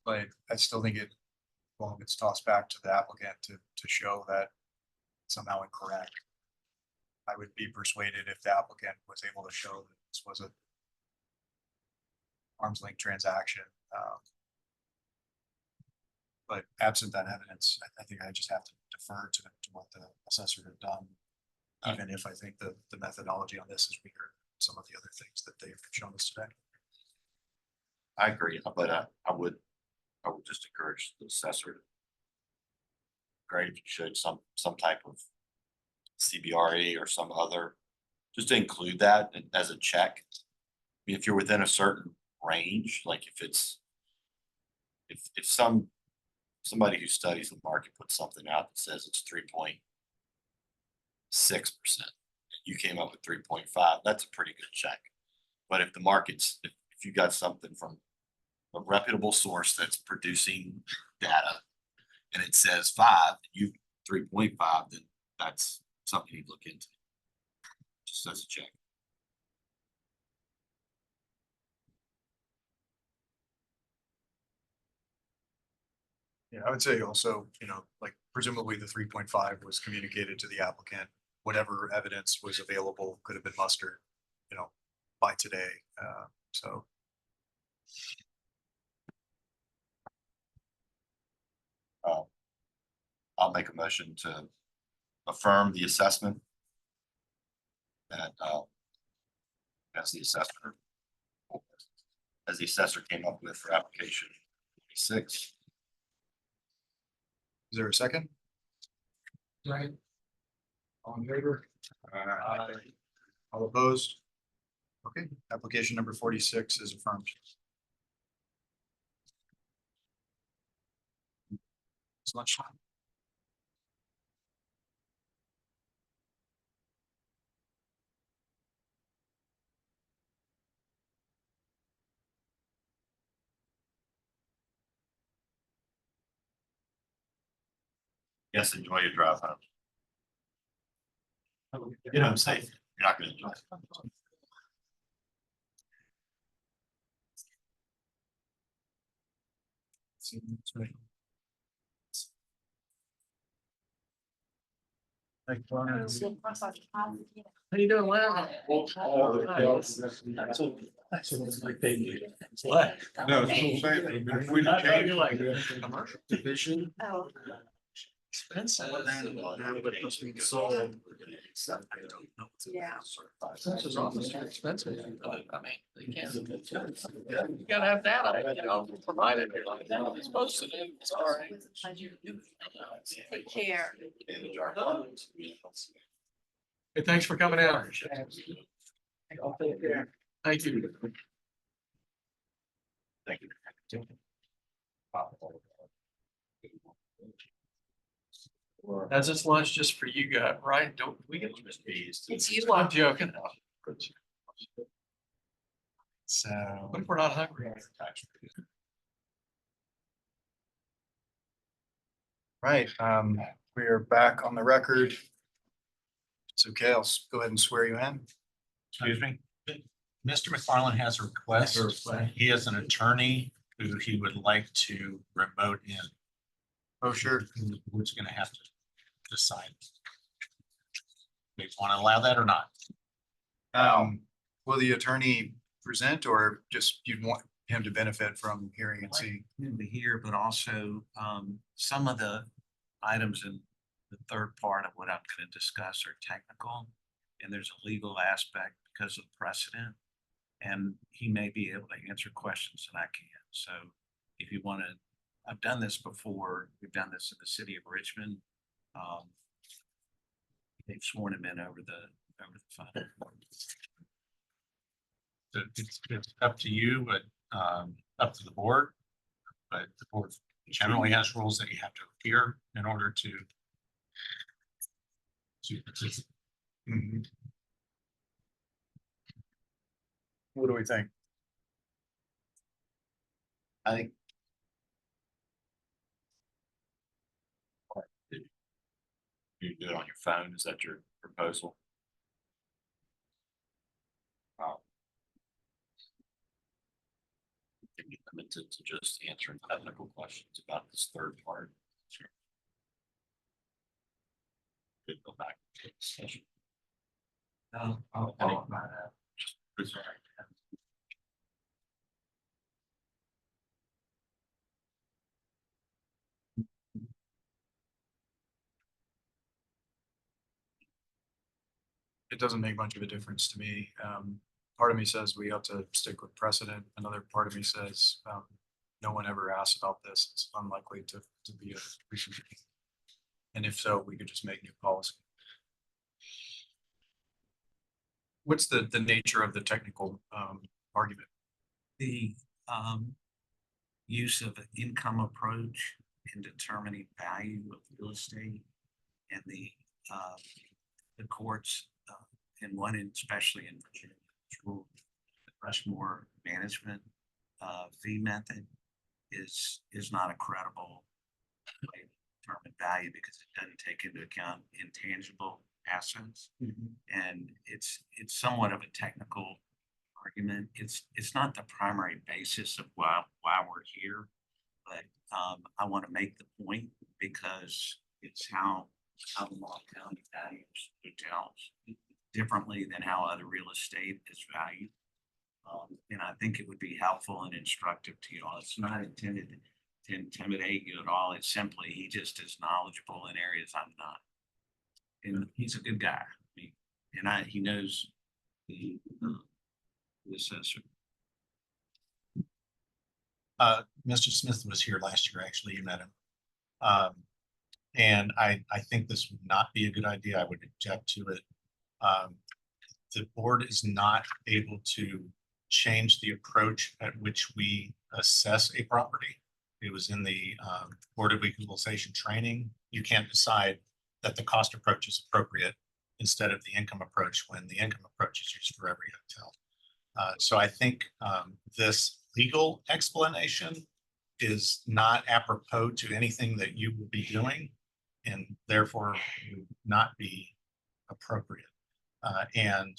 but I still think it, well, gets tossed back to the applicant to show that somehow incorrect. I would be persuaded if the applicant was able to show that this was a arm's length transaction. But absent that evidence, I think I just have to defer to what the assessor had done. Even if I think the methodology on this is weaker than some of the other things that they've shown us today. I agree, but I would just encourage the assessor. Great if you showed some type of CBRE or some other, just to include that as a check. I mean, if you're within a certain range, like if it's, if somebody who studies the market puts something out that says it's 3.6%, you came up with 3.5, that's a pretty good check. But if the market's, if you got something from a reputable source that's producing data and it says 5, you 3.5, then that's something you look into. Just as a check. Yeah, I would say also, like presumably the 3.5 was communicated to the applicant. Whatever evidence was available could have been mustered, by today. So I'll make a motion to affirm the assessment. That, as the assessor. As the assessor came up with for application 6. is there a second? Right. All in favor? All opposed? Okay, application number 46 is affirmed. It's lunchtime. Yes, enjoy your drive home. I'm safe. You're not gonna enjoy it. How you doing, Lynn? That's my baby. What? No, it's what I'm saying, if we I thought change. you like commercial division. Oh. Expensive. Yeah. Census office are expensive. I mean, they can't. You gotta have data, provided. It's supposed to do. Sorry. Take care. Hey, thanks for coming out. Thank you. Thank you. That's this lunch just for you guys, right? Don't we get? It's you. I'm joking. So, What if we're not hungry? right, we are back on the record. It's okay, I'll go ahead and swear you in. Excuse me. Mr. McFarland has a request. He has an attorney who he would like to remote in. Oh, sure. Who's gonna have to decide. Do you want to allow that or not? Will the attorney present or just you'd want him to benefit from hearing and seeing? Him to hear, but also, some of the items in the third part of what I'm gonna discuss are technical. And there's a legal aspect because of precedent. And he may be able to answer questions that I can't. So if you wanna, I've done this before. We've done this in the city of Richmond. They've sworn him in over the phone. So it's up to you, but up to the board. But the board generally has rules that you have to appear in order to participate. Mhm. What do we think? I think. You do it on your phone, is that your proposal? Can be limited to just answering technical questions about this third part. Sure. Could go back to the discussion. Just- It doesn't make much of a difference to me. Part of me says we have to stick with precedent. Another part of me says, no one ever asked about this. It's unlikely to be a recent. And if so, we could just make new policy. What's the nature of the technical, argument? The use of an income approach in determining value of real estate and the courts in one, especially in Virginia, rule the Rushmore management fee method is not a credible way to determine value because it doesn't take into account intangible assets. And it's somewhat of a technical argument. It's not the primary basis of why we're here, but I want to make the point because it's how Albemarle County values hotels differently than how other real estate is valued. And I think it would be helpful and instructive to you all. It's not intended to intimidate you at all. It's simply, he just is knowledgeable in areas I'm not. And he's a good guy. He knows the assessor. Mr. Smith was here last year, actually, you met him. And I think this would not be a good idea. I would object to it. The board is not able to change the approach at which we assess a property. It was in the Board of Equalization training. You can't decide that the cost approach is appropriate instead of the income approach when the income approach is used for every hotel. So I think this legal explanation is not apropos to anything that you will be doing and therefore would not be appropriate. And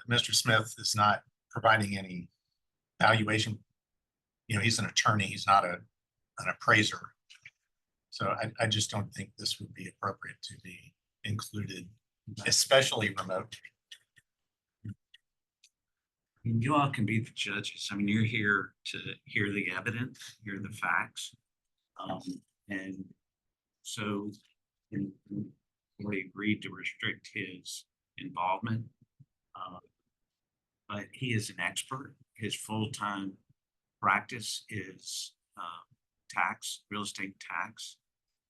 Mr. Smith is not providing any valuation. You know, he's an attorney, he's not an appraiser. So I just don't think this would be appropriate to be included, especially remote. You all can be the judges. I mean, you're here to hear the evidence, hear the facts. And so we agreed to restrict his involvement. But he is an expert. His full-time practice is tax, real estate tax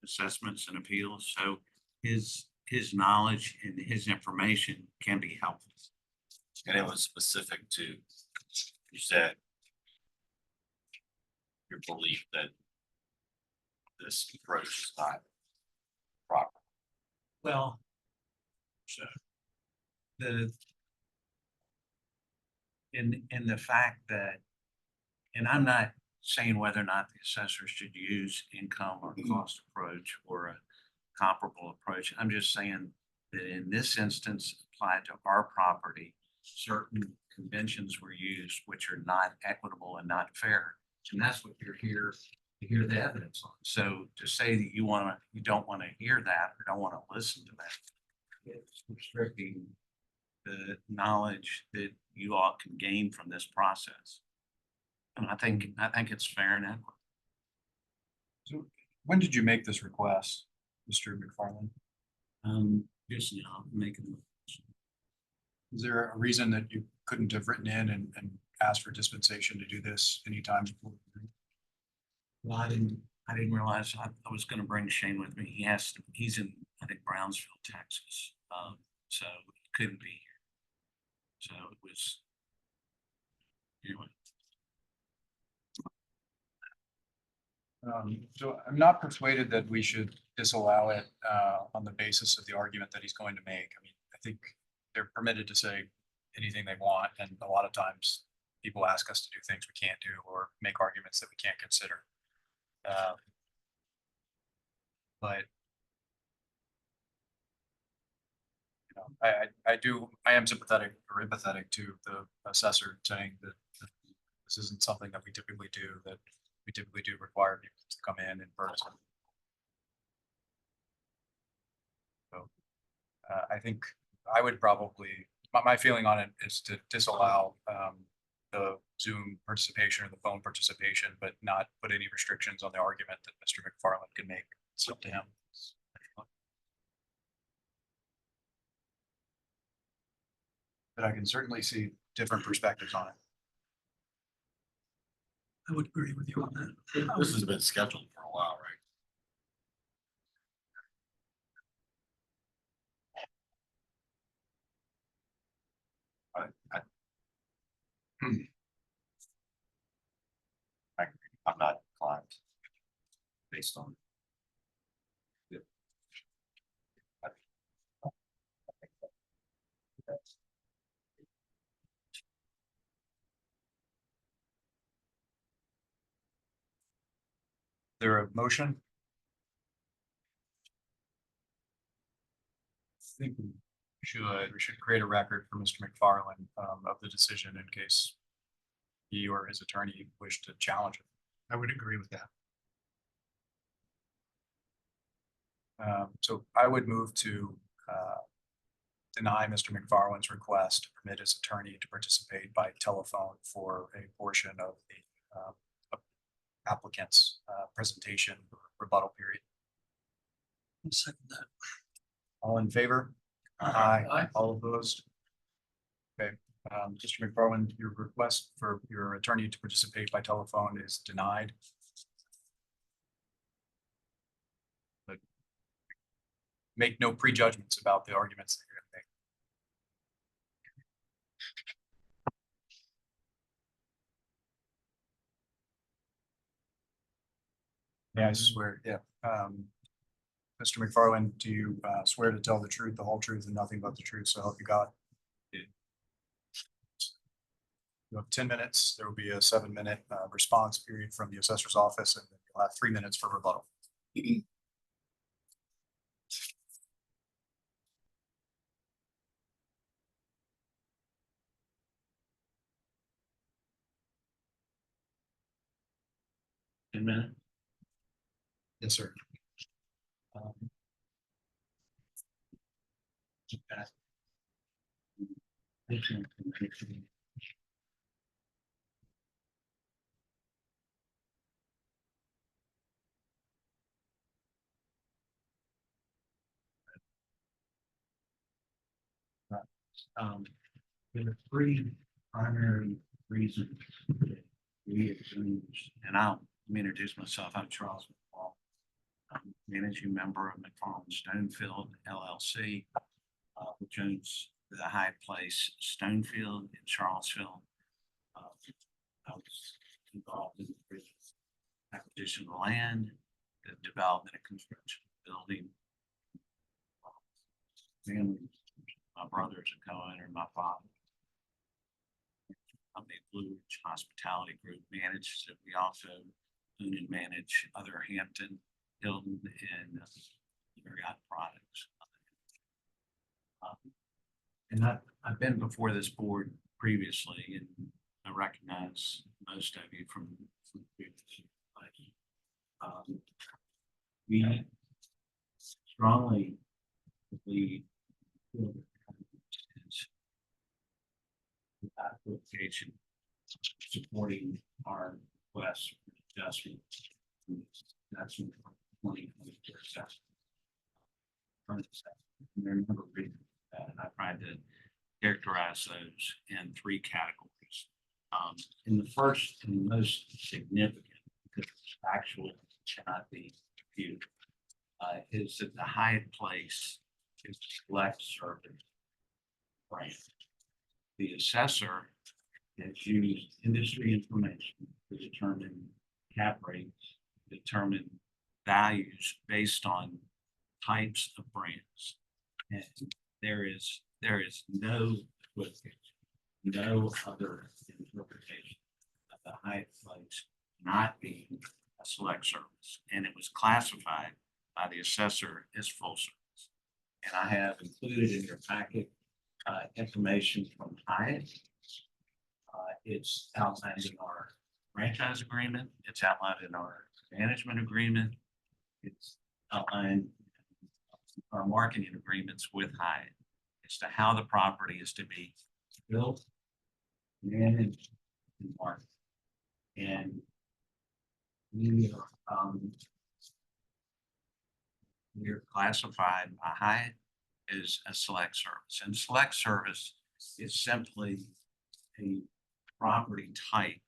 assessments and appeals. So his knowledge and his information can be helpful. And it was specific to, you said, your belief that this approach is not proper. Well, so in the fact that, and I'm not saying whether or not the assessor should use income or cost approach or a comparable approach. I'm just saying that in this instance, applied to our property, certain conventions were used which are not equitable and not fair. And that's what you're here to hear the evidence on. So to say that you don't want to hear that or don't want to listen to that, it's restricting the knowledge that you all can gain from this process. And I think it's fair and equitable. So when did you make this request, Mr. McFarland? Just now making. Is there a reason that you couldn't have written in and asked for dispensation to do this anytime before? Well, I didn't realize I was gonna bring Shane with me. He's in, I think, Brownsville, Texas. So he couldn't be here. So it was, anyway. So I'm not persuaded that we should disallow it on the basis of the argument that he's going to make. I mean, I think they're permitted to say anything they want, and a lot of times people ask us to do things we can't do or make arguments that we can't consider. But you know, I am sympathetic or empathetic to the assessor saying that this isn't something that we typically do, that we typically do require people to come in person. So I think I would probably, my feeling on it is to disallow the Zoom participation or the phone participation, but not put any restrictions on the argument that Mr. McFarland can make. It's up to him. But I can certainly see different perspectives on it. I would agree with you on that. This has been scheduled for a while, right? I'm not inclined based on. There a motion? I think we should create a record for Mr. McFarland of the decision in case he or his attorney wish to challenge it. I would agree with that. So I would move to deny Mr. McFarland's request to permit his attorney to participate by telephone for a portion of the applicant's presentation rebuttal period. I'll second that. All in favor? Aye. All opposed? Okay, Mr. McFarland, your request for your attorney to participate by telephone is denied. But make no prejudgments about the arguments that you're gonna make. Yeah, I swear, yeah. Mr. McFarland, do you swear to tell the truth, the whole truth, and nothing but the truth, so help you God? You have 10 minutes. There will be a 7-minute response period from the assessor's office, and then you'll have 3 minutes for rebuttal. 10 minutes. Yes, sir. Okay. There are 3 primary reasons that we as owners, and let me introduce myself. I'm Charles McFall. I'm managing member of McFarland Stonefield LLC, which owns the Hyde Place Stonefield in Charlottesville. I was involved in the acquisition of land, the development and construction of the building. Family, my brother's a co-owner, my father. Company Blue Ridge Hospitality Group manages it. We also own and manage other Hampton, Hilton, and Marriott products. And I've been before this board previously, and I recognize most of you from previous. We strongly believe application supporting our request for adjustment. That's 2022 assessment. There are a number of reasons for that, and I tried to characterize those in 3 categories. In the first and most significant, because it's actual, cannot be viewed, is that the Hyatt Place is a select service brand. The assessor has used industry information to determine cap rates, determine values based on types of brands. And there is no equivocation, no other interpretation of the Hyatt Place not being a select service. And it was classified by the assessor as full service. And I have included in your packet information from Hyatt. It's outlined in our franchise agreement. It's outlined in our management agreement. It's outlined in our marketing agreements with Hyatt as to how the property is to be built, managed, and marketed. And we are classified by Hyatt as a select service, and select service is simply a property type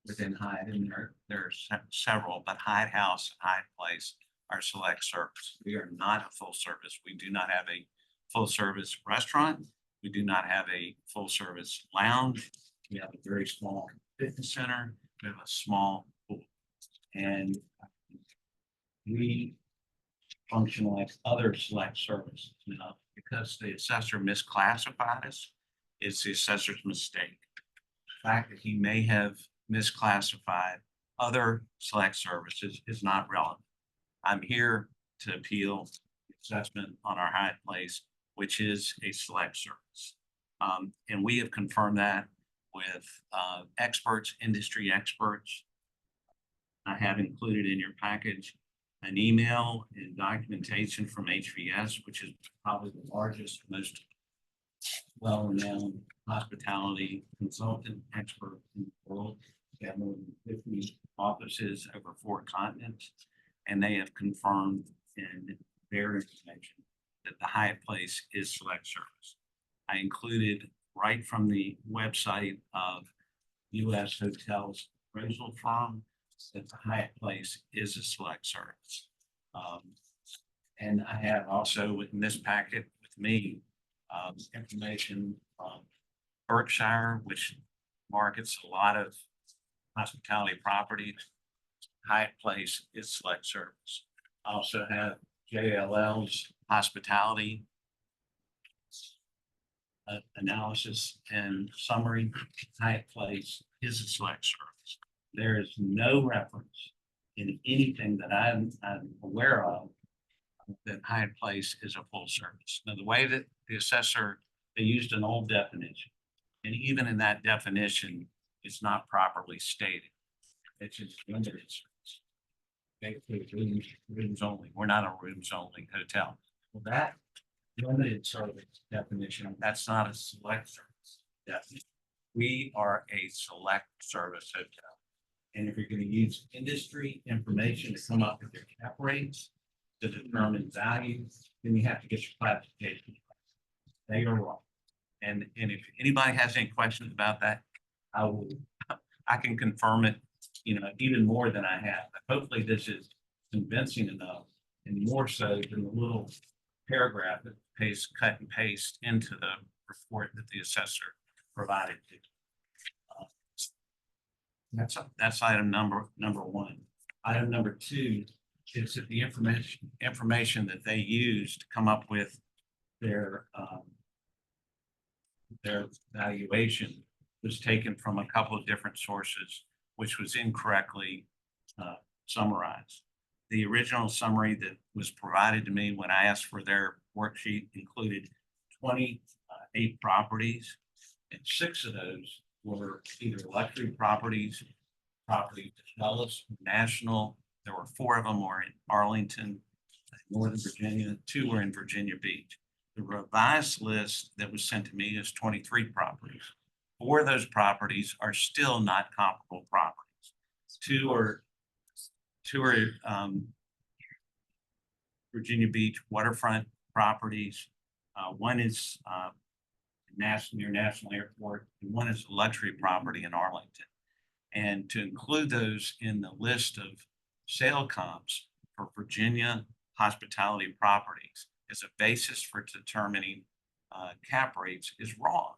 within Hyatt, and there's several, but Hyatt House and Hyatt Place are select service. We are not a full service. We do not have a full service restaurant. We do not have a full service lounge. We have a very small fitness center. We have a small pool, and we function like other select services. Now, because the assessor misclassified us, it's the assessor's mistake. The fact that he may have misclassified other select services is not relevant. I'm here to appeal the assessment on our Hyatt Place, which is a select service. And we have confirmed that with experts, industry experts. I have included in your package an email and documentation from HVS, which is probably the largest, most well-renowned hospitality consultant expert in the world. They have more than 50 offices over 4 continents, and they have confirmed in their information that the Hyatt Place is select service. I included right from the website of U.S. Hotels appraisal firm that the Hyatt Place is a select service. And I have also in this packet with me information from Berkshire, which markets a lot of hospitality properties. Hyatt Place is select service. I also have JLL's hospitality analysis and summary. Hyatt Place is a select service. There is no reference in anything that I'm aware of that Hyatt Place is a full service. Now, the way that the assessor, they used an old definition, and even in that definition, it's not properly stated. It's just limited service. Basically, rooms only. We're not a rooms only hotel. Well, that limited service definition, that's not a select service definition. We are a select service hotel. And if you're going to use industry information to come up with your cap rates to determine value, then you have to get your classification. They are wrong. And if anybody has any questions about that, I can confirm it, even more than I have. But hopefully this is convincing enough, and more so than the little paragraph that pays cut and paste into the report that the assessor provided to. That's item number one. Item number 2 is that the information that they used to come up with their valuation was taken from a couple of different sources, which was incorrectly summarized. The original summary that was provided to me when I asked for their worksheet included 28 properties, and 6 of those were either luxury properties as well as national. There were 4 of them were in Arlington, Northern Virginia, 2 were in Virginia Beach. The revised list that was sent to me is 23 properties. 4 of those properties are still not comparable properties. 2 are Virginia Beach waterfront properties. 1 is near National Airport, and 1 is a luxury property in Arlington. And to include those in the list of sale comps for Virginia hospitality properties as a basis for determining cap rates is wrong,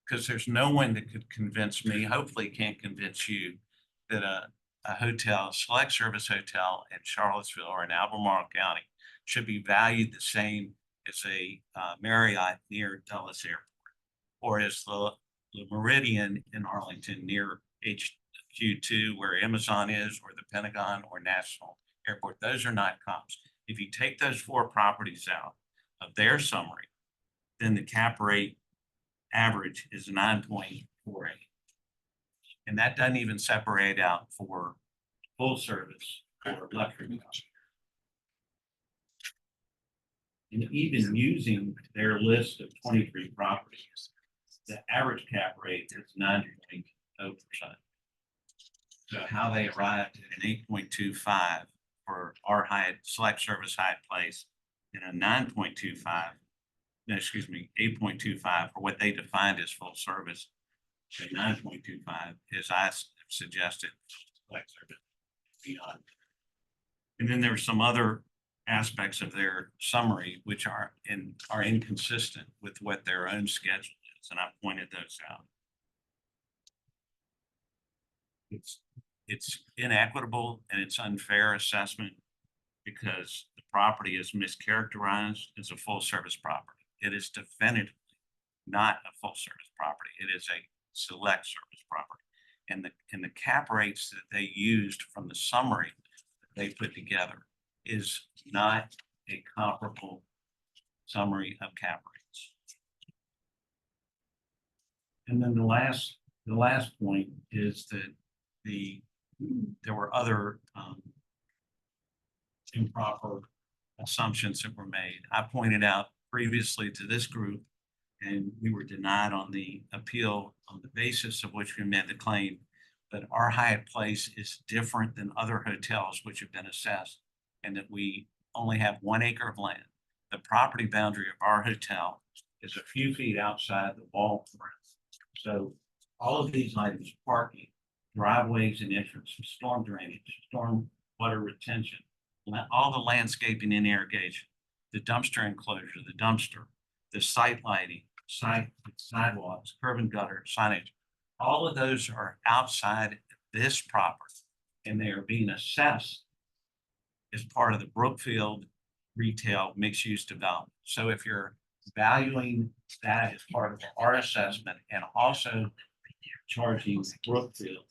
because there's no one that could convince me, hopefully can't convince you, that a hotel, a select service hotel in Charlottesville or in Albemarle County should be valued the same as a Marriott near Dulles Airport, or as the Meridian in Arlington near HQ2 where Amazon is, or the Pentagon or National Airport. Those are not comps. If you take those 4 properties out of their summary, then the cap rate average is 9.48. And that doesn't even separate out for full service or luxury. And even using their list of 23 properties, the average cap rate is 9.0%. So how they arrived at an 8.25 for our Hyatt select service Hyatt Place and a 8.25 for what they defined as full service, so 9.25 is I suggested select service beyond. And then there were some other aspects of their summary which are inconsistent with what their own schedule is, and I pointed those out. It's inequitable and it's unfair assessment because the property is mischaracterized as a full service property. It is definitively not a full service property. It is a select service property. And the cap rates that they used from the summary that they put together is not a comparable summary of cap rates. And then the last point is that the there were other improper assumptions that were made. I pointed out previously to this group, and we were denied on the appeal on the basis of which we made the claim that our Hyatt Place is different than other hotels which have been assessed, and that we only have 1 acre of land. The property boundary of our hotel is a few feet outside the wall. So all of these items, parking, driveways and entrance, storm drainage, storm water retention, all the landscaping and irrigation, the dumpster enclosure, the dumpster, the site lighting, sidewalks, curb and gutter, signage, all of those are outside this property, and they are being assessed as part of the Brookfield retail mixed-use development. So if you're valuing that as part of our assessment and also charging Brookfield,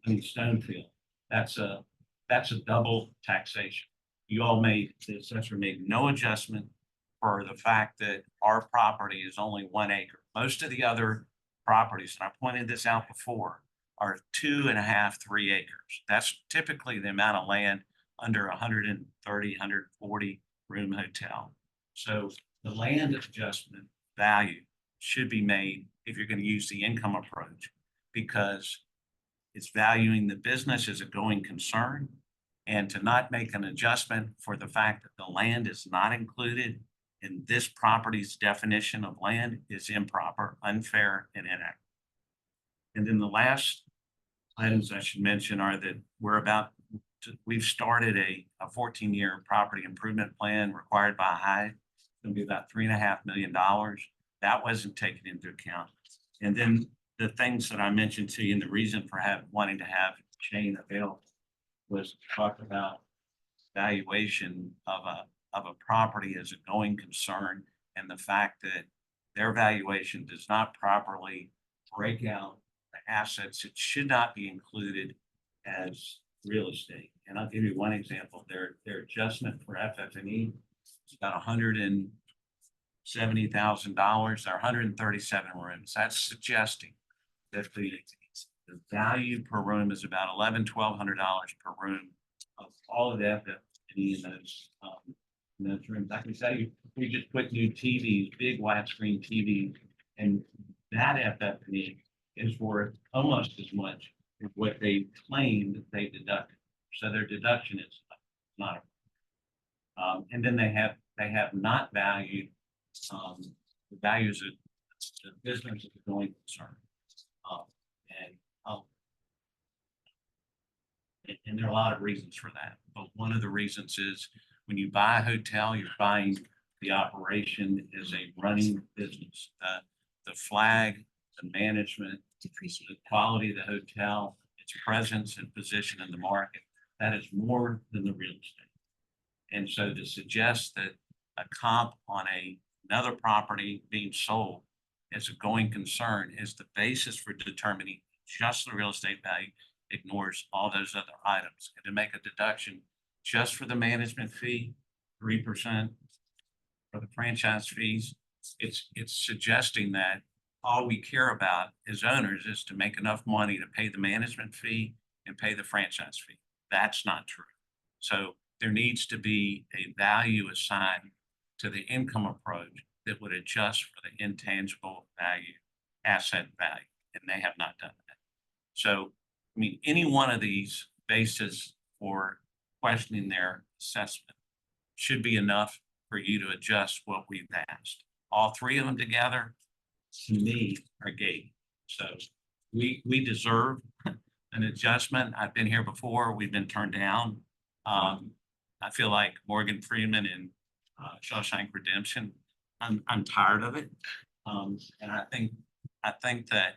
Stonefield, that's a double taxation. You all the assessor made no adjustment for the fact that our property is only 1 acre. Most of the other properties, and I pointed this out before, are 2.5, 3 acres. That's typically the amount of land under 130, 140 room hotel. So the land adjustment value should be made if you're going to use the income approach, because it's valuing the business as a going concern, and to not make an adjustment for the fact that the land is not included in this property's definition of land is improper, unfair, and inaccurate. And then the last items I should mention are that we've started a 14-year property improvement plan required by Hyatt. It's going to be about $3.5 million. That wasn't taken into account. And then the things that I mentioned to you, and the reason for wanting to have chain available was to talk about valuation of a property as a going concern, and the fact that their valuation does not properly break out the assets. It should not be included as real estate. And I'll give you one example. Their adjustment for FF&E is about $170,000. There are 137 rooms. That's suggesting that the value per room is about $1,200 per room of all of the FF&E in those rooms. I can tell you, we just put new TVs, big widescreen TVs, and that FF&E is worth almost as much as what they claim that they deducted. So their deduction is not. And then they have not valued the values of the business as a going concern. And there are a lot of reasons for that. But one of the reasons is when you buy a hotel, you're buying the operation as a running business. The flag, the management, the quality of the hotel, its presence and position in the market, that is more than the real estate. And so to suggest that a comp on another property being sold as a going concern is the basis for determining just the real estate value ignores all those other items. And to make a deduction just for the management fee, 3% for the franchise fees, it's suggesting that all we care about as owners is to make enough money to pay the management fee and pay the franchise fee. That's not true. So there needs to be a value assigned to the income approach that would adjust for the intangible value, asset value, and they have not done that. So, I mean, any one of these bases for questioning their assessment should be enough for you to adjust what we've asked. All three of them together, to me, are gate. So we deserve an adjustment. I've been here before. We've been turned down. I feel like Morgan Freeman in Shawshank Redemption. I'm tired of it. And I think that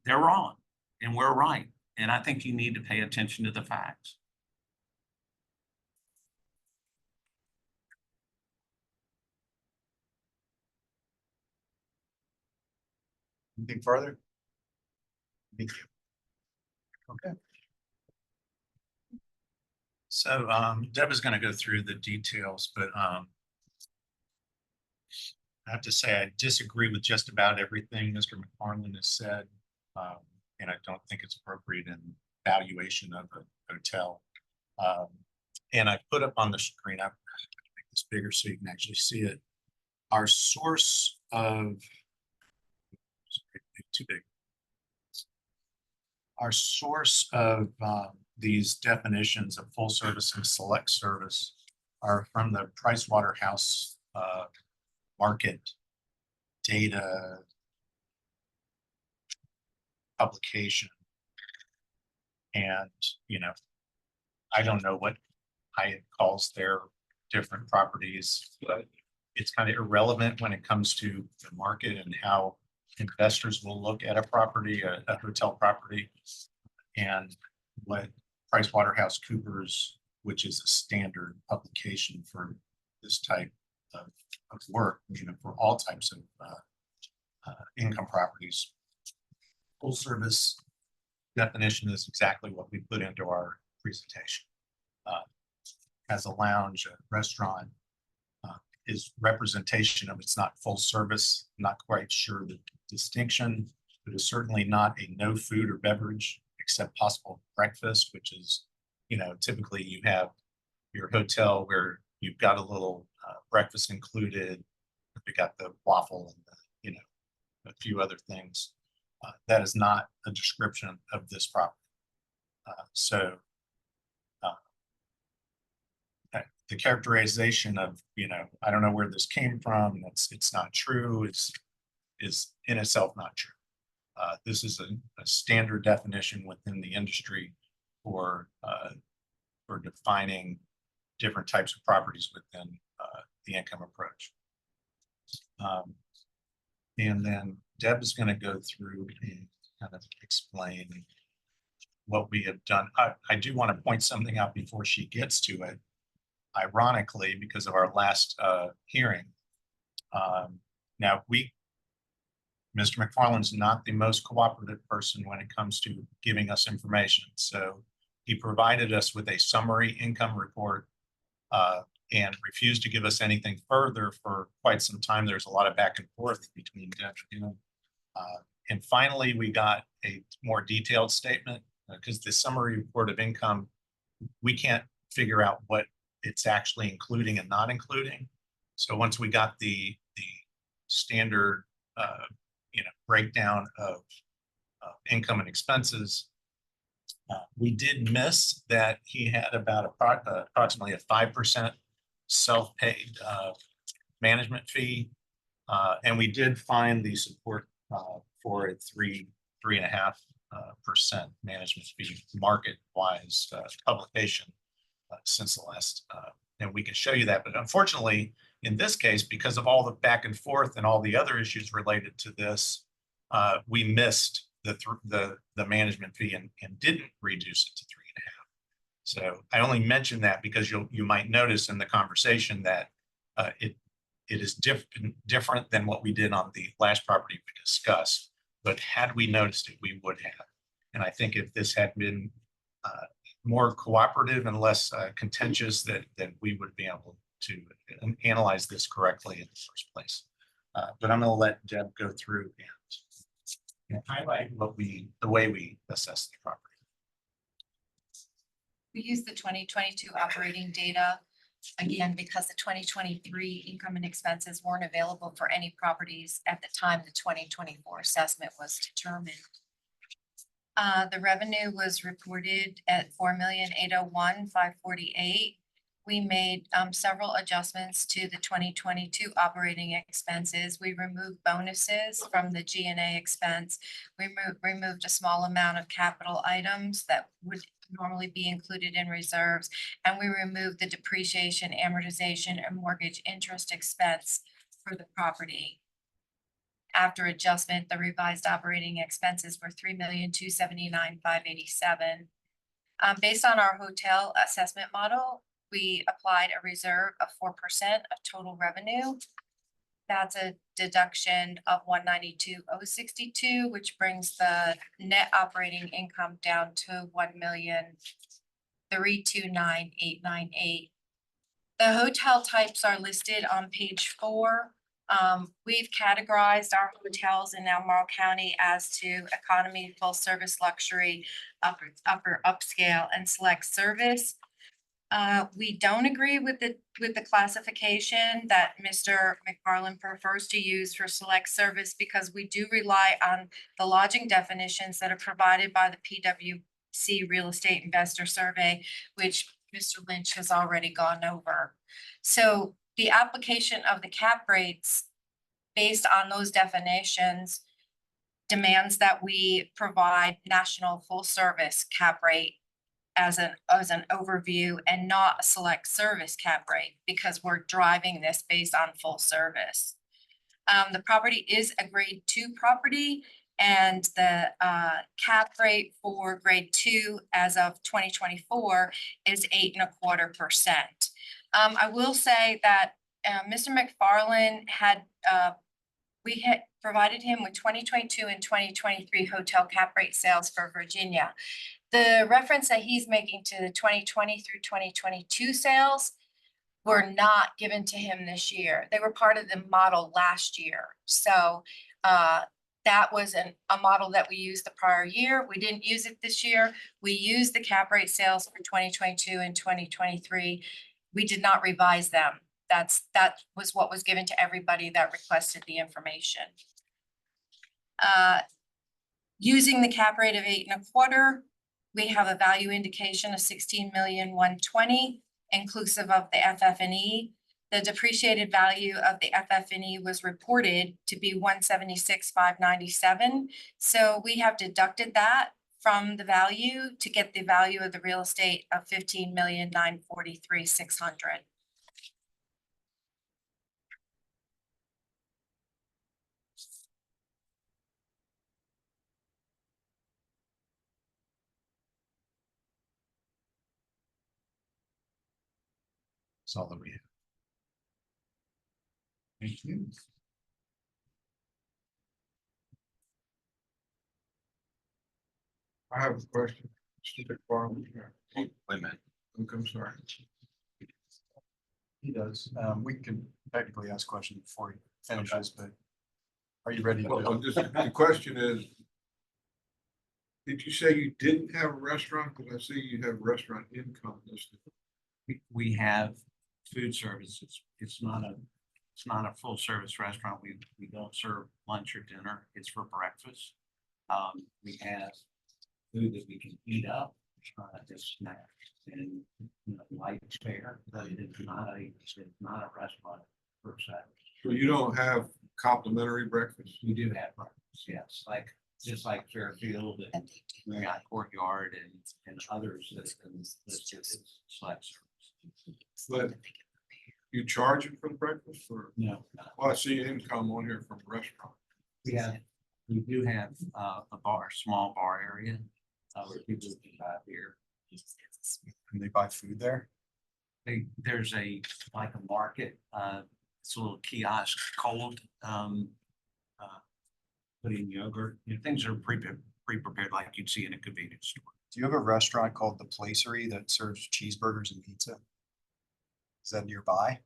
they're wrong and we're right. And I think you need to pay attention to the facts. Anything further? Thank you. Okay. So Deb is going to go through the details, but I have to say I disagree with just about everything Mr. McFarland has said, and I don't think it's appropriate in valuation of a hotel. And I put up on the screen, I make this bigger so you can actually see it. Our source of, too big. Our source of these definitions of full service and select service are from the Pricewaterhouse market data publication. And, you know, I don't know what Hyatt calls their different properties, but it's kind of irrelevant when it comes to the market and how investors will look at a property, a hotel property. And what PricewaterhouseCoopers, which is a standard publication for this type of work, you know, for all types of income properties. Full service definition is exactly what we put into our presentation. As a lounge, a restaurant, is representation of it's not full service. Not quite sure the distinction, but it's certainly not a no food or beverage except possible breakfast, which is, you know, typically you have your hotel where you've got a little breakfast included. You got the waffle and the, you know, a few other things. That is not a description of this property. The characterization of, you know, I don't know where this came from, it's not true, is in itself not true. This is a standard definition within the industry for defining different types of properties within the income approach. And then Deb is going to go through and kind of explain what we have done. I do want to point something out before she gets to it. Ironically, because of our last hearing, now Mr. McFarland's not the most cooperative person when it comes to giving us information. So he provided us with a summary income report and refused to give us anything further for quite some time. There's a lot of back and forth between Deb and him. And finally, we got a more detailed statement because the summary report of income, we can't figure out what it's actually including and not including. So once we got the standard, you know, breakdown of income and expenses, we did miss that he had about approximately a 5% self-paid management fee, and we did find the support for a 3.5% management fee market-wise publication since the last, and we can show you that. But unfortunately, in this case, because of all the back and forth and all the other issues related to this, we missed the management fee and didn't reduce it to 3.5. So I only mention that because you might notice in the conversation that it is different than what we did on the last property we discussed. But had we noticed it, we would have. And I think if this had been more cooperative and less contentious, that we would be able to analyze this correctly in the first place. But I'm going to let Deb go through and highlight the way we assess the property. We use the 2022 operating data, again, because the 2023 income and expenses weren't available for any properties at the time the 2024 assessment was determined. The revenue was reported at $4,801,548. We made several adjustments to the 2022 operating expenses. We removed bonuses from the G&A expense. We removed a small amount of capital items that would normally be included in reserves. And we removed the depreciation, amortization, and mortgage interest expense for the property. After adjustment, the revised operating expenses were $3,279,587. Based on our hotel assessment model, we applied a reserve of 4% of total revenue. That's a deduction of $192,062, which brings the net operating income down to $1,329,898. The hotel types are listed on page 4 We've categorized our hotels in Albemarle County as to economy, full service, luxury, upper upscale, and select service. We don't agree with the classification that Mr. McFarland prefers to use for select service because we do rely on the lodging definitions that are provided by the PwC Real Estate Investor Survey, which Mr. Lynch has already gone over. So the application of the cap rates based on those definitions demands that we provide national full service cap rate as an overview and not a select service cap rate because we're driving this based on full service. The property is a grade 2 property and the cap rate for grade 2 as of 2024 is 8.25%. I will say that Mr. McFarland had we had provided him with 2022 and 2023 hotel cap rate sales for Virginia. The reference that he's making to the 2020 through 2022 sales were not given to him this year. They were part of the model last year. So that was a model that we used the prior year. We didn't use it this year. We used the cap rate sales for 2022 and 2023. We did not revise them. That was what was given to everybody that requested the information. Using the cap rate of 8.25%, we have a value indication of 16,120,000 inclusive of the FF&E. The depreciated value of the FF&E was reported to be 176,597. So we have deducted that from the value to get the value of the real estate of 15,943,600. That's all that we have. Thank you. I have a question. Mr. McFarland. Wait a minute. I'm sorry. He does. We can technically ask questions before he finishes, but are you ready Well, to? the question is, did you say you didn't have a restaurant? Because I see you have restaurant income listed. We have food services. It's not a full service restaurant. We don't serve lunch or dinner. It's for breakfast. We have food that we can eat up, as snacks and, light fare, but it's not a restaurant per se. So you don't have complimentary breakfast? We do have breakfast, yes, just like Fairfield and Marriott Courtyard and others that listed as select service. But you charge it for the breakfast or? No, Well, I see income on here from restaurant. we do have a small bar area where people can buy beer. Can they buy food there? There's like a market, it's a little kiosk, cold, putting yogurt, things are pre-prepared like you'd see in a convenience store. Do you have a restaurant called The Placery that serves cheeseburgers and pizza? Is that nearby?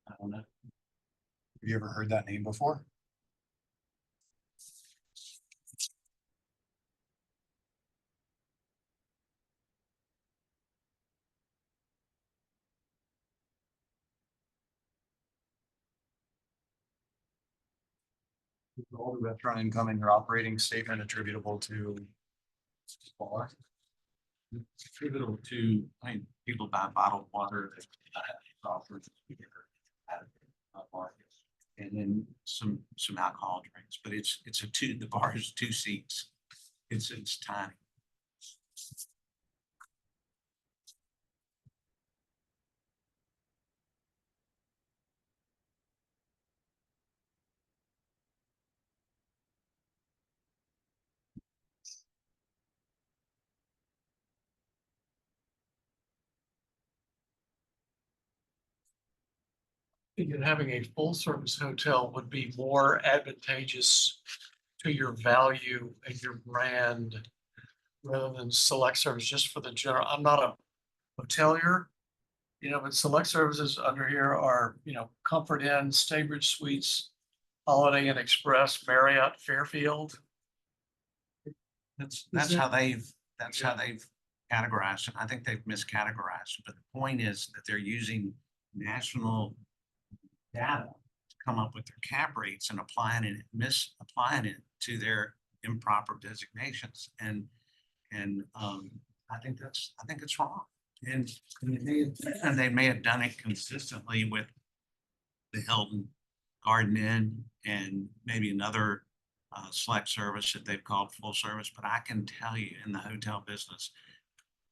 I don't know. Have you ever heard that name before? All the restaurant income in your operating statement attributable to bar? Attributable to, people buy bottled water that offers markets, and then some alcohol drinks, but the bar is 2 seats. It's tiny. Thinking having a full service hotel would be more advantageous to your value and your brand rather than select service just for the general. I'm not a hotelier, You know, but select services under here are, you know, Comfort Inn, Staybridge Suites, Holiday Inn Express, Marriott, Fairfield. That's how they've categorized it. I think they've miscategorized, it, but the point is that they're using national data to come up with their cap rates and misapplying it to their improper designations. And I think it's wrong. And they may have done it consistently with the Hilton Garden Inn and maybe another select service that they've called full service, but I can tell you in the hotel business,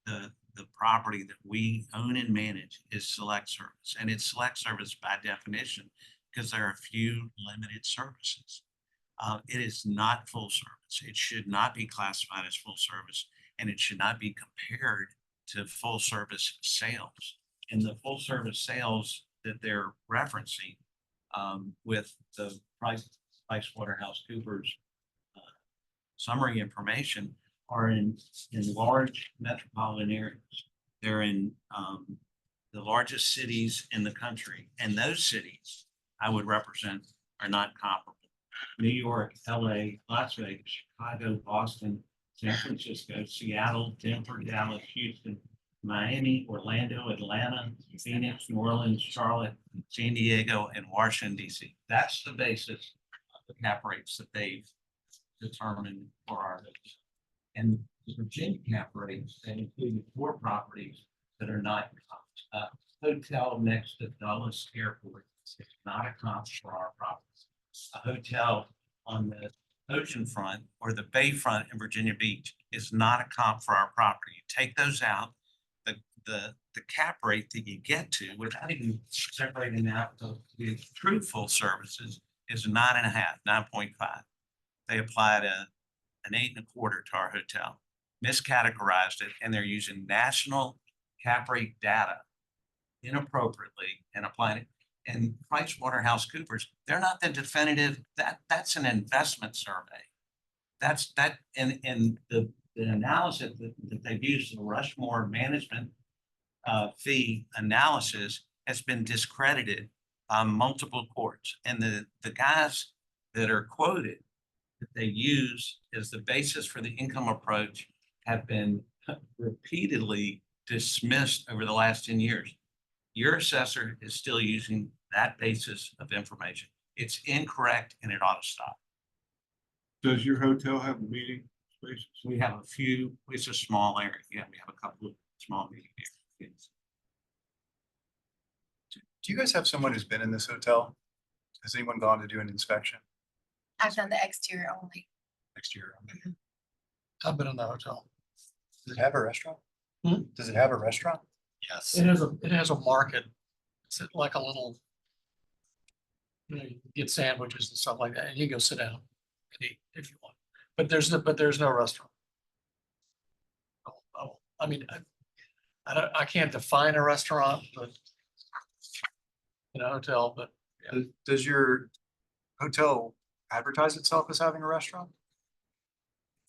the property that we own and manage is select service, and it's select service by definition because there are a few limited services. It is not full service. It should not be classified as full service, and it should not be compared to full service sales. And the full service sales that they're referencing with the PricewaterhouseCoopers summary information are in large metropolitan areas. They're in the largest cities in the country, and those cities I would represent are not comparable. New York, LA, Las Vegas, Chicago, Boston, San Francisco, Seattle, Denver, Dallas, Houston, Miami, Orlando, Atlanta, Phoenix, New Orleans, Charlotte, San Diego, and Washington, D.C. That's the basis of the cap rates that they've determined for our hotel. And the Virginia cap rates, they include 4 properties that are not comps. Hotel next to Dulles Airport is not a comp for our properties. A hotel on the ocean front or the bayfront in Virginia Beach is not a comp for our property. You take those out, the cap rate that you get to without even separating out the true full services is 9.5, 9.5. They applied an 8.25 to our hotel, miscategorized it, and they're using national cap rate data inappropriately and applying it. And PricewaterhouseCoopers, they're not the definitive, that's an investment survey. And the analysis that they've used, the Rushmore management fee analysis has been discredited on multiple courts. And the guys that are quoted that they use as the basis for the income approach have been repeatedly dismissed over the last 10 years. Your assessor is still using that basis of information. It's incorrect and it ought to stop. Does your hotel have meeting spaces? We have a few, it's a small area. Yeah, we have a couple of small meeting areas. Do you guys have someone who's been in this hotel? Has anyone gone to do an inspection I've done the exterior only. next year? I've been in the hotel. Does it have a restaurant? Hmm? Does it have a restaurant? Yes. It has a market. It's like a little, you know, you get sandwiches and stuff like that, and you can go sit down and eat if you want. But there's no restaurant. I mean, I can't define a restaurant, but in a hotel, but Does your hotel advertise itself as having a restaurant?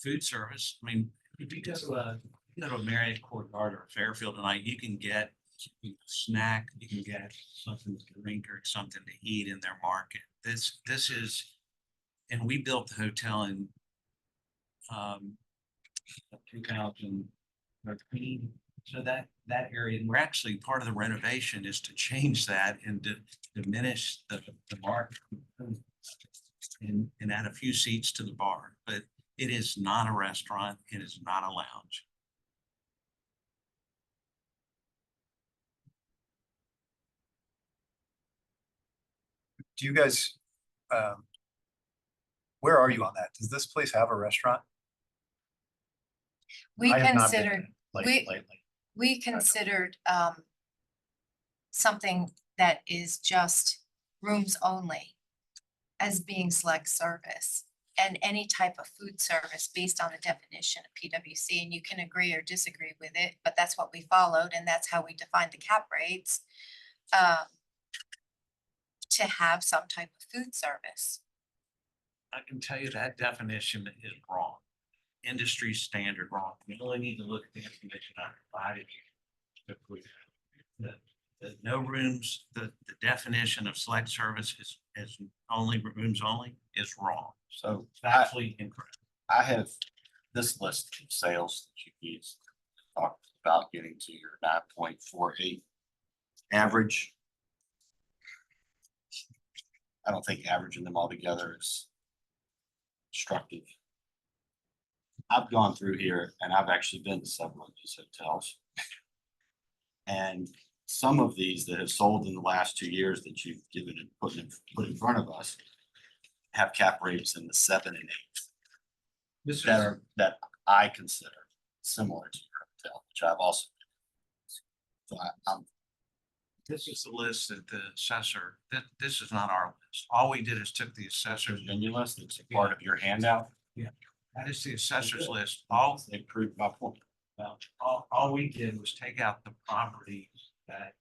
Food service, I mean, if you go to a Marriott Courtyard or Fairfield tonight, you can get a snack, you can get something to drink or something to eat in their market. This is, and we built the hotel in 2013. So that area, and we're actually, part of the renovation is to change that and to diminish the market and add a few seats to the bar, but it is not a restaurant. It is not a lounge. Do you guys, where are you on that? Does this place have a restaurant? We I have not been considered, lately. we considered something that is just rooms only as being select service, and any type of food service based on the definition of PWC, and you can agree or disagree with it, but that's what we followed, and that's how we defined the cap rates. To have some type of food service. I can tell you that definition is wrong. Industry standard wrong. You only need to look at the information I provided you. no rooms, the definition of select service is only rooms only is wrong. So It's actually incorrect. I have this list of sales that you use. Talked about getting to your 9.48 average. I don't think averaging them all together is instructive. I've gone through here and I've actually been to several of these hotels. And some of these that have sold in the last 2 years that you've given and put in front of us have cap rates in the 7 and 8 This that is, are, that I consider similar to your hotel, which I've also. So I'm this is the list that the assessor, this is not our list. All we did is took the assessor's. opinion list, it's a part of your handout. That is the assessor's list. They proved my point. All we did was take out the properties that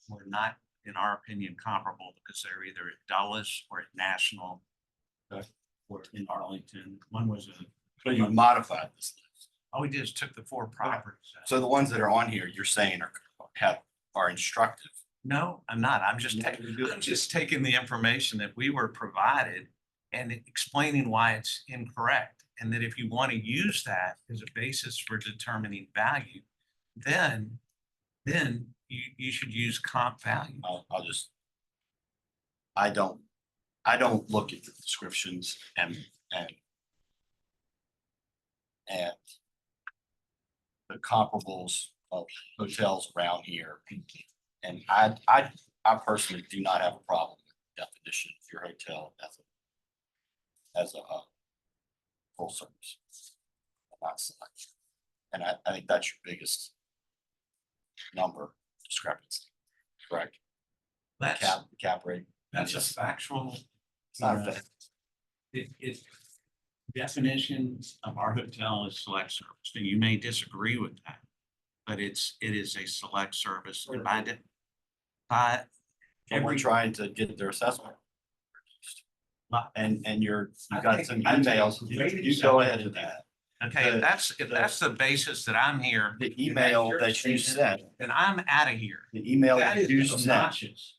were not, in our opinion, comparable because they're either at Dulles or at National. Or in Arlington. One was a, So you modified this list. all we did is took the 4 properties. out. So the ones that are on here, you're saying are instructive. No, I'm not. I'm just, Yeah, you do. I'm just taking the information that we were provided and explaining why it's incorrect. And that if you want to use that as a basis for determining value, then you should use comp value. I'll just. I don't look at the descriptions and the comparables of hotels around here. And I personally do not have a problem with the definition of your hotel as a full service. Not select. And I think that's your biggest number discrepancy, correct? That's, Cap rate. that's a factual. It's not a fact. It definition of our hotel is select service. So you may disagree with that, but it is a select service. And by And we're every, trying to get their assessment. And you I got think- some I think emails, you go ahead with that. okay, if that's the basis that I'm here. The email that you sent, Then I'm out of here. the email That that you is sent. obnoxious.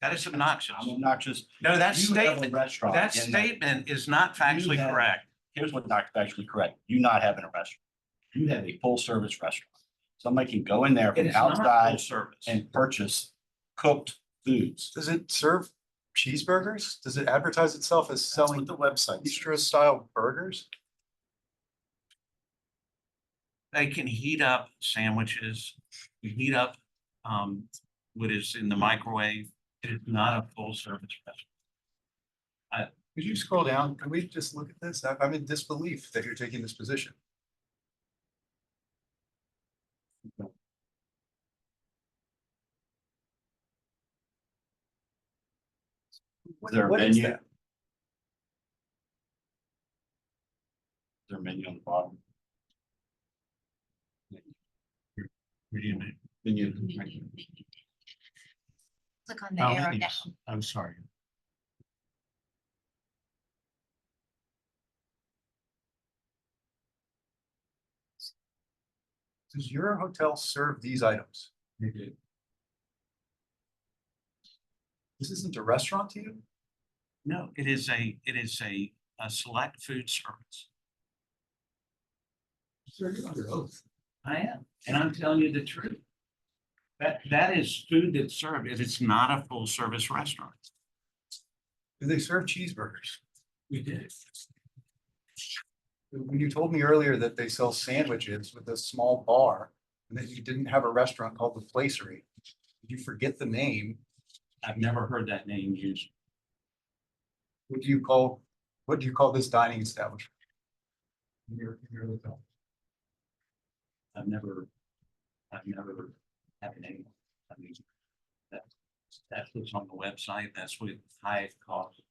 That is obnoxious. I'm obnoxious. No, that You have a statement, restaurant that in statement is not factually have- correct. Here's what's not factually correct. You not having a restaurant. You have a full service restaurant. Somebody can go in there It from is not full outside service. and purchase cooked foods. Does it serve cheeseburgers? Does it advertise itself as That's selling what the website says. bistro style burgers? They can heat up sandwiches, heat up what is in the microwave. It is not a full service restaurant. Could you scroll down? Can we just look at this? I'm in disbelief that you're taking this position. Is there a What is menu? that? Is there a menu on the bottom? What do you mean? Menu. Click on the arrow down. I'm sorry. Does your hotel serve these items? This isn't a restaurant to you? No, it is a select food service. Sir, you're under oath. I am, and I'm telling you the truth. That is food that's served. It's not a full service restaurant. Do they serve cheeseburgers? We did. When you told me earlier that they sell sandwiches with a small bar and that you didn't have a restaurant called The Placery, did you forget the name? I've never heard that name used. What do you call this dining establishment? In your hotel? I've never had a name. I mean, that's what's on the website. That's what Hyatt calls it.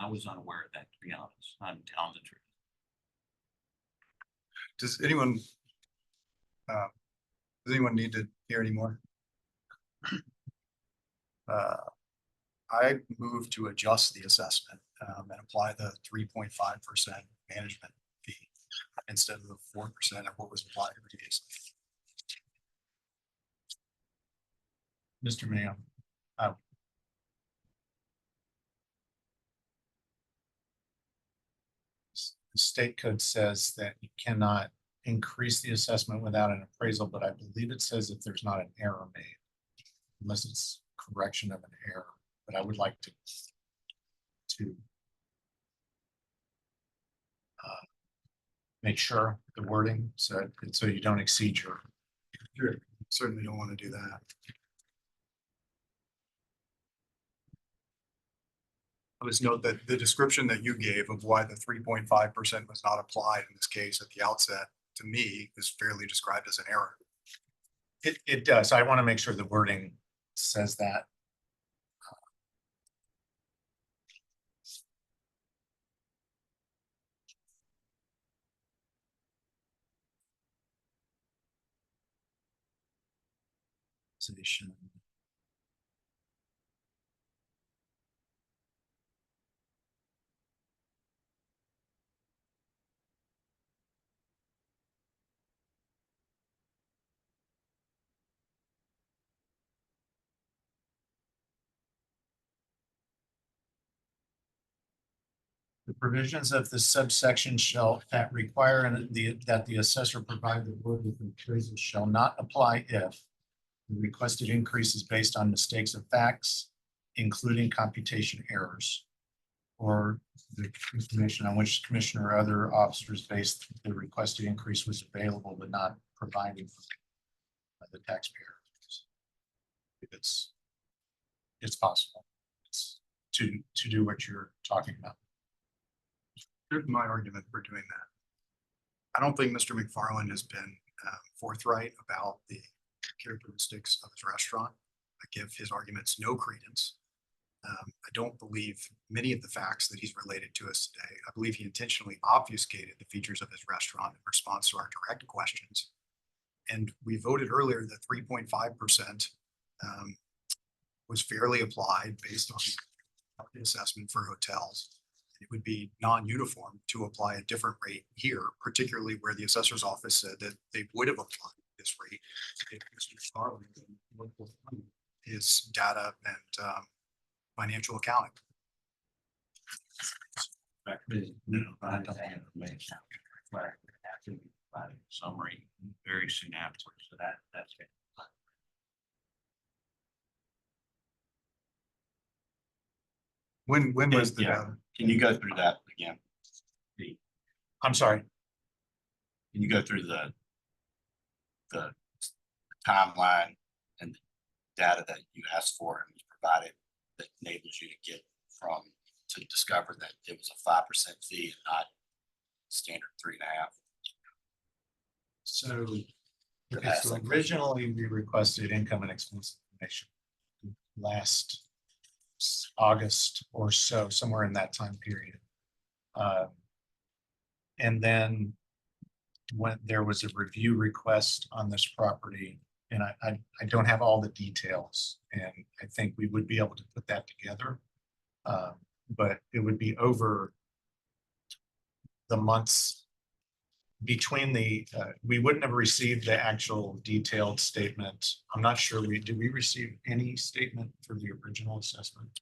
I was unaware of that, to be honest. I'm telling the truth. Does anyone need to hear anymore? I move to adjust the assessment and apply the 3.5% management fee instead of the 4% of what was applied previously. Mr. Mayor. The state code says that you cannot increase the assessment without an appraisal, but I believe it says if there's not an error made. Unless it's correction of an error, but I would like to make sure the wording, so you don't exceed your. Sure. Certainly don't want to do that. I just note that the description that you gave of why the 3.5% was not applied in this case at the outset, to me, is fairly described as an error. It does. I want to make sure the wording says that. Position. The provisions of the subsection shall that require that the assessor provide the board with appraisal shall not apply if the requested increase is based on mistakes of facts, including computation errors, or the information on which commissioner or other officers based the requested increase was available but not provided by the taxpayer. It's possible. It's to do what you're talking about. Here's my argument for doing that. I don't think Mr. McFarland has been forthright about the characteristics of his restaurant. I give his arguments no credence. I don't believe many of the facts that he's related to us today. I believe he intentionally obfuscated the features of his restaurant in response to our direct questions. And we voted earlier that 3.5% was fairly applied based on the assessment for hotels. It would be non-uniform to apply a different rate here, particularly where the assessor's office said that they would have applied this rate if Mr. McFarland worked with his data and financial accounting. Summary very soon afterwards, so that's it. When was the Yeah. data? Can you go through that again? I'm sorry. Can you go through the timeline and data that you asked for and was provided that enables you to get to discover that it was a 5% fee and not standard 3.5? So originally we requested income and expense information last August or so, somewhere in that time period. And then when there was a review request on this property, and I don't have all the details, and I think we would be able to put that together. But it would be over the months between we wouldn't have received the actual detailed statement. I'm not sure did we receive any statement for the original assessment?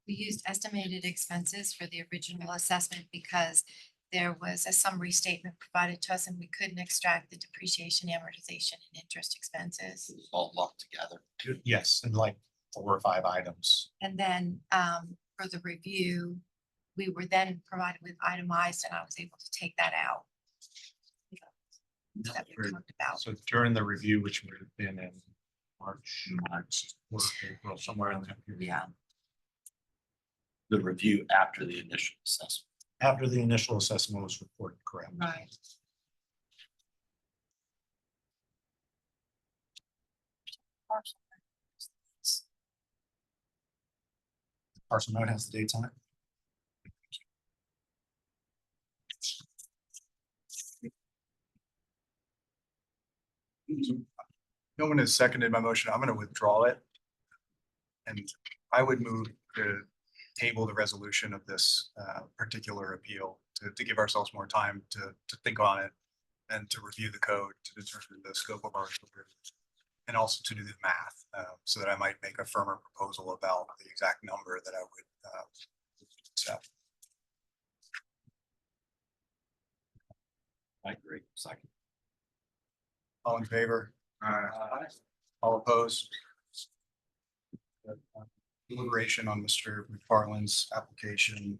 We used estimated expenses for the original assessment because there was a summary statement provided to us and we couldn't extract the depreciation, amortization, and interest expenses. It was all lumped together. Yes, and like 4 or 5 items. And then for the review, we were then provided with itemized and I was able to take that out. That we talked about. So during the review, which would have been in March or April, somewhere in that period. Yeah. The review after the initial assessment. After the initial assessment was reported, correct? Right. Parcel note has the dates on it. No one has seconded my motion. I'm going to withdraw it. And I would move to table the resolution of this particular appeal to give ourselves more time to think on it and to review the code to determine the scope of our. and also to do the math, so that I might make a firmer proposal about the exact number that I would accept. I agree. Second. All in favor? Aye. All opposed? Deliberation on Mr. McFarland's application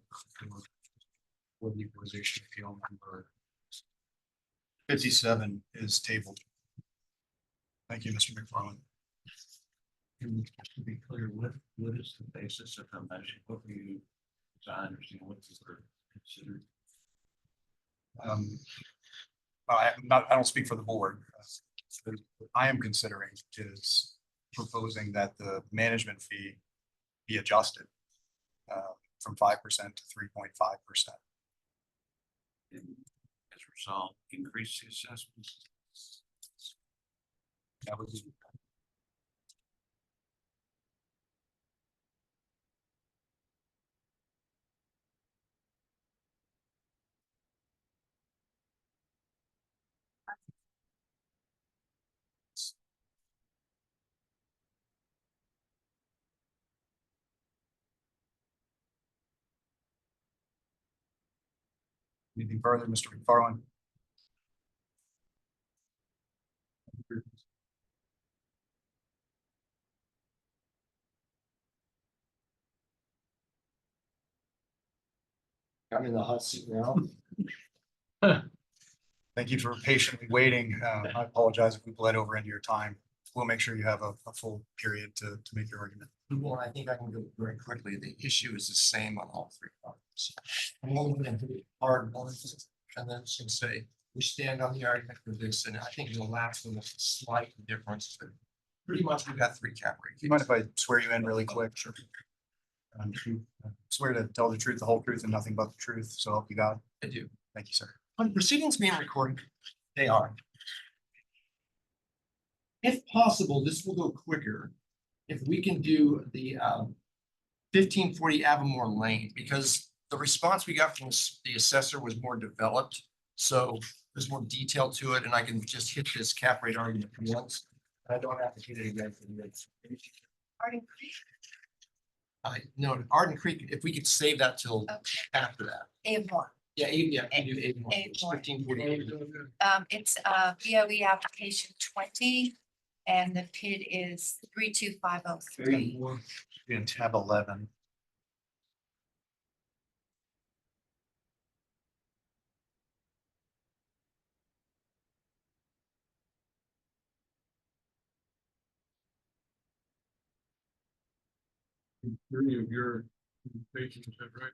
for the equalization appeal number 57 is tabled. Thank you, Mr. McFarland. And just to be clear, what is the basis of the motion? What were you, as I understand, what's the considered? I don't speak for the board. What I am considering is proposing that the management fee be adjusted from 5% to 3.5%. And as a result, increase the assessments. That would be anything further, Mr. McFarland? I'm in the hot seat now. Thank you for patiently waiting. I apologize if we bled over into your time. We'll make sure you have a full period to make your argument. Well, I think I can go very quickly. The issue is the same on all three properties. I'm only going to hit hard ones and then just gonna say, we stand on the argument for this, and I think the last one is a slight difference, but pretty much we got three cap rate. Do you mind if I swear you in really quick? Sure. You swear to tell the truth, the whole truth, and nothing but the truth, so help you God. I do. Thank you, sir. On proceedings being recorded, they are. If possible, this will go quicker if we can do the 1540 Avamore Lane, because the response we got from the assessor was more developed. So there's more detail to it, and I can just hit this cap rate argument once. I don't have to hit it again for the next. Arden Creek, No, Arden Creek, if we could save that till okay, after that. Avon. Yeah, yeah, we do Avon. Avon. 1540. It's BOE application 20 and the PID is 32503. In tab 11. Three of your patients, is that right?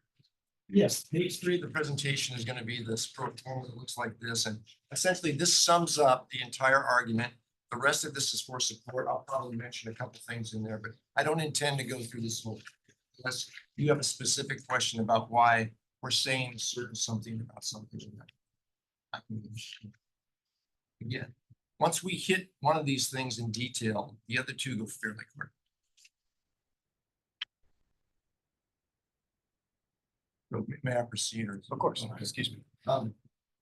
Yes, page 3 of the presentation is going to be this pro forma that looks like this, and essentially this sums up the entire argument. The rest of this is for support. I'll probably mention a couple things in there, but I don't intend to go through this whole. Unless you have a specific question about why we're saying certain something about something. I can. Again, once we hit one of these things in detail, the other two go fairly quick. May I proceed? Or Of course, excuse me.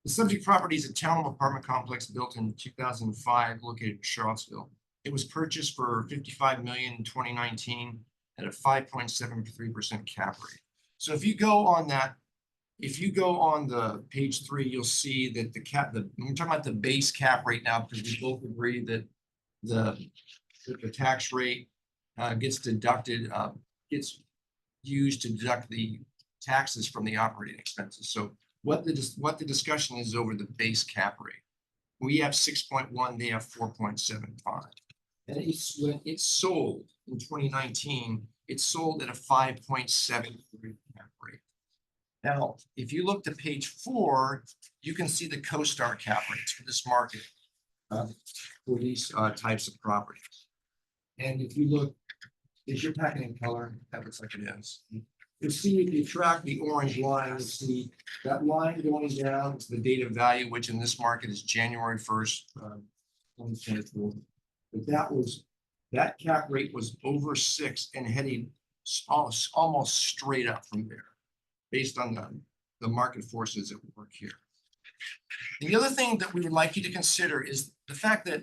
The subject property is a townhome apartment complex built in 2005, located in Charlottesville. It was purchased for $55 million in 2019 at a 5.73% cap rate. So if you go on that, if you go on the page 3, you'll see that we're talking about the base cap rate now, because we both agree that the tax rate gets deducted, gets used to deduct the taxes from the operating expenses. So what the discussion is over the base cap rate. We have 6.1, they have 4.75. And when it's sold in 2019, it sold at a 5.73 cap rate. Now, if you look to page 4, you can see the CoStar cap rates for this market for these types of properties. And if you look, is your packet in color? That looks like it is. You see, if you track the orange line, you see that line going down to the date of value, which in this market is January 1st, 2024. But that cap rate was over 6 and heading almost straight up from there, based on the market forces at work here. The other thing that we would like you to consider is the fact that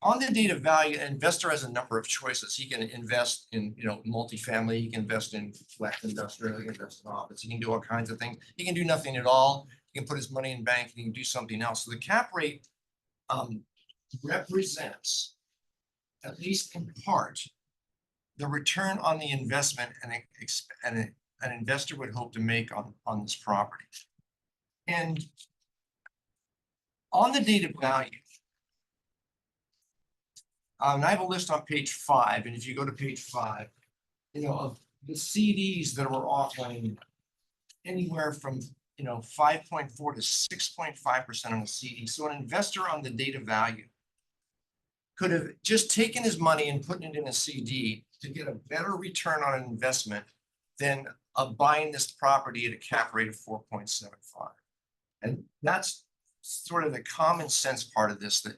on the data value, an investor has a number of choices. He can invest in, multifamily, he can invest in flex industrial, he can invest in office, he can do all kinds of things. He can do nothing at all. He can put his money in bank, he can do something else. So the cap rate represents, at least in part, the return on the investment an investor would hope to make on this property. And on the data value, and I have a list on page 5, and if you go to page 5, of the CDs that were offering anywhere from 5.4 to 6.5% on a CD. So an investor on the data value could have just taken his money and put it in a CD to get a better return on an investment than buying this property at a cap rate of 4.75. And that's sort of the common sense part of this, that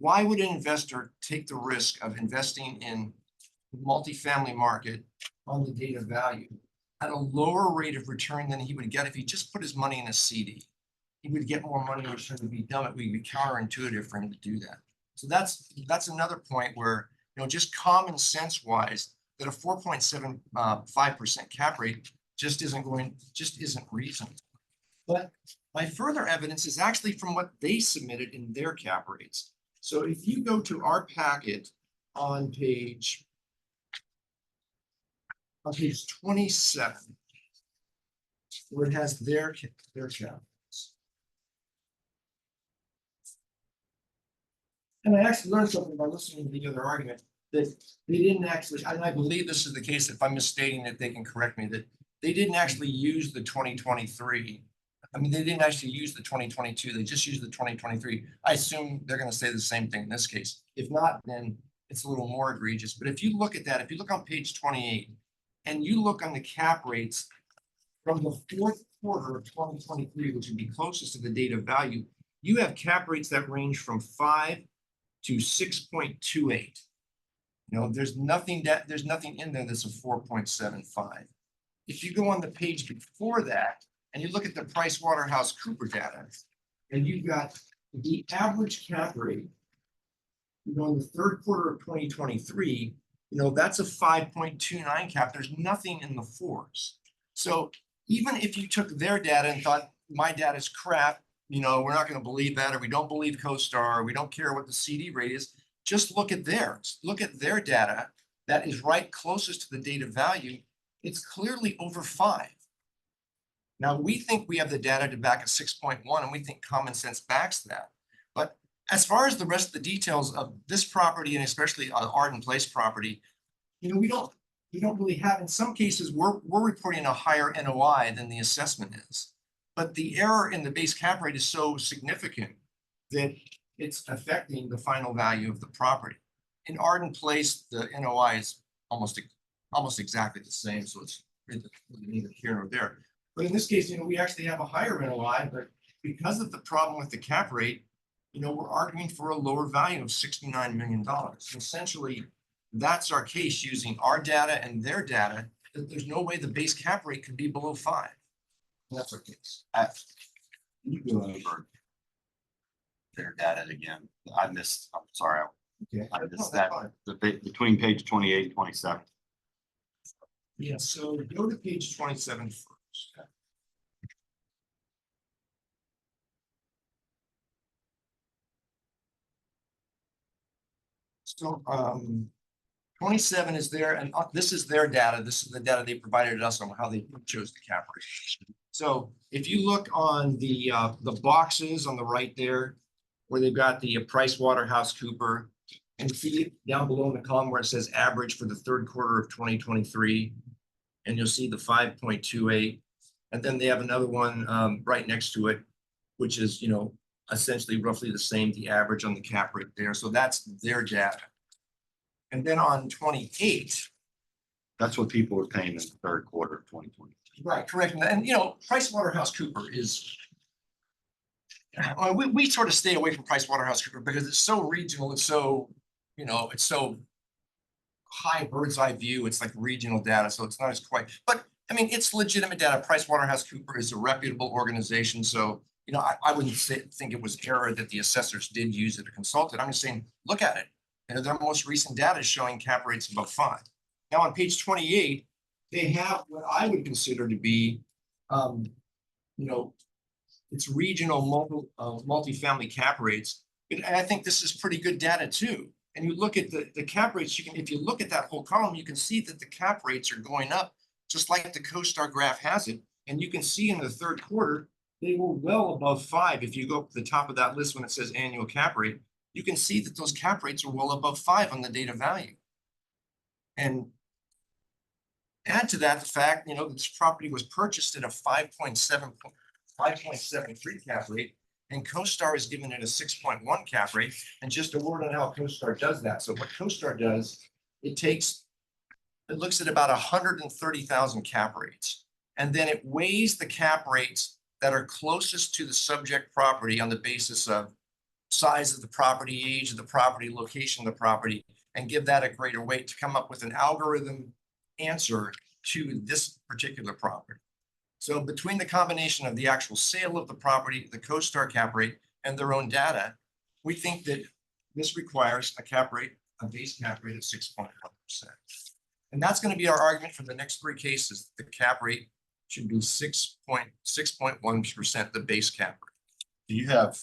why would an investor take the risk of investing in the multifamily market on the data value at a lower rate of return than he would get if he just put his money in a CD? He would get more money, which would be dumb. It would be counterintuitive for him to do that. So that's another point where, just common sense wise, that a 4.75% cap rate just isn't reasonable. But my further evidence is actually from what they submitted in their cap rates. So if you go to our packet on page 27, where it has their cap rates. And I actually learned something by listening to the other argument, that they didn't actually, and I believe this is the case, if I'm misstating it, they can correct me, that they didn't actually use the 2023. I mean, they didn't actually use the 2022, they just used the 2023. I assume they're going to say the same thing in this case. If not, then it's a little more egregious. But if you look at that, if you look on page 28, and you look on the cap rates from the fourth quarter of 2023, which would be closest to the data value, you have cap rates that range from 5 to 6.28. There's nothing in there that's a 4.75. If you go on the page before that and you look at the PricewaterhouseCoopers data, and you've got the average cap rate, in the third quarter of 2023, that's a 5.29 cap. There's nothing in the 4s. So even if you took their data and thought my data is crap, we're not going to believe that, or we don't believe CoStar, or we don't care what the CD rate is, just look at theirs. Look at their data that is right closest to the data value. It's clearly over 5. Now, we think we have the data to back at 6.1, and we think common sense backs that. But as far as the rest of the details of this property, and especially Arden Place property, we don't really have, in some cases, we're reporting a higher NOI than the assessment is. But the error in the base cap rate is so significant that it's affecting the final value of the property. In Arden Place, the NOI is almost exactly the same, so it's neither here nor there. But in this case, we actually have a higher NOI, but because of the problem with the cap rate, we're arguing for a lower value of $69 million. Essentially, that's our case using our data and their data, that there's no way the base cap rate could be below 5. That's our case. You go over their data again. I'm sorry. Okay. I missed that. Between page 28 and 27. Yeah, so go to page 27 first. So 27 is there, and this is their data. This is the data they provided us on how they chose the cap rate. So if you look on the boxes on the right there, where they've got the PricewaterhouseCoopers, and see down below in the column where it says average for the third quarter of 2023, and you'll see the 5.28. And then they have another one right next to it, which is, essentially roughly the same, the average on the cap rate there. So that's their data. And then on 28. That's what people were paying in the third quarter of 2020. Right, correct. And PricewaterhouseCoopers is, we sort of stay away from PricewaterhouseCoopers because it's so regional. It's so, it's so high bird's eye view. It's like regional data, so it's not as quite. But I mean, it's legitimate data. PricewaterhouseCoopers is a reputable organization, so I wouldn't think it was error that the assessors did use it to consult it. I'm just saying, look at it. And their most recent data is showing cap rates above 5. Now, on page 28, they have what I would consider to be, it's regional multifamily cap rates. And I think this is pretty good data too. And you look at the cap rates, if you look at that whole column, you can see that the cap rates are going up, just like the CoStar graph has it. And you can see in the third quarter, they were well above 5. If you go up to the top of that list when it says annual cap rate, you can see that those cap rates are well above 5 on the data value. And add to that the fact, that this property was purchased at a 5.73 cap rate, and CoStar is giving it a 6.1 cap rate. And just a word on how CoStar does that. So what CoStar does, it looks at about 130,000 cap rates, and then it weighs the cap rates that are closest to the subject property on the basis of size of the property, age of the property, location of the property, and give that a greater weight to come up with an algorithm answer to this particular property. So between the combination of the actual sale of the property, the CoStar cap rate, and their own data, we think that this requires a base cap rate of 6.1%. And that's going to be our argument for the next 3 cases. The cap rate should be 6.1%, the base cap rate. Do you have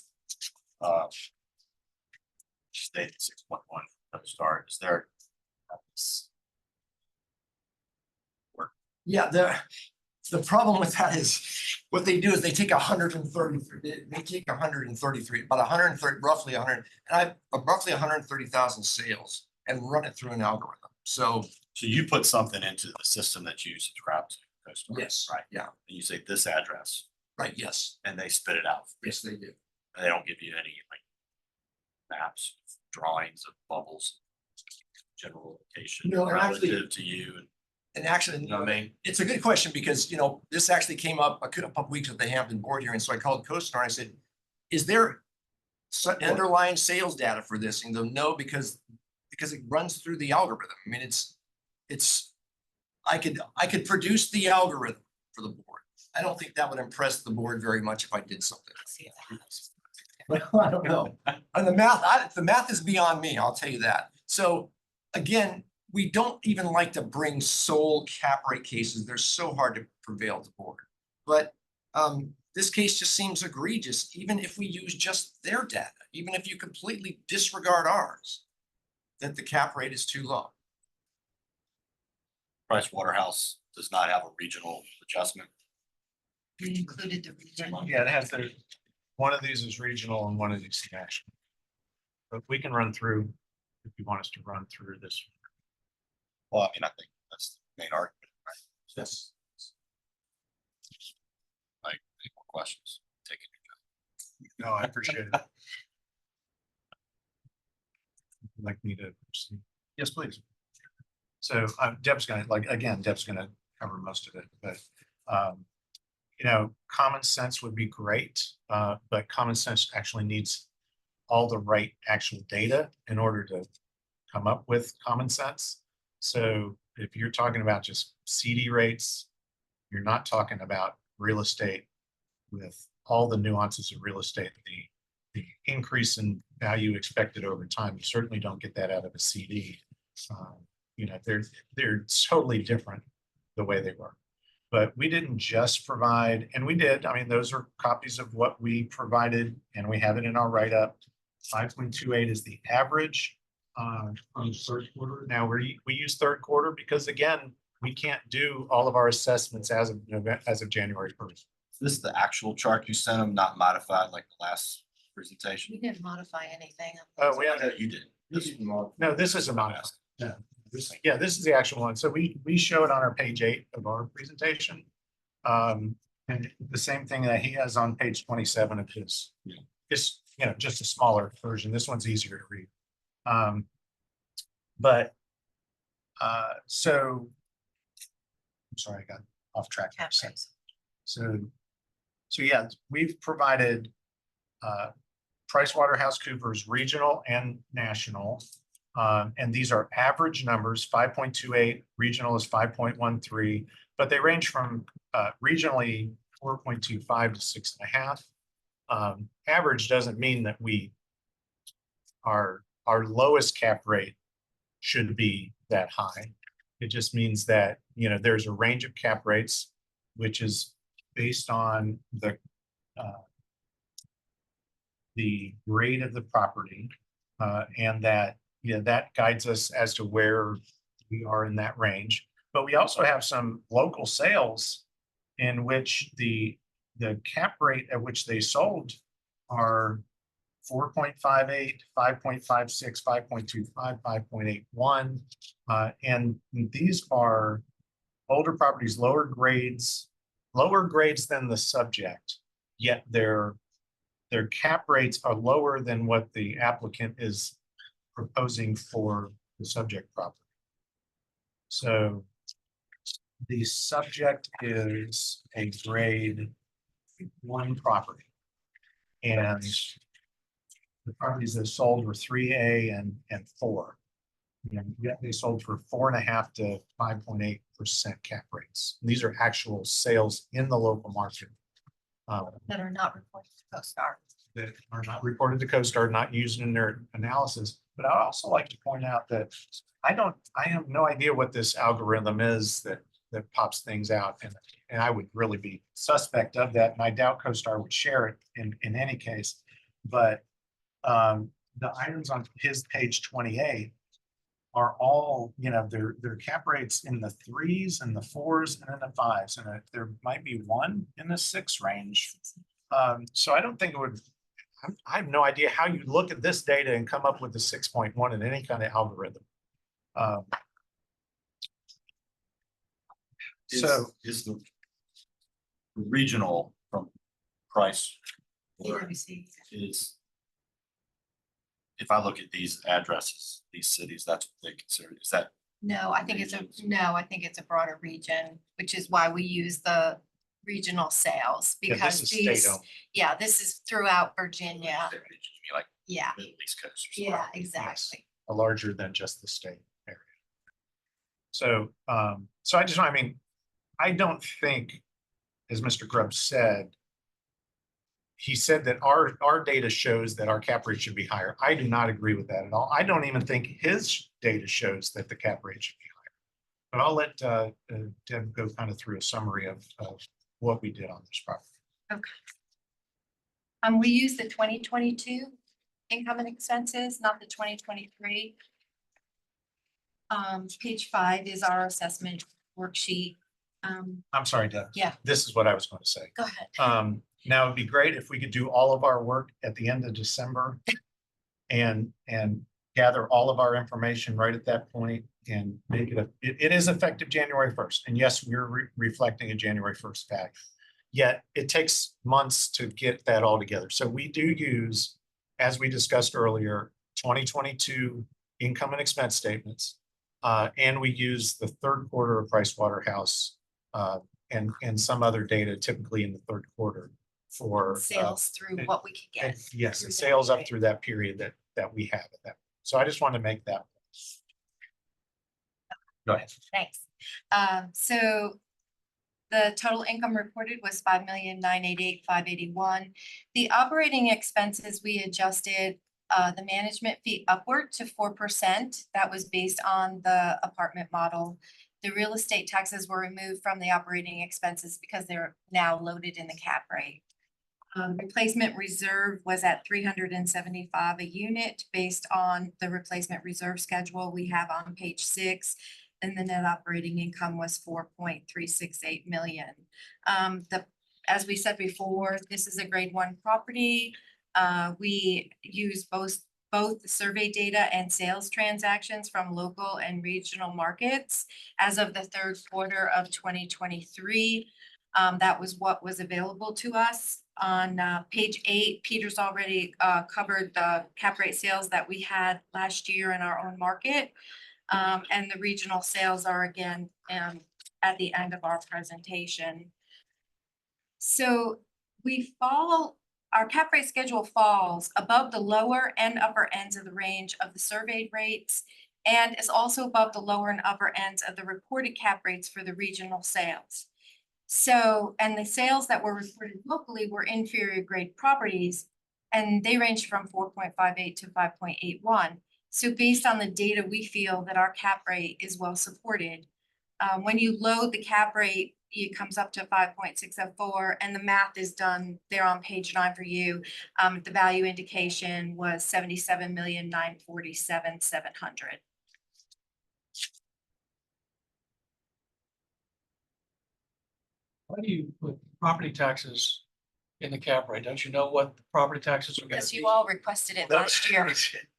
stated 6.1 at the start? Is there? Yeah, the problem with that is what they do is they take 133, about 130, roughly 130,000 sales and run it through an algorithm. So you put something into the system that you subscribe to. CoStar, yes, right. Yeah. And you say this address. Right. Yes. And they spit it out. Yes, they do. And they don't give you any maps, drawings of bubbles, general location No, and actually- relative to you. And actually, You know what I mean? it's a good question because, this actually came up a couple of weeks at the Hampton board here. And so I called CoStar and I said, is there underlying sales data for this? And they'll no, because it runs through the algorithm. I mean, I could produce the algorithm for the board. I don't think that would impress the board very much if I did something. Well, I don't know. And the math is beyond me, I'll tell you that. So again, we don't even like to bring sole cap rate cases. They're so hard to prevail at the board. But this case just seems egregious, even if we use just their data, even if you completely disregard ours, that the cap rate is too low. Price Waterhouse does not have a regional adjustment. We included the region. Yeah, it has one of these is regional and one of these is national. But we can run through, if you want us to run through this. Well, I think that's the main argument, right? Yes. Like, any more questions? Take it. No, I appreciate it. Like me to proceed. Yes, please. So Deb's gonna cover most of it, but common sense would be great, but common sense actually needs all the right actual data in order to come up with common sense. So if you're talking about just CD rates, you're not talking about real estate with all the nuances of real estate, the increase in value expected over time. You certainly don't get that out of a CD. They're totally different the way they work. But we didn't just provide, and we did, those are copies of what we provided, and we have it in our write-up. 5.28 is the average from the third quarter. Now we use third quarter because, again, we can't do all of our assessments as of January 1st. Is this the actual chart you sent them, not modified like the last presentation? We didn't modify anything. Oh, we have, You did. no, this is a modified. Yeah, this is the actual one. So we show it on our page 8 of our presentation. And the same thing that he has on page 27 of his. Yeah. It's just a smaller version. This one's easier to read. So I'm sorry, I got off track. Cap rates. So yeah, we've provided PricewaterhouseCoopers regional and national. And these are average numbers. 5.28, regional is 5.13, but they range from regionally 4.25 to 6.5. Average doesn't mean that we are our lowest cap rate should be that high. It just means that, you know, there's a range of cap rates, which is based on the grade of the property, and that, you know, that guides us as to where we are in that range. But we also have some local sales in which the cap rate at which they sold are 4.58, 5.56, 5.25, 5.81. And these are older properties, lower grades than the subject, yet their cap rates are lower than what the applicant is proposing for the subject property. So the subject is a grade 1 property. And the properties that sold were 3A and 4. And yet they sold for 4.5 to 5.8% cap rates. These are actual sales in the local market. That are not reported to CoStar. That are not reported to CoStar, not used in their analysis. But I'd also like to point out that I have no idea what this algorithm is that pops things out. And I would really be suspect of that. And I doubt CoStar would share it in any case. But the items on his page 28 are all, you know, their cap rates in the 3s and the 4s and in the 5s. And there might be one in the 6 range. So I don't think it would, I have no idea how you look at this data and come up with the 6.1 in any kind of algorithm. So Is the regional from price or is, if I look at these addresses, these cities, that's what they consider, is that? No, I think it's a broader region, which is why we use the regional sales yeah, because this is these, state-owned. yeah, this is throughout Virginia. You mean like Yeah, Middle East Coast or something? yeah, exactly. Are larger than just the state area. So, so I mean, I don't think, as Mr. Grubbs said, he said that our data shows that our cap rate should be higher. I do not agree with that at all. I don't even think his data shows that the cap rate should be higher. But I'll let Deb go kind of through a summary of what we did on this property. Okay. We use the 2022 income and expenses, not the 2023. Page 5 is our assessment worksheet. I'm sorry, Deb. Yeah. This is what I was going to say. Go ahead. Now it'd be great if we could do all of our work at the end of December and gather all of our information right at that point and make it it is effective January 1st. And yes, we're reflecting a January 1st fact. Yet it takes months to get that all together. So we do use, as we discussed earlier, 2022 income and expense statements. And we use the 3rd quarter of Price Waterhouse and some other data typically in the 3rd quarter for Sales through what we could get. yes, through and that sales up period. through that period that we have at that. So I just want to make that. Go ahead. Thanks. So the total income reported was 5,988,581. The operating expenses, we adjusted the management fee upward to 4%. That was based on the apartment model. The real estate taxes were removed from the operating expenses because they're now loaded in the cap rate. Replacement reserve was at 375 a unit based on the replacement reserve schedule we have on page 6. And the net operating income was 4.368 million. As we said before, this is a grade 1 property. We use both the survey data and sales transactions from local and regional markets. As of the 3rd quarter of 2023, that was what was available to us. On page 8, Peter's already covered the cap rate sales that we had last year in our own market. And the regional sales are again at the end of our presentation. So our cap rate schedule falls above the lower and upper ends of the range of the surveyed rates and is also above the lower and upper ends of the reported cap rates for the regional sales. So, and the sales that were reported locally were inferior grade properties, and they ranged from 4.58 to 5.81. So based on the data, we feel that our cap rate is well supported. When you load the cap rate, it comes up to 5.604, and the math is done there on page 9 for you. The value indication was 77,947,700. Why do you put property taxes in the cap rate? Don't you know what the property taxes are gonna Because be? you all requested it last year.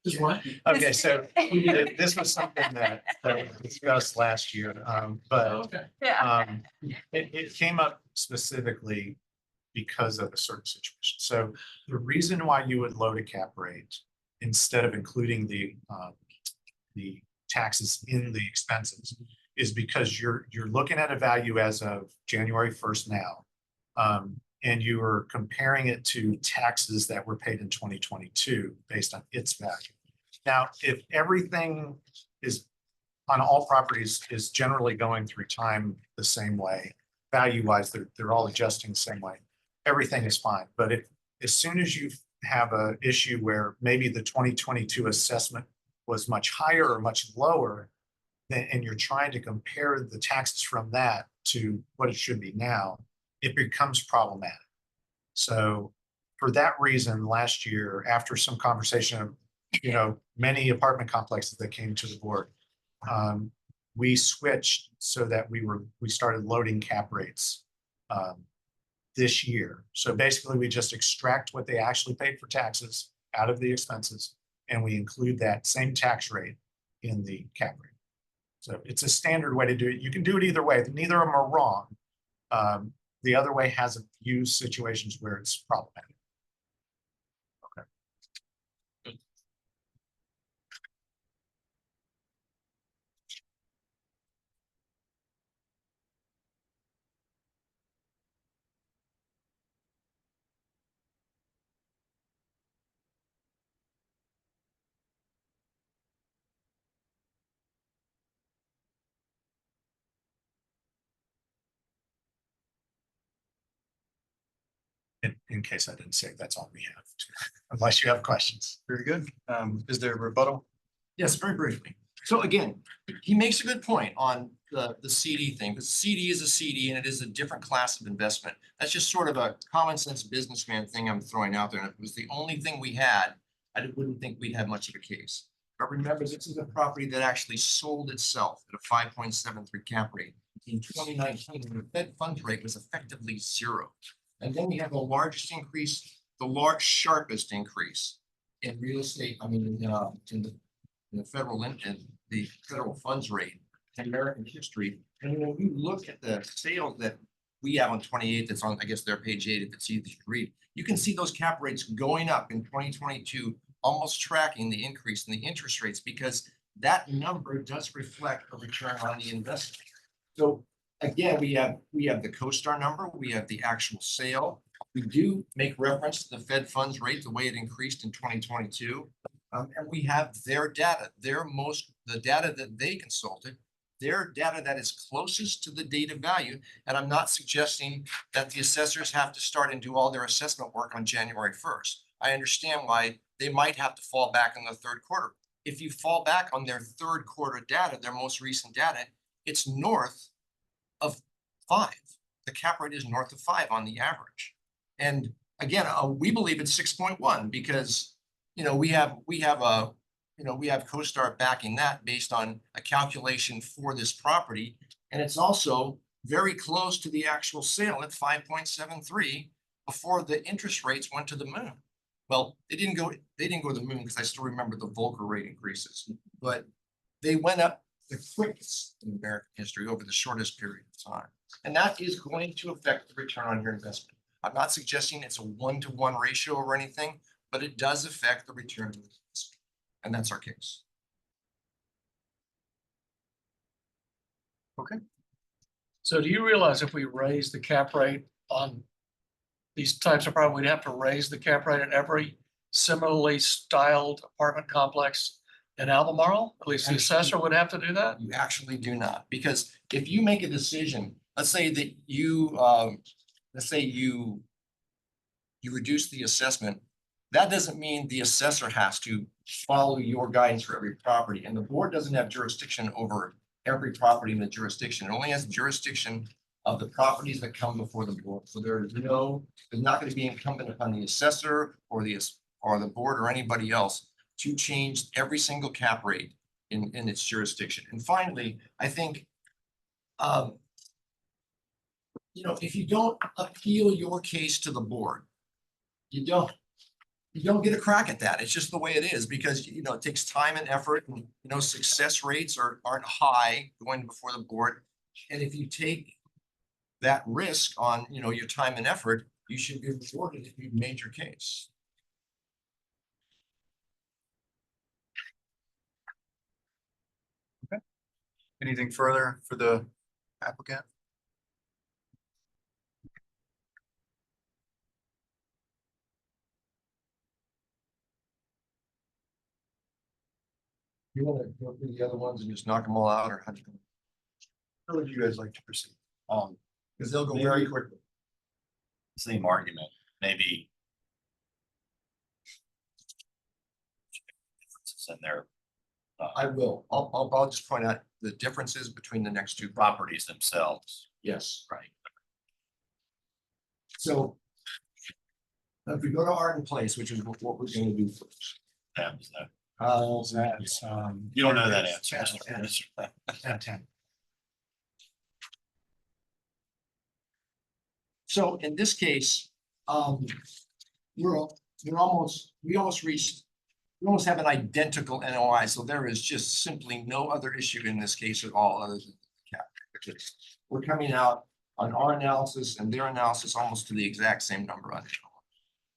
Is what? Okay, so this was something that we discussed last year, but Okay. it came up specifically because of a certain situation. So the reason why you would load a cap rate instead of including the taxes in the expenses is because you're looking at a value as of January 1st now. And you are comparing it to taxes that were paid in 2022 based on its value. Now, if everything is on all properties is generally going through time the same way, value-wise, they're all adjusting the same way, everything is fine. But if as soon as you have an issue where maybe the 2022 assessment was much higher or much lower, and you're trying to compare the taxes from that to what it should be now, it becomes problematic. So for that reason, last year, after some conversation of, many apartment complexes that came to the board, we switched so that we started loading cap rates this year. So basically, we just extract what they actually paid for taxes out of the expenses, and we include that same tax rate in the cap rate. So it's a standard way to do it. You can do it either way. Neither of them are wrong. The other way has a few situations where it's problematic. In case I didn't say, that's all we have, unless you have questions. Very good. Is there a rebuttal? Yes, very briefly. So again, he makes a good point on the CD thing, because CD is a CD and it is a different class of investment. That's just sort of a common sense businessman thing I'm throwing out there. And if it was the only thing we had, I wouldn't think we'd have much of a case. But remember, this is a property that actually sold itself at a 5.73 cap rate. In 2019, the Fed funds rate was effectively zero. And then we have the largest increase, the sharpest increase in real estate, in the federal and the federal funds rate in American history. And when you look at the sales that we have on 28, that's on, I guess, their page 8, if it's easy to read, you can see those cap rates going up in 2022, almost tracking the increase in the interest rates, because that number does reflect a return on the investment. So again, we have the CoStar number, we have the actual sale. We do make reference to the Fed funds rate, the way it increased in 2022. And we have their data, the data that they consulted, their data that is closest to the data value. And I'm not suggesting that the assessors have to start and do all their assessment work on January 1st. I understand why they might have to fall back in the third quarter. If you fall back on their third quarter data, their most recent data, it's north of 5. The cap rate is north of 5 on the average. And again, we believe it's 6.1 because, we have CoStar backing that based on a calculation for this property. And it's also very close to the actual sale at 5.73 before the interest rates went to the moon. Well, they didn't go to the moon because I still remember the Volcker rate increases, but they went up the quickest in American history over the shortest period of time. And that is going to affect the return on your investment. I'm not suggesting it's a 1-to-1 ratio or anything, but it does affect the return on the investment. And that's our case. So do you realize if we raise the cap rate on these types of property, we'd have to raise the cap rate in every similarly styled apartment complex in Albemarle? At least the assessor would have to do that? You actually do not, because if you make a decision, let's say that you reduce the assessment That doesn't mean the assessor has to follow your guidance for every property, and the board doesn't have jurisdiction over every property in the jurisdiction. It only has jurisdiction of the properties that come before the board. So there's not going to be incumbent upon the assessor or the board or anybody else to change every single cap rate in its jurisdiction. And finally, I think, if you don't appeal your case to the board, you don't get a crack at that. It's just the way it is, because, it takes time and effort, and, success rates aren't high going before the board. And if you take that risk on, your time and effort, you should be rewarded if you've made your case. Anything further for the applicant? You want to go through the other ones and just knock them all out, or How would you guys like to proceed? because they'll go very quickly. Same argument, maybe. Differences in there. I will. I'll just point out the differences between the next two Properties themselves, Yes. right? So if we go to Arden Place, which is what we're going to do first. That was that. That's, You don't know that answer. So in this case, we almost have an identical NOI, so there is just simply no other issue in this case at all other than the cap rate. We're coming out on our analysis and their analysis almost to the exact same number on it.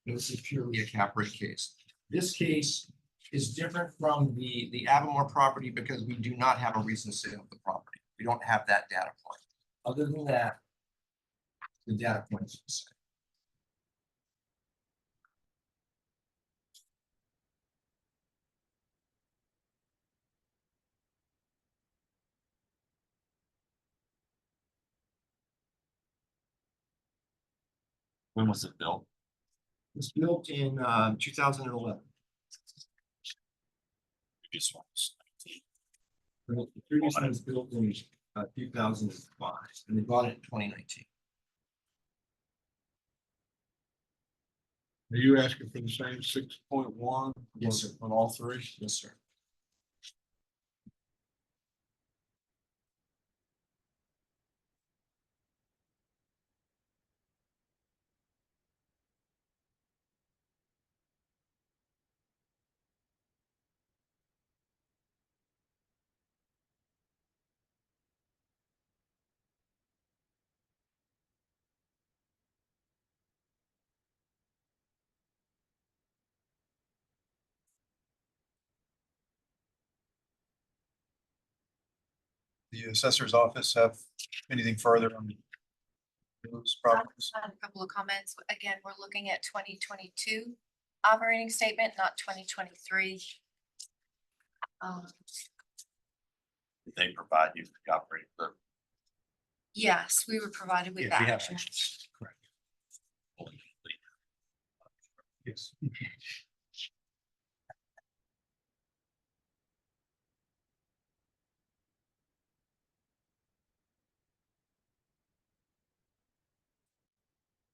This is purely a cap rate case. This case is different from the Albemarle property because we do not have a recent sale of the property. We don't have that data point. Other than that, the data point is the same. When was it built? It was built in 2011. Previous ones. The previous one was built in 2005, and they bought it in 2019. Are you asking for the same 6.1? Yes, sir. On all three? Yes, sir. The assessor's office have anything further on those properties? A couple of comments. Again, we're looking at 2022 operating statement, not 2023. Did they provide you the operating? Yes, we were provided with Yeah, we that. have actions, correct. Yes.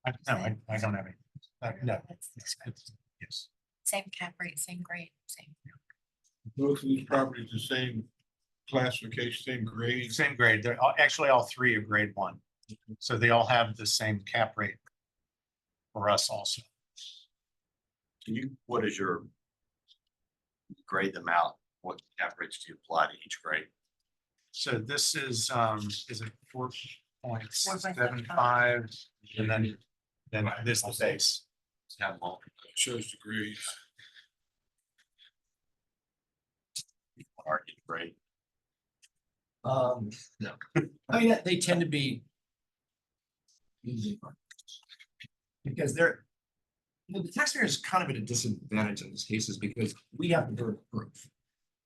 I don't have any. No. Yes. Same cap rate, same grade, same. Both of these properties the same classification, same grade. Same grade. They're actually all three are grade 1. So they all have the same cap rate for us also. What is your grade them out? What cap rates do you apply to each grade? So this is it 4.75, and then this is the base. Have multiple. Shows the grades. Argue grade. No. I mean, they tend to be easy because the taxpayer is kind of at a disadvantage in these cases because we have the burden of proof.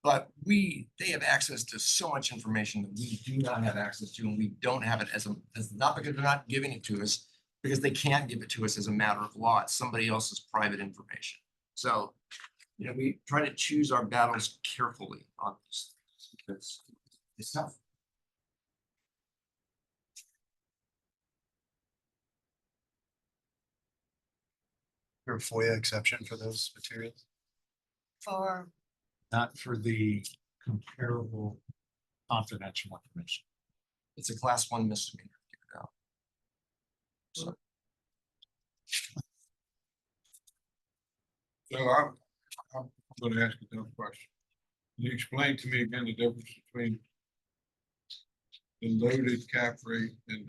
But they have access to so much information that we do not have access to, and we don't have it as not because they're not giving it to us, because they can't give it to us as a matter of law. It's somebody else's private information. So, we try to choose our battles carefully on this because it's tough. Your FOIA exception for those materials? For, Not for the comparable confidential information. It's a class 1 misdemeanor. Figure it out. So I'm gonna ask you another question. Can you explain to me again the difference between the loaded cap rate and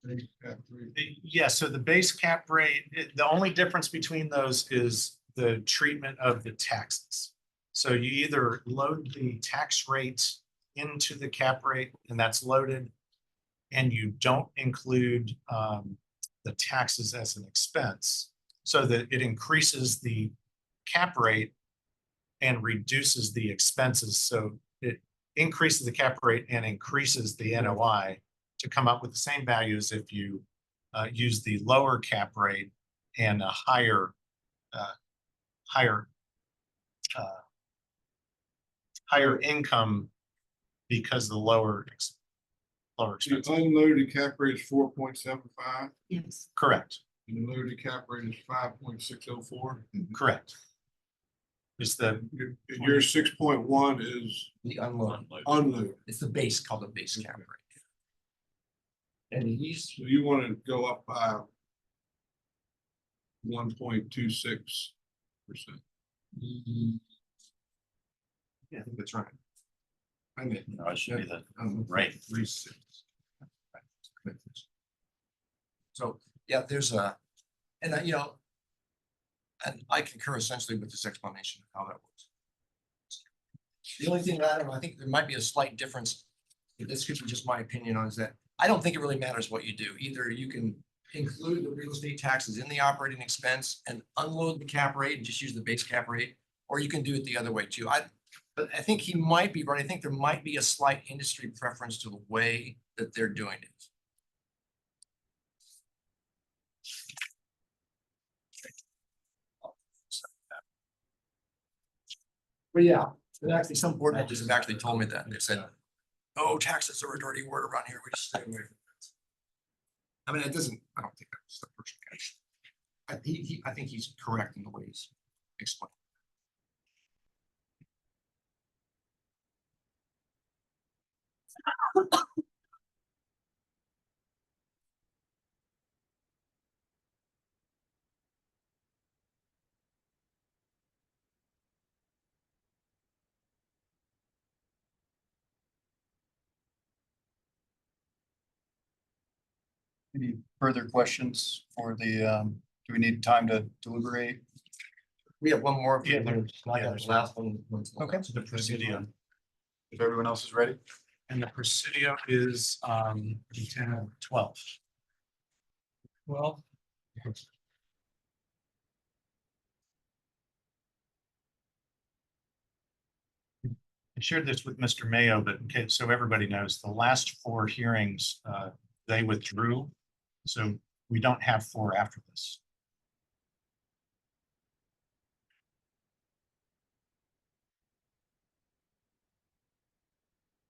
the base cap rate? Yeah, so the base cap rate, the only difference between those is the treatment of the taxes. So you either load the tax rate into the cap rate and that's loaded, and you don't include the taxes as an expense, so that it increases the cap rate and reduces the expenses. So it increases the cap rate and increases the NOI to come up with the same value as if you use the lower cap rate and a higher income because the lower The expense. unloaded cap rate is 4.75 Yes. Correct, and the loaded cap rate is 5.604. correct. It's the, Your 6.1 is The unload. unloaded. It's the base called the base cap rate. And he's, So you want to go up by 1.26%. yeah, I think that's right. I mean, No, it should be the right. rate. So, yeah, there's a, and and I concur essentially with this explanation of how that works. The only thing I don't know, I think there might be a slight difference. This could be just my opinion on is that I don't think it really matters what you do. Either you can include the real estate taxes in the operating expense and unload the cap rate and just use the base cap rate, or you can do it the other way too. But I think he might be right. I think there might be a slight industry preference to the way that they're doing it. But yeah, and actually some board members have actually told me that. They said, oh, taxes are a dirty word around here. We just stay away from it. I mean, I don't think that's the person. I think he's correct in the way he's explained. Any further questions for do we need time to deliberate? We have one more. Yeah, The last one. Okay. the Presidio. If everyone else is ready? And the Presidio is 12. Well, I shared this with Mr. Mayo, but okay, so everybody knows, the last 4 hearings, they withdrew. So we don't have 4 after this.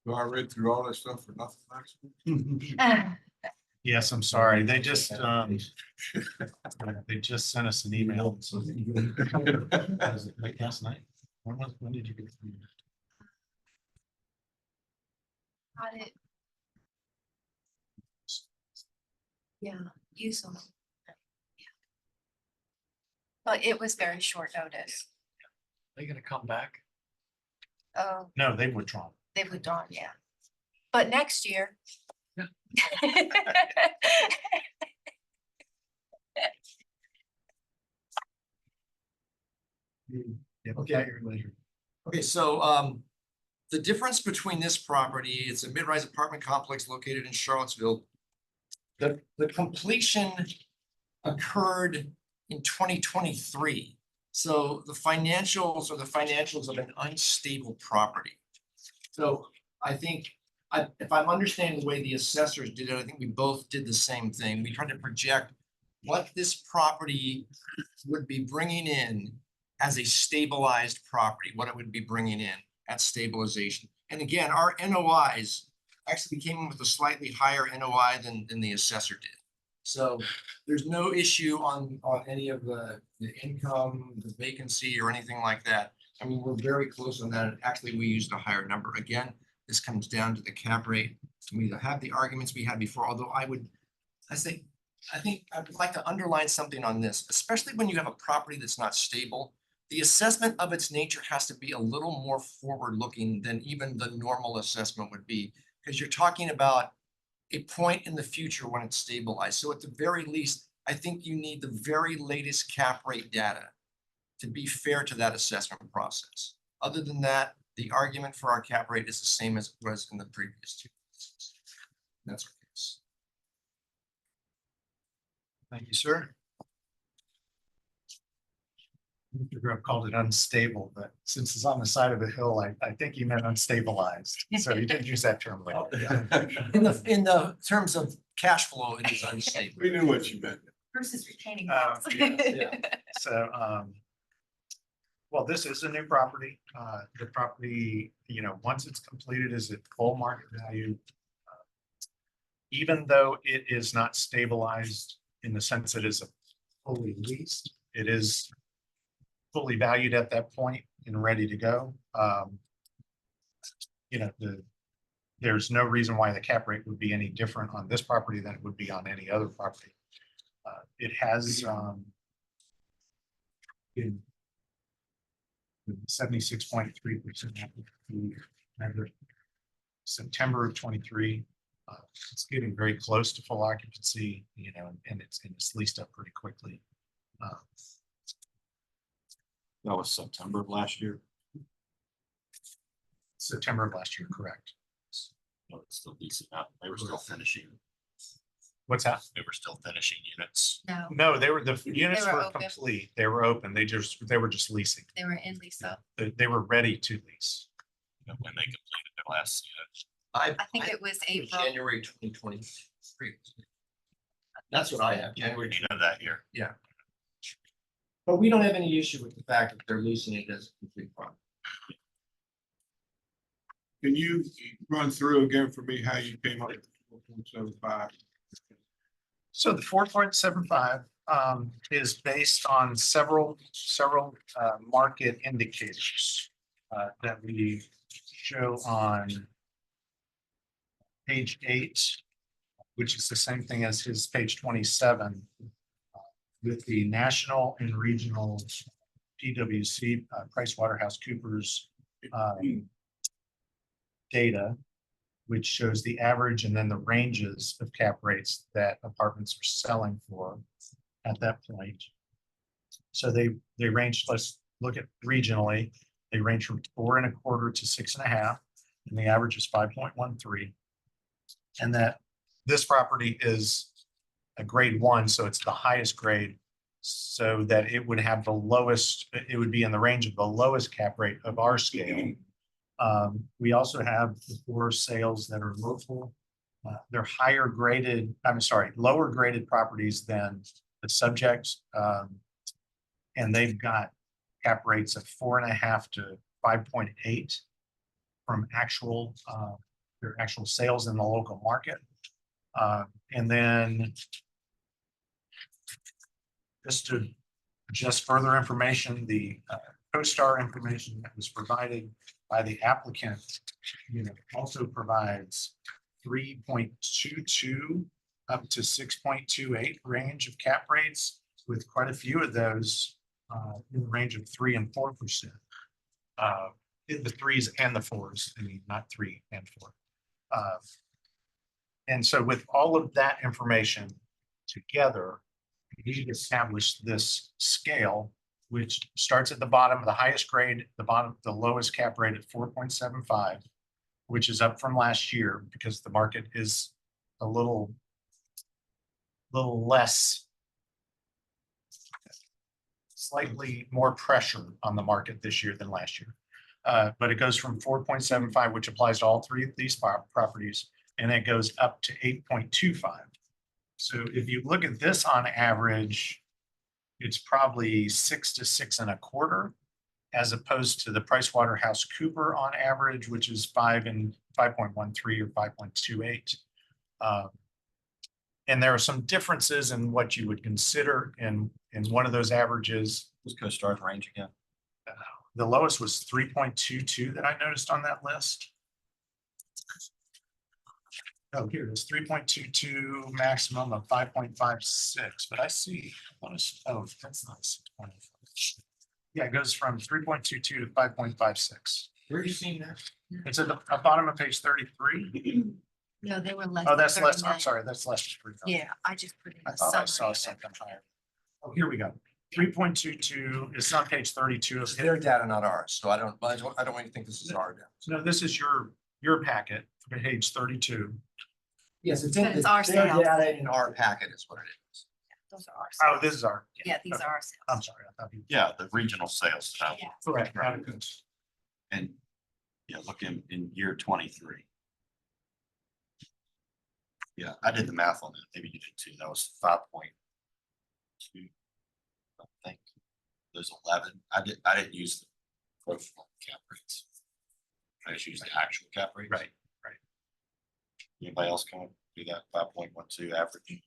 So I read through all that stuff for nothing. Actually. Yes, I'm sorry. They just sent us an email. Was it like last night? When did you get? Got it. Yeah, you saw. But it was very short notice. They gonna come back? Oh, No, they withdrawn. they would on, yeah. But next year. Yeah. Okay. Okay, so the difference between this property, it's a mid-rise apartment complex located in Charlottesville. The completion occurred in 2023. So the financials are the financials of an unstable property. So I think if I'm understanding the way the assessors did it, I think we both did the same thing. We tried to project what this property would be bringing in as a stabilized property, what it would be bringing in at stabilization. And again, our NOIs actually came in with a slightly higher NOI than the assessor did. So there's no issue on any of the income, the vacancy or anything like that. I mean, we're very close on that. Actually, we used a higher number. Again, this comes down to the cap rate. We have the arguments we had before, although I think I would like to underline something on this, especially when you have a property that's not stable. The assessment of its nature has to be a little more forward-looking than even the normal assessment would be, because you're talking about a point in the future when it's stabilized. So at the very least, I think you need the very latest cap rate data to be fair to that assessment process. Other than that, the argument for our cap rate is the same as it was in the previous two cases. That's our case. Thank you, sir. Mr. Grove called it unstable, but since it's on the side of a hill, I think he meant unstabilized. So he didn't use that term. In the terms of cash flow, it is unstable. We knew what you meant. Versus retaining Oh, walls. So, well, this is a new property. The property, once it's completed, is at full market value. Even though it is not stabilized in the sense that it is a fully leased, it is fully valued at that point and ready to go. There's no reason why the cap rate would be any different on this property than it would be on any other property. It has 76.3% September of 23. It's getting very close to full occupancy, and it's leased up pretty quickly. That was September of last year. September of last year, correct. No, it's still decent out. They were still finishing. What's that? They were still finishing units. No, No, the units were were open. complete. They were open. They were just leasing. they were in Lisa. They were ready to lease. When they completed their last unit. I think it was It was April. January 2023. That's what I have, January. Beginning of that year. But we don't have any issue with the fact that they're leasing it as a complete property. Can you run through again for me how you came up with 4.75? So the 4.75 is based on several market indicators that we show on page 8, which is the same thing as his page 27, with the national and regional PwC, PricewaterhouseCoopers data, which shows the average and then the ranges of cap rates that apartments are selling for at that point. So they range, let's look at regionally, they range from 4.25 to 6.5, and the average is 5.13. And that this property is a grade 1, so it's the highest grade, so that it would have the lowest, it would be in the range of the lowest cap rate of our scale. We also have the 4 sales that are local. They're higher graded, lower graded properties than the subject. And they've got cap rates of 4.5 to 5.8 from their actual sales in the local market. And then just further information, the CoStar information that was provided by the applicant, also provides 3.22 up to 6.28 range of cap rates, with quite a few of those in the range of 3 and 4%. In the 3s and the 4s, not 3 and 4. And so with all of that information together, we established this scale, which starts at the bottom of the highest grade, the lowest cap rate at 4.75, which is up from last year because the market is a little less, slightly more pressure on the market this year than last year. But it goes from 4.75, which applies to all 3 of these properties, and it goes up to 8.25. So if you look at this on average, it's probably 6 to 6.25, as opposed to the PricewaterhouseCooper on average, which is 5.13 or 5.28. And there are some differences in what you would consider in one of those averages. What's CoStar's range again? The lowest was 3.22 that I noticed on that list. Oh, here it is, 3.22, maximum of 5.56, but I see, oh, that's not 6.5. Yeah, it goes from 3.22 to 5.56. Where are you seeing that? It's at the bottom of page 33. No, they were less. Oh, than that's less, I'm 39. sorry, that's less than 3. Yeah, I just put in I a thought I saw summary. something higher. Oh, here we go. 3.22 is on page 32 It's of their data, not ours, so I don't even think this is our data. No, this is your packet, page 32. Yes, it's But it's our their sales. data in our packet is what it is. Those are Oh, ours. this is our. Yeah, these are our I'm sales. sorry, I thought you. Yeah, the regional sales. Yeah. Correct. Right. And, yeah, look in year 23. Yeah, I did the math on that. Maybe you did too. That was 5.2. I think there's 11. I didn't use the pro forma cap rates. I just used the actual cap rates. Right. Anybody else can do that 5.12 average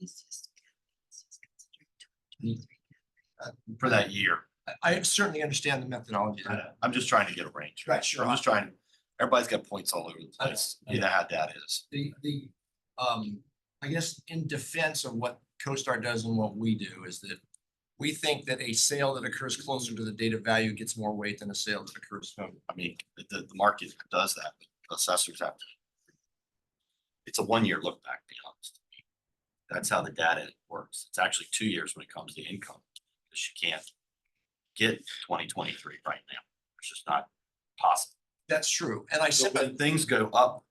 for that year? I certainly understand the methodology. I'm just trying to get a range. Right, sure. I'm just trying, everybody's got points all over the place. You know how that is. I guess in defense of what CoStar does and what we do is that we think that a sale that occurs closer to the date of value gets more weight than a sale that occurs. I mean, the market does that, but assessors have to. It's a 1 year look back, to be honest. That's how the data works. It's actually 2 years when it comes to income, because you can't get 2023 right now. It's just not possible. That's true. And I So said, when things go up,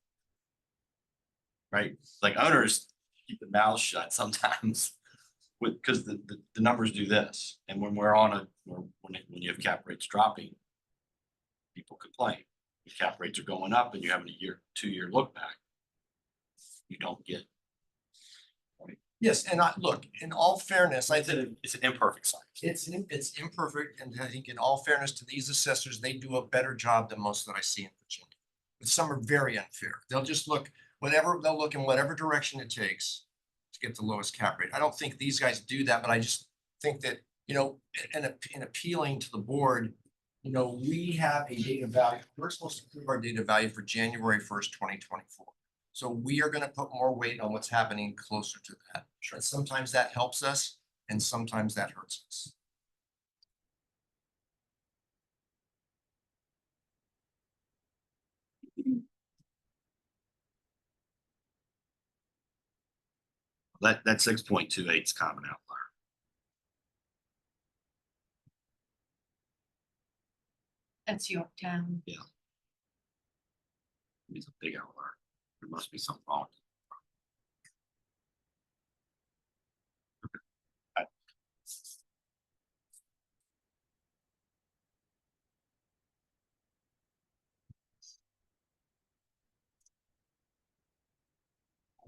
right, like owners keep their mouths shut sometimes because the numbers do this. And when we're on when you have cap rates dropping, people complain. If cap rates are going up and you have a 2 year look back, you don't get. yes, and look, in all fairness, I think It's an imperfect science. it's imperfect, and I think in all fairness to these assessors, they do a better job than most that I see in Virginia. But some are very unfair. They'll just look, they'll look in whatever direction it takes to get the lowest cap rate. I don't think these guys do that, but I just think that, in appealing to the board, we have a data value. We're supposed to prove our data value for January 1st, 2024. So we are going to put more weight on what's happening closer to that. And sometimes that helps us and sometimes that hurts us. That 6.28 is common outlier. That's Yorktown. It's a big outlier. There must be something wrong.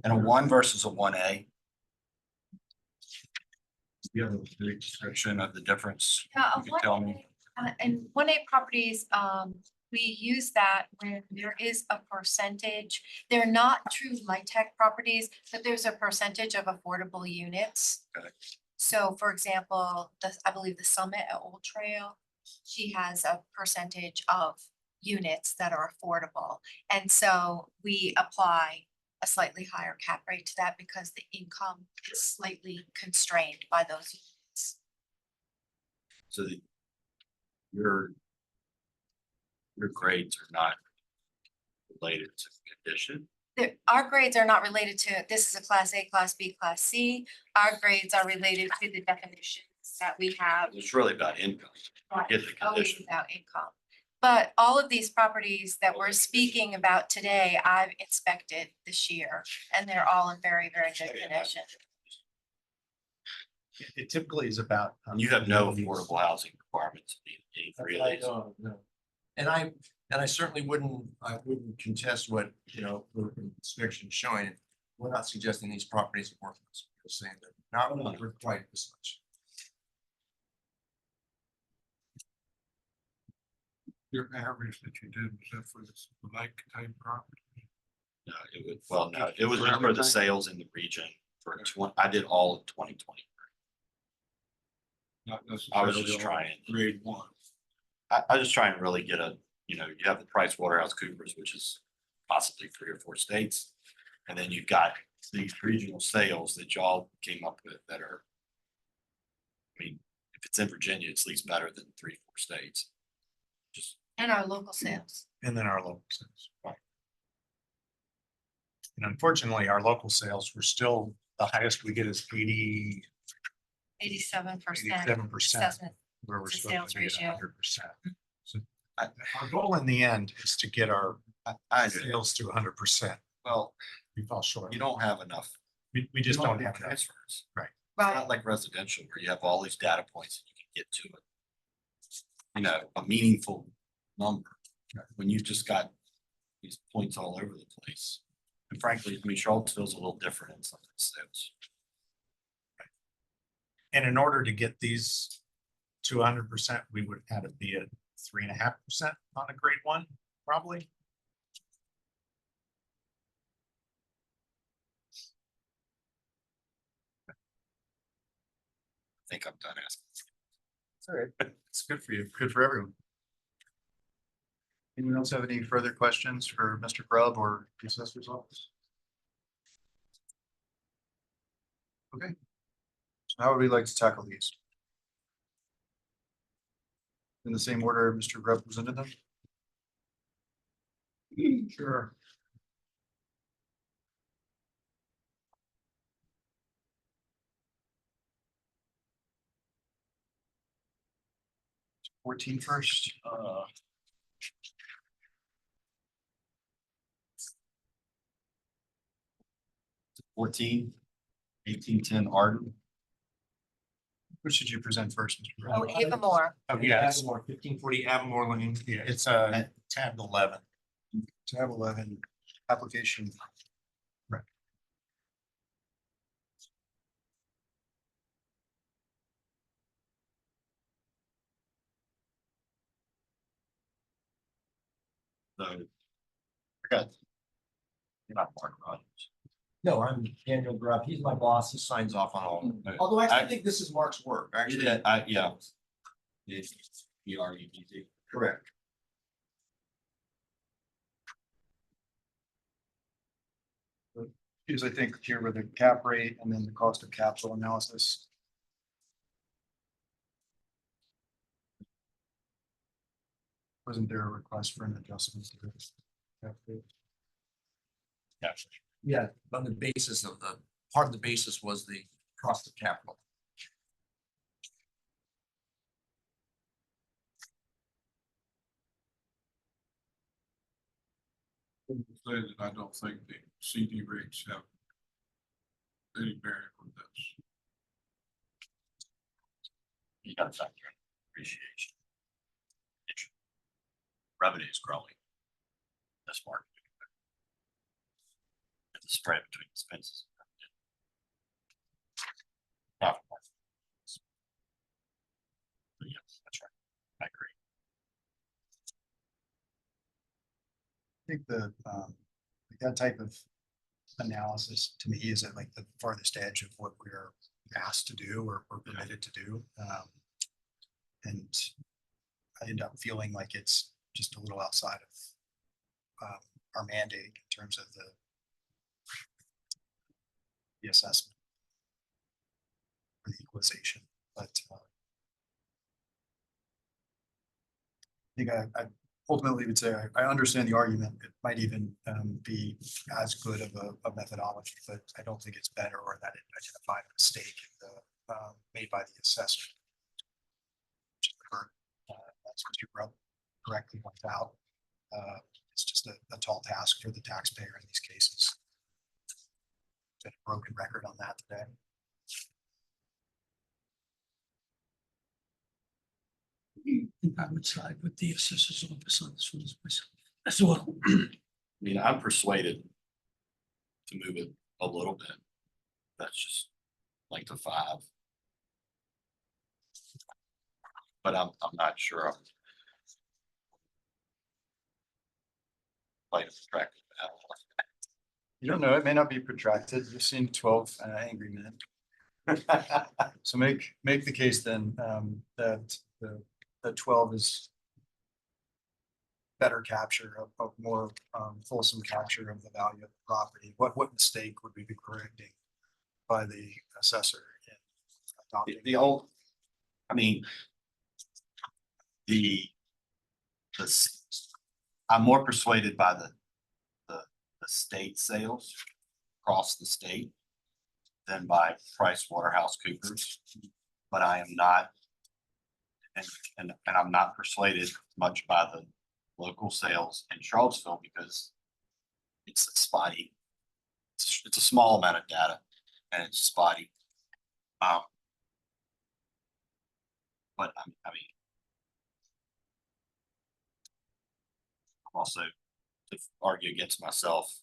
And a 1 versus a 1A. You have a description of the difference. Yeah, You could tell me. And 1A properties, we use that when there is a percentage. They're not true light tech properties, but there's a percentage of affordable units. Okay. So for example, I believe the Summit at Old Trail, she has a percentage of units that are affordable. And so we apply a slightly higher cap rate to that because the income is slightly constrained by those units. So your grades are not related to condition. Our grades are not related to, this is a class A, class B, class C. Our grades are related to the definitions that we have. It's really about income. Get the Always condition. about income. But all of these properties that we're speaking about today, I've inspected this year, and they're all in very, very good condition. It typically is about. And you have no affordable housing requirements in any three of these. No. And I certainly wouldn't contest what, the inspection showing. We're not suggesting these properties are worthless. We're saying that not quite this much. Your average that you did, was that for this like type property? No, it would, well, no, it was just for the sales in the region for I did all of 2020. Not I was necessarily just all trying. grade one. I was trying to really get a, you have the Price Waterhouse Coopers, which is possibly 3 or 4 states. And then you've got these regional sales that y'all came up with that are, I mean, if it's in Virginia, it's at least better than 3 or 4 states. Just, And our local sales. And then our local sales. And unfortunately, our local sales were still, the highest we get is 87%, 87%. where we're to supposed sales to be at ratio. 100%. So our goal in the end is to get our I do. sales to 100%. Well, We fall short. you don't have enough. We just you don't have enough. transfers. Right. It's not like residential where you have all these data points and you can get to it. A meaningful number. When you've just got these points all over the place. And frankly, I mean, Charlottesville's a little different in some of its sales. And in order to get these to 100%, we would have it be at 3.5% on a grade 1, probably. I think I'm done asking. It's all right. It's good for you. Good for everyone. Anyone else have any further questions for Mr. Grubb or the assessor's office? Okay. So how would we like to tackle these? In the same order Mr. Grubb presented them? Sure. Fourteen first. 14, 1810 Arden. Which should you present first, Mr. Oh, Grubb? Avamore. Oh, yeah, it's, Avamore, 1540 Avamore Lane. yeah, it's tab 11. Tab 11, application. Right. So I got. You're not Mark Rogers. No, I'm Daniel Grubb. He's my boss. He signs off on all of them. Although I actually think this is Mark's work, actually. Yeah. It's EREBT. Correct. Because I think here with the cap rate and then the cost of capital analysis. Wasn't there a request for an adjustment to this? cap rate? Yeah, on the basis of part of the basis was the cost of capital. Say that I don't think the CD rates have any bearing on this. You got to factor in appreciation. Revenue is growing. This market. And the spread between expenses. Profit margin. But yes, that's right. I agree. I think that type of analysis to me is at like the farthest edge of what we're asked to do or permitted to do. And I end up feeling like it's just a little outside of our mandate in terms of the assessment or the equalization. But I think I ultimately would say I understand the argument. It might even be as good of a methodology, but I don't think it's better or that it identified a mistake made by the assessor. That's what you wrote correctly went out. It's just a tall task for the taxpayer in these cases. Been a broken record on that today. I would side with the assessor's office on this one myself as well. I mean, I'm persuaded to move it a little bit. That's just like the 5. But I'm not sure. quite a attractive animal. You don't know, it may not be protracted. You've seen 12 angry men. So make the case then, that the 12 is better capture of more fulsome capture of the value of the property. What mistake would we be correcting by the assessor in adopting? The old, I mean, the, I'm more persuaded by the state sales across the state than by Price Waterhouse Coopers. But I am not, and I'm not persuaded much by the local sales in Charlottesville because it's spotty. It's a small amount of data and it's spotty. But I mean, also to argue against myself,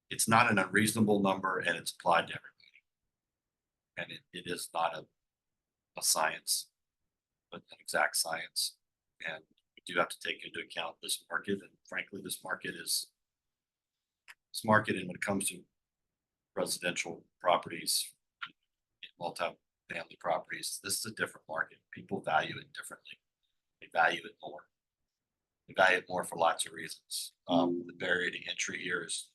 it's not an unreasonable number and it's applied to everybody. And it is not a science, but an exact science. And we do have to take into account this market. And frankly, this market and when it comes to residential properties, multi-family properties, this is a different market. People value it differently. They value it more. They value it more for lots of reasons. The barrier to entry here is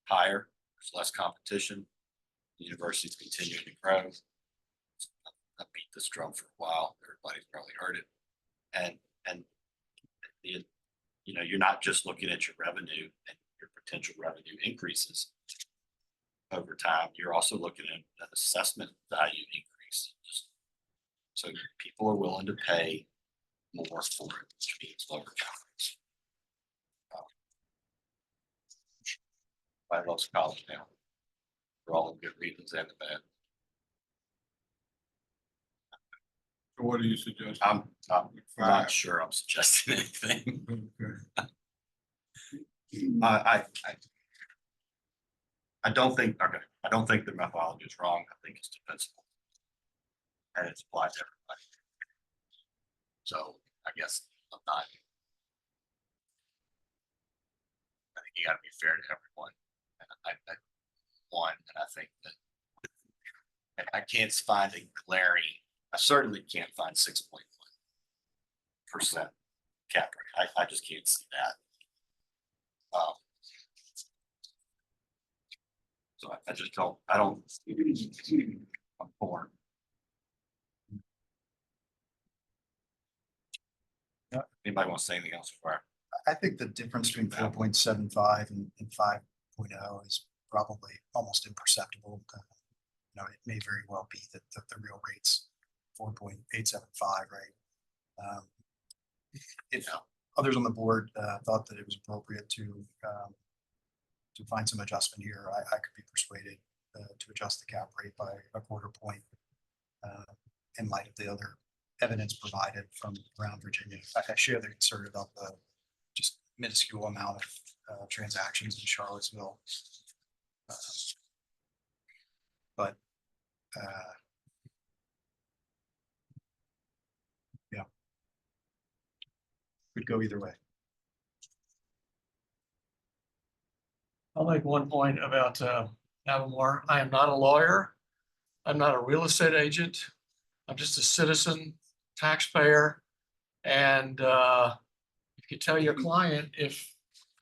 higher. There's less competition. The university's continuing to grow. I beat this drum for a while. Everybody's probably heard it. And you know, you're not just looking at your revenue and your potential revenue increases over time. You're also looking at an assessment value increase. So people are willing to pay more for it, which means lower salaries. I love college now for all the good reasons and the bad. So what do you suggest? I'm not sure I'm suggesting anything. Okay. I don't think, okay, I don't think the methodology is wrong. I think it's defensible. And it's applied to everybody. So I guess I'm not. I think you gotta be fair to everyone. And I think that I can't find a glaring, I certainly can't find 6.1% cap rate. I just can't see that. So I just don't, I'm torn. Anybody want to say anything else before? I think the difference between 4.75 and 5.0 is probably almost imperceptible. You know, it may very well be that the real rate's 4.875, right? If others on the board thought that it was appropriate to find some adjustment here, I could be persuaded to adjust the cap rate by a quarter point in light of the other evidence provided from around Virginia. I share the concern about the just minuscule amount of transactions in Charlottesville. But yeah, could go either way. I'll make one point about Albemarle. I am not a lawyer. I'm not a real estate agent. I'm just a citizen, taxpayer. And if you tell your client, if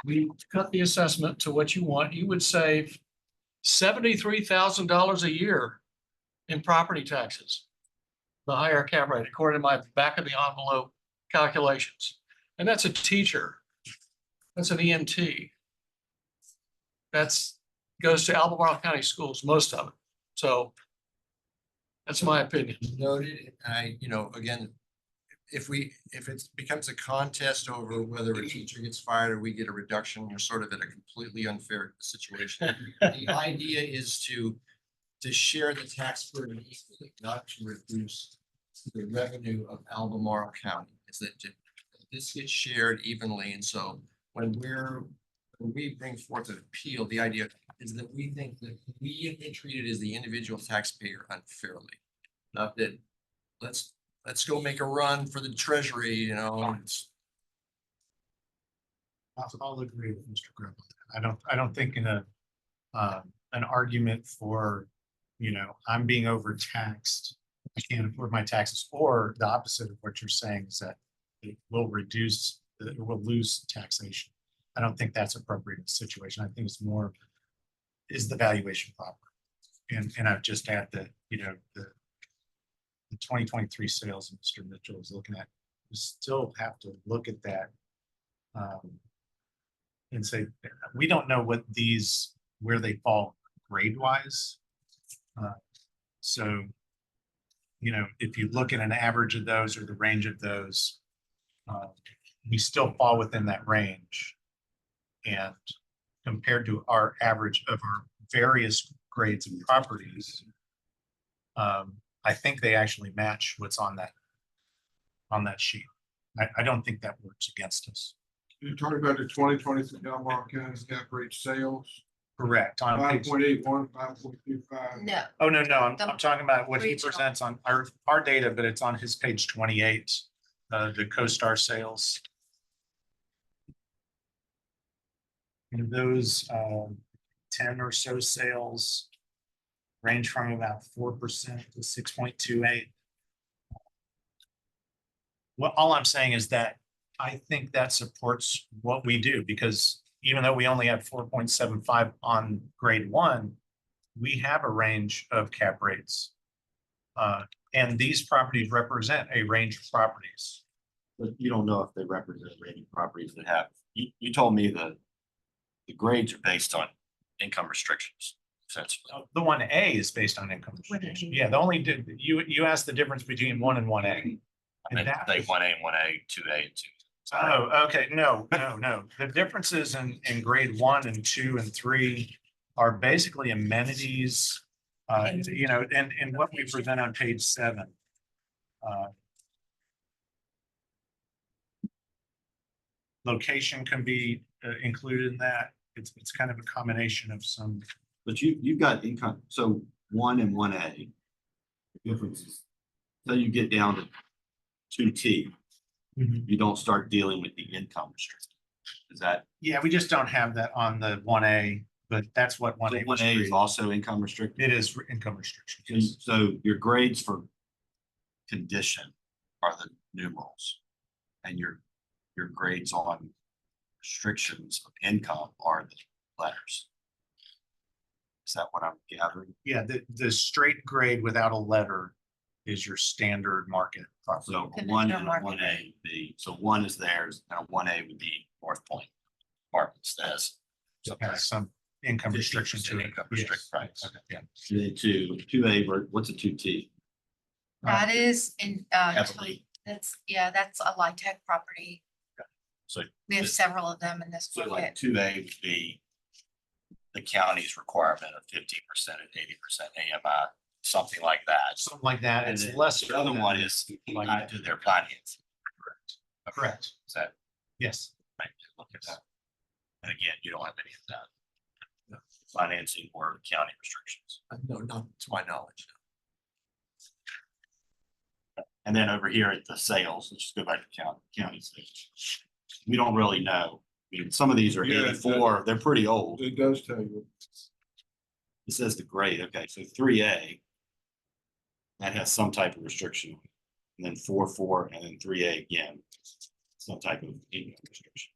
we cut the assessment to what you want, you would save $73,000 a year in property taxes. The higher cap rate, according to my back of the envelope calculations. And that's a teacher. That's an EMT. That's goes to Albemarle County schools, most of it. So that's my opinion. Noted. Again, if it becomes a contest over whether a teacher gets fired or we get a reduction, you're sort of in a completely unfair situation. The idea is to share the tax burden equally, not to reduce the revenue of Albemarle County. Is that this gets shared evenly, and so when we bring forth an appeal, the idea is that we think that we have been treated as the individual taxpayer unfairly. Not that let's go make a run for the treasury, I'll agree with Mr. Grove. I don't think in an argument for, I'm being overtaxed. I can't afford my taxes, or the opposite of what you're saying is that it will lose taxation. I don't think that's appropriate in the situation. I think it's more, is the valuation proper? And I've just had the 2023 sales that Mr. Mitchell is looking at, you still have to look at that and say, we don't know where they fall grade wise. So, if you look at an average of those or the range of those, we still fall within that range. And compared to our average of our various grades of properties, I think they actually match what's on that sheet. I don't think that works against us. You're talking about the 2023 Albemarle County cap rate sales, Correct. On page, 5.81, 5.25. No, oh, no, I'm The talking about what he regional. presents on our data, but it's on his page 28, the CoStar sales. And those 10 or so sales range from about 4% to 6.28. Well, all I'm saying is that I think that supports what we do, because even though we only have 4.75 on grade 1, we have a range of cap rates. And these properties represent a range of properties. But you don't know if they represent rated properties that have, you told me the grades are based on income restrictions, essentially. The 1A is based on income restriction. Yeah, the only, you asked the difference between 1 and 1A. I meant they 1A and 1A, 2A and 2. Oh, okay, no. The differences in grade 1 and 2 and 3 are basically amenities, and what we present on page 7. Location can be included in that. It's kind of a combination of some. But you've got income, so 1 and 1A. The differences. So you get down to 2T, you don't start dealing with the income restriction. Is that? Yeah, we just don't have that on the 1A, but that's what 1A was 1A is created. also income restricted. It is income restrictions. So your grades for condition are the numerals, and your grades on restrictions of income are the letters. Is that what I'm gathering? Yeah, the straight grade without a letter is your standard market property. So The 1 vendor and market 1A would be, so 1 is theirs, and 1A would be North Point Apartments. That's It has some income restriction to it. income restrict price. Okay, yeah. And then 2A, what's a 2T? that is in, Heavily. that's a LIHTC property. So We have several of them in this So like market. 2A would be the county's requirement of 15% and 80% AMI, something like that. Something like that. And It's then less. the other one is tied to their financing. Correct. Is that Yes. right? Look at that. And again, you don't have any of that. No. Financing or county restrictions. No, not to my knowledge. And then over here at the sales, let's just go back to county sales. We don't really know. I mean, some of these are Yeah, 84, they're pretty old. It does tell you. It says the grade, okay, so 3A. That has some type of restriction. And then 4, and then 3A again, some type of income restriction.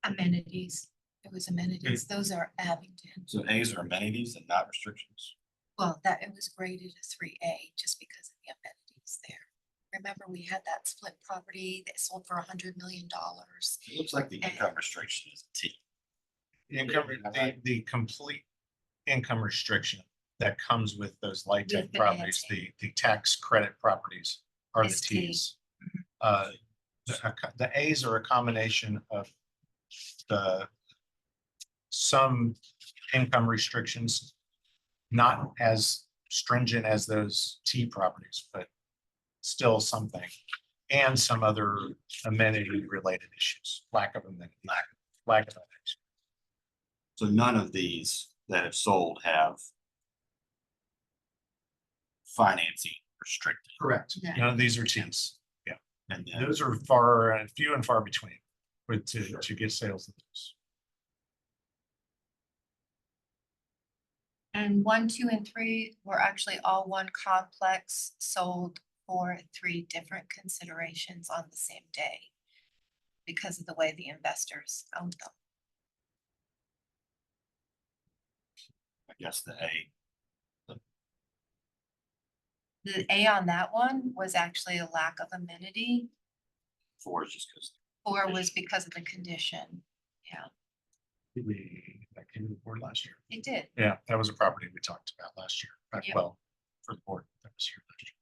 Amenities. It was amenities. Those are Abington. So A's are amenities and not restrictions. Well, that it was graded a 3A just because of the amenities there. Remember, we had that split property that sold for $100 million. It looks like the income restriction is a T. The complete income restriction that comes with those light tech With properties, the tax credit properties are the Is T. Ts. The A's are a combination of some income restrictions, not as stringent as those T properties, but still something, and some other amenity related issues, lack of amenity, lack of amenities. So none of these that have sold have financing restricted. Correct. Yeah. None of these are Ts. Yeah. And then Those are far, few and far between with to get sales of those. And 1, 2, and 3 were actually all one complex sold for 3 different considerations on the same day because of the way the investors owned them. I guess the A, The A on that one was actually a lack of amenity, 4 is just because. or was because of the condition. Yeah, That came to the board last year. it did. Yeah, that was a property we talked about last year. Yeah. Well, for the board that was here last year.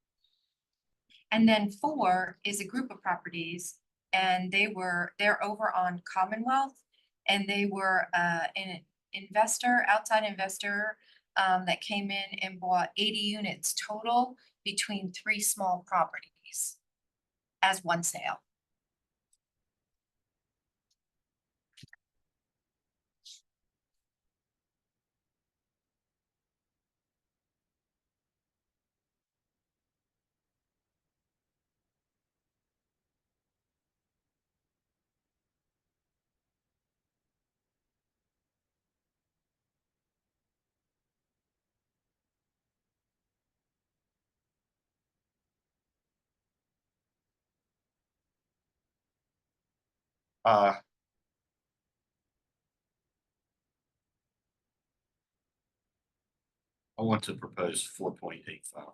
And then 4 is a group of properties, and they're over on Commonwealth. And they were an investor, outside investor, that came in and bought 80 units total between 3 small properties as one sale. Uh. I want to propose 4.85.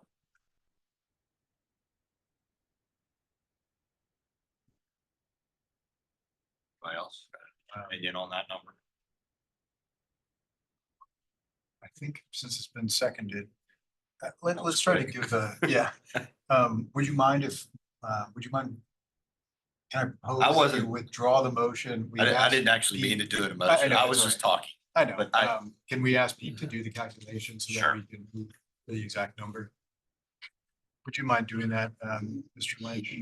Anybody else? Opinion on that number? I think since it's been seconded, let's was try to quick. give a, yeah. Would you mind if, would you mind? Can I I propose that you wasn't- withdraw the motion? We I asked didn't actually mean to Pete- do it in I motion. know, I was it's just all talking. I know, but I- can we ask Pete to do the calculation so that Sure. we can move the exact number? Would you mind doing that, Mr. Lynch?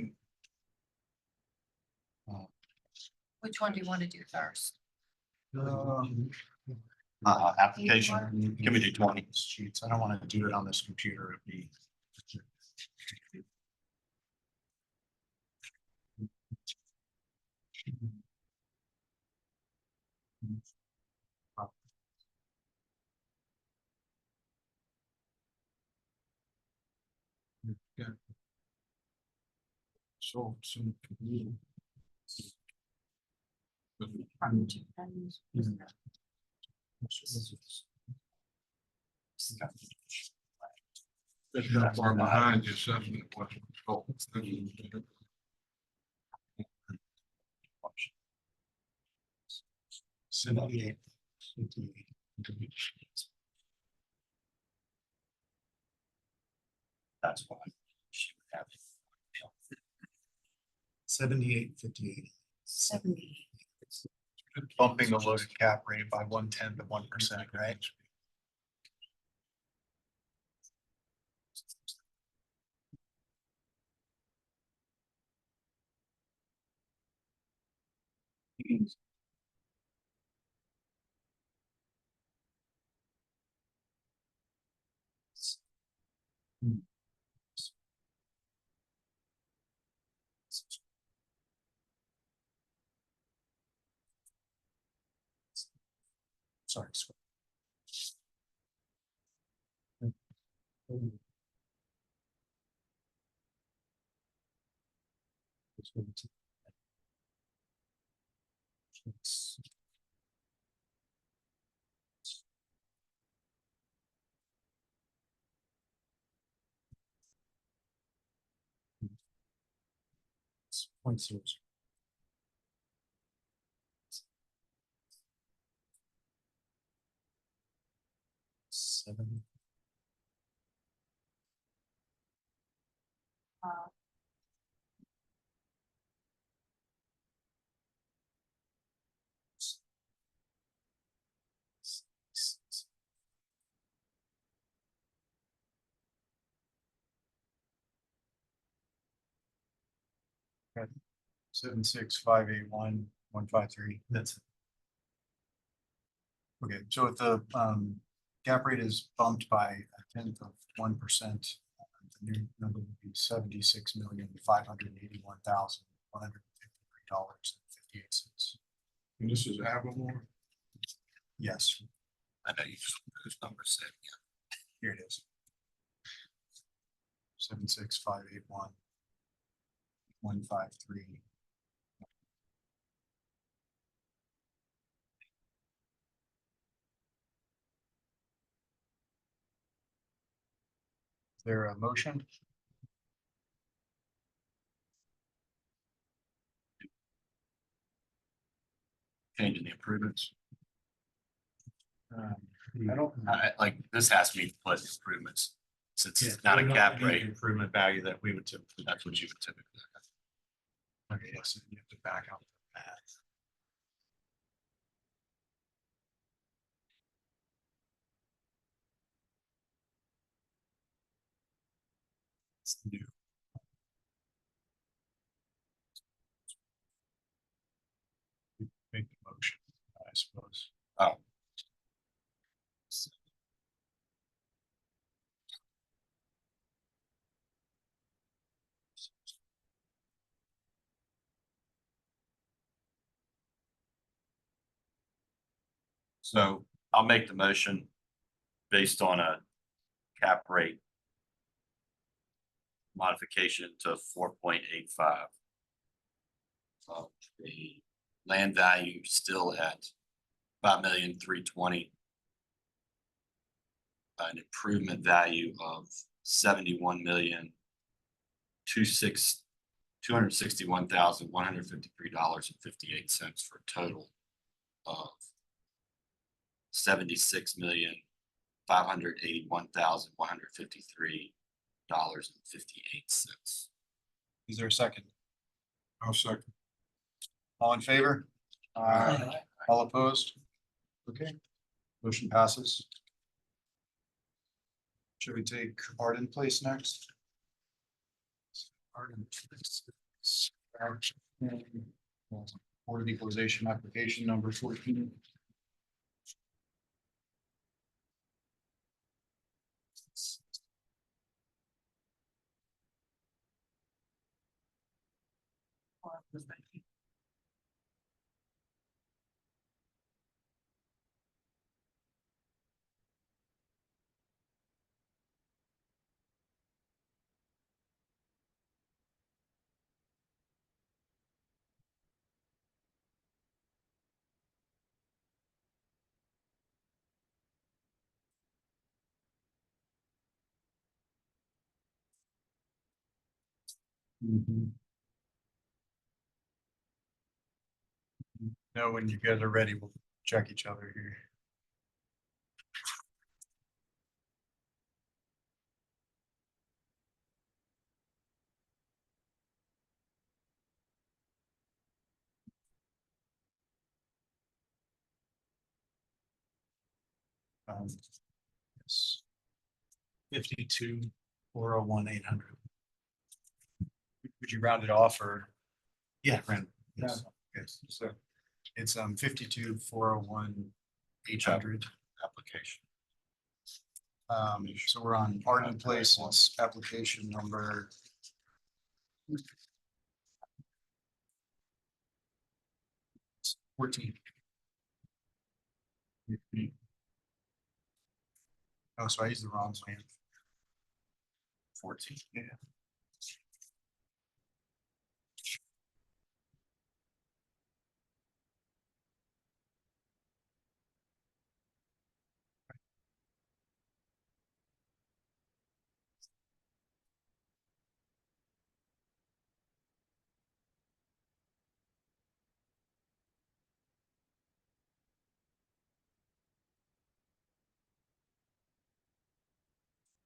Which one do you want to do first? Application, can we do 20? Sheets. I don't want to do it on this computer. It'd be. So. That's not far behind the assessment. Oh, $78.58. That's why she would have. $78.58. 70. Bumping the loaded cap rate by 1/10 of 1%, right? Sorry. Point zero. Seven. Okay. 76581 153. That's it. Okay, so if the gap rate is bumped by 1/10 of 1%, the new number would be $76,581,153.58. And this is Albemarle. Yes, I know you just, those numbers said, here it is. 76,581,153. Is there a motion? changing the improvements. I don't, Like, this has to be put improvements. Since Yeah, it's not a put it cap on the rate, Improvement value that we would typically. that's what you would typically. okay, yes, you have to back out the math. It's new. Make the motion, I suppose. Oh. So I'll make the motion based on a cap rate modification to 4.85. The land value still at 5,320,000. An improvement value of 261,153.58 for a total of $76,581,153.58. Is there a second? I'll second. All in favor? Aye. All opposed? Okay, motion passes. Should we take art in place next? Art in place. Board of Equalization application number 14. Know when you guys are ready, we'll check each other here. Yes. 52-401-800. Would you round it off or? Yeah, Brandon. Yes. Yes, so it's 52-401-800. Application. So we're on art in place, it's application number. 14. Oh, so I used the wrong plan. 14. Yeah.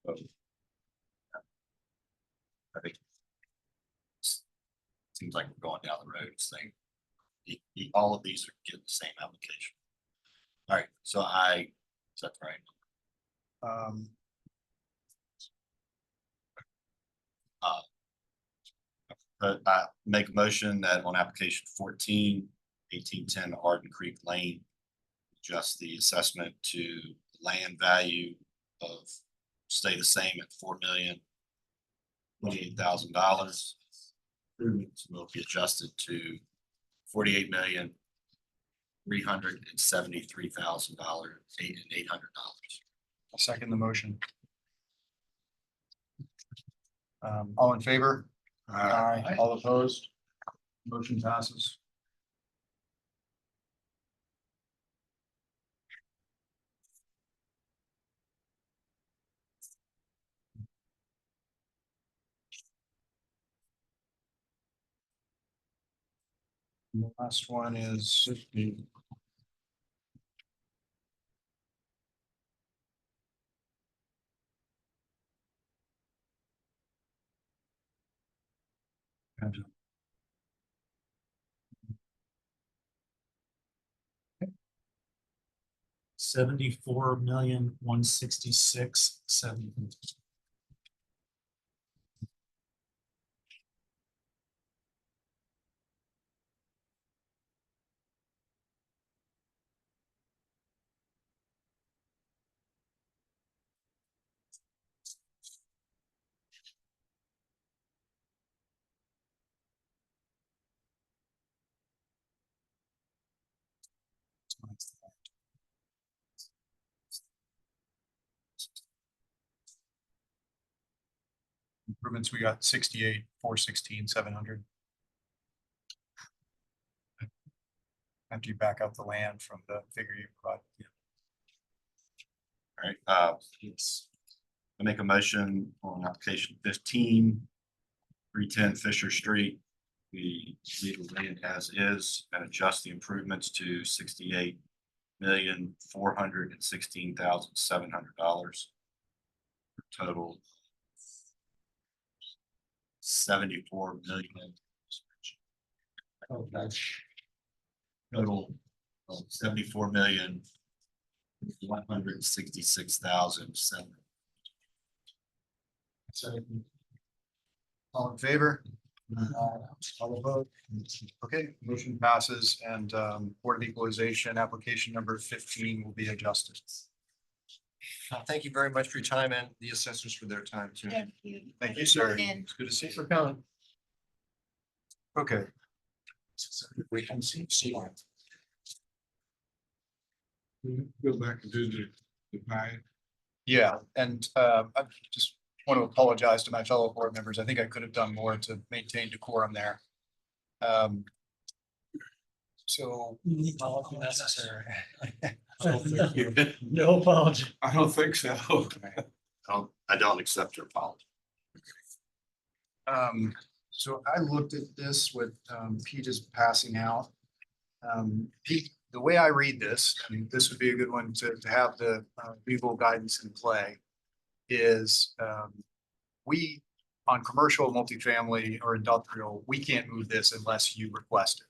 I think seems like we're going down the road saying all of these are getting the same application. All right, so is that right? But I make a motion that on application 1810 Arden Creek Lane, adjust the assessment to land value of stay the same at 4,000,000 $28,000. Improvements will be adjusted to $48,373,000, $800. I'll second the motion. All in favor? Aye. All opposed? Motion passes. And the last one is $74,166,700. improvements. We got 68, 416, 700. After you back out the land from the figure you provided. All right, I make a motion on application 15, 310 Fisher Street. We leave the land as is and adjust the improvements to $68,416,700. Total $74 million. Total of $74,166,700. All in favor? All opposed? Okay, motion passes and Board of Equalization application number 15 will be adjusted. Thank you very much for your time and the assessors for their time too. Thank you. Thank you, sir. And It's good to see you. For coming. Okay. We can see. Go back and do the pie. Yeah, and I just want to apologize to my fellow board members. I think I could have done more to maintain decorum there. So Necessary. No apology. I don't think so. I don't accept your apology. so I looked at this with Pete is passing out. Pete, the way I read this, I mean, this would be a good one to have the legal guidance in play. Is we on commercial, multifamily, or industrial, we can't move this unless you request it.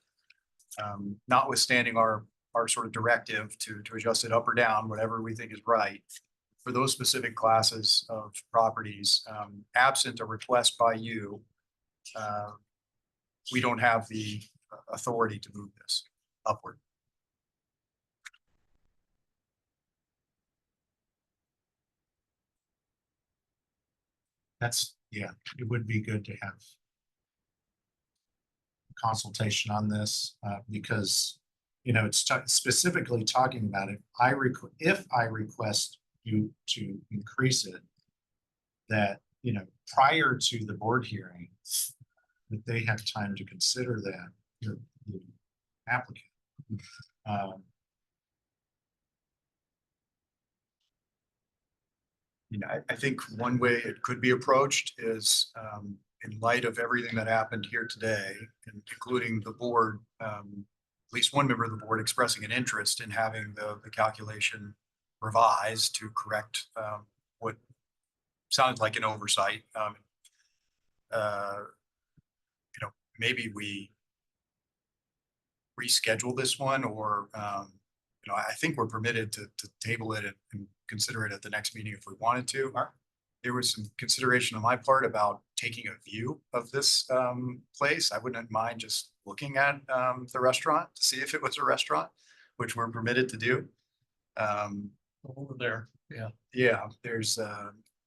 Notwithstanding our sort of directive to adjust it up or down, whatever we think is right. For those specific classes of properties, absent a request by you, we don't have the authority to move this upward. That's, yeah, it would be good to have consultation on this, because, you know, it's specifically talking about if I request you to increase it, that, you know, prior to the board hearing, that they have time to consider that, the applicant. You know, I think one way it could be approached is, in light of everything that happened here today, and including the board, at least one member of the board expressing an interest in having the calculation revised to correct, what sounded like an oversight. You know, maybe we reschedule this one, or, you know, I think we're permitted to table it and consider it at the next meeting if we wanted to. There was some consideration on my part about taking a view of this place. I wouldn't mind just looking at the restaurant to see if it was a restaurant, which we're permitted to do. Over there, yeah. Yeah, there's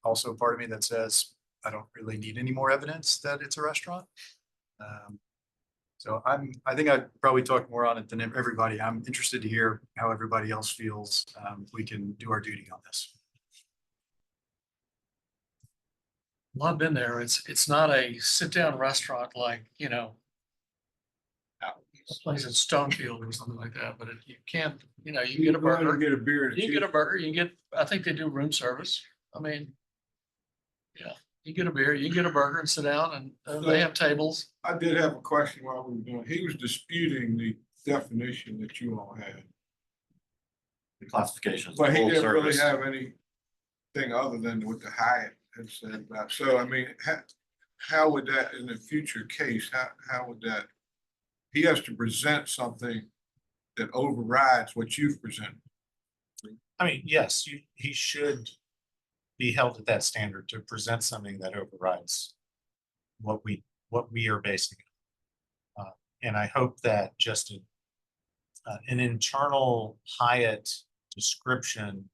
also a part of me that says I don't really need any more evidence that it's a restaurant. So I think I'd probably talk more on it than everybody. I'm interested to hear how everybody else feels. We can do our duty on this. Well, I've been there. It's not a sit-down restaurant like, a place in Stonefield or something like that, but you can't, you get a go in and burger. Get a beer. and You can get a cheese. burger, I think they do room service. I mean, yeah, you get a beer, you get a burger and sit down and they have tables. I did have a question while we were doing, he was disputing the definition that you all had. The classification is But he full didn't really service. have anything other than what the Hyatt had said about, so I mean, how would that in a future case, how would that? He has to present something that overrides what you've presented. I mean, yes, he should be held at that standard to present something that overrides what we are basing it on. And I hope that just an internal Hyatt description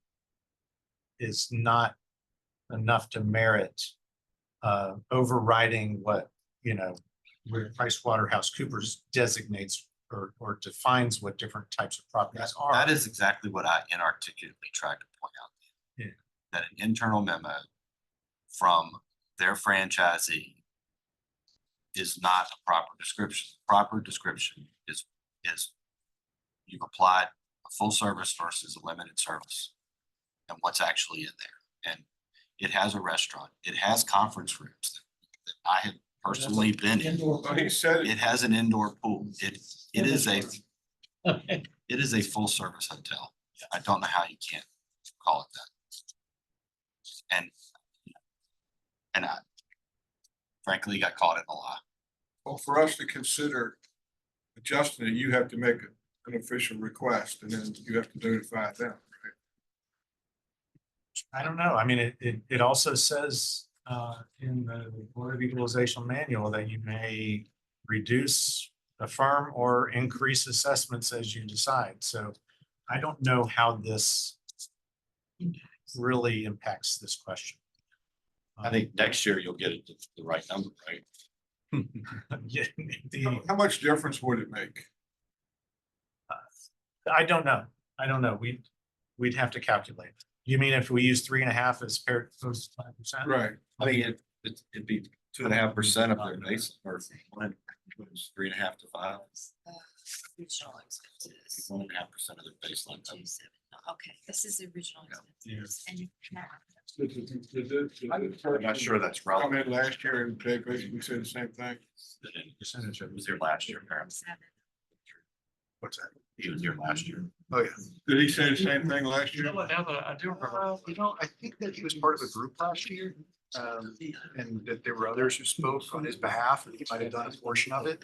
is not enough to merit overriding what, where PricewaterhouseCoopers designates or defines what different types of properties are. That is exactly what I inarticulately tried to point out. Yeah. That an internal memo from their franchisee is not a proper description. Proper description is you've applied a full service versus a limited service and what's actually in there. And it has a restaurant. It has conference rooms that I have personally been in. Well, he said It has an indoor pool. It is a Okay. it is a full service hotel. I don't know how you can't call it that. And I frankly got caught in a lie. Well, for us to consider adjusting it, you have to make an official request and then you have to notify them. I don't know. I mean, it also says in the Board of Equalization manual that you may reduce, affirm, or increase assessments as you decide. So I don't know how this really impacts this question. I think next year you'll get it to the right number, right? Yeah, How much difference would it make? I don't know. I don't know. We'd have to calculate. You mean if we use 3.5 as paired to 5%? Right. I mean, it'd be 2.5% of their base or 3.5 to 5. Original expenses. 1.5% of their baseline. Okay, this is the original expenses. And you I'm not sure that's relevant. Comment last year and they basically said the same thing. Percentage of It was here last year, apparently. What's that? He was here last year. Oh, yeah. Did he say the same thing last year? Now that I do remember. I think that he was part of a group last year. And that there were others who spoke on his behalf, and he might have done a portion of it.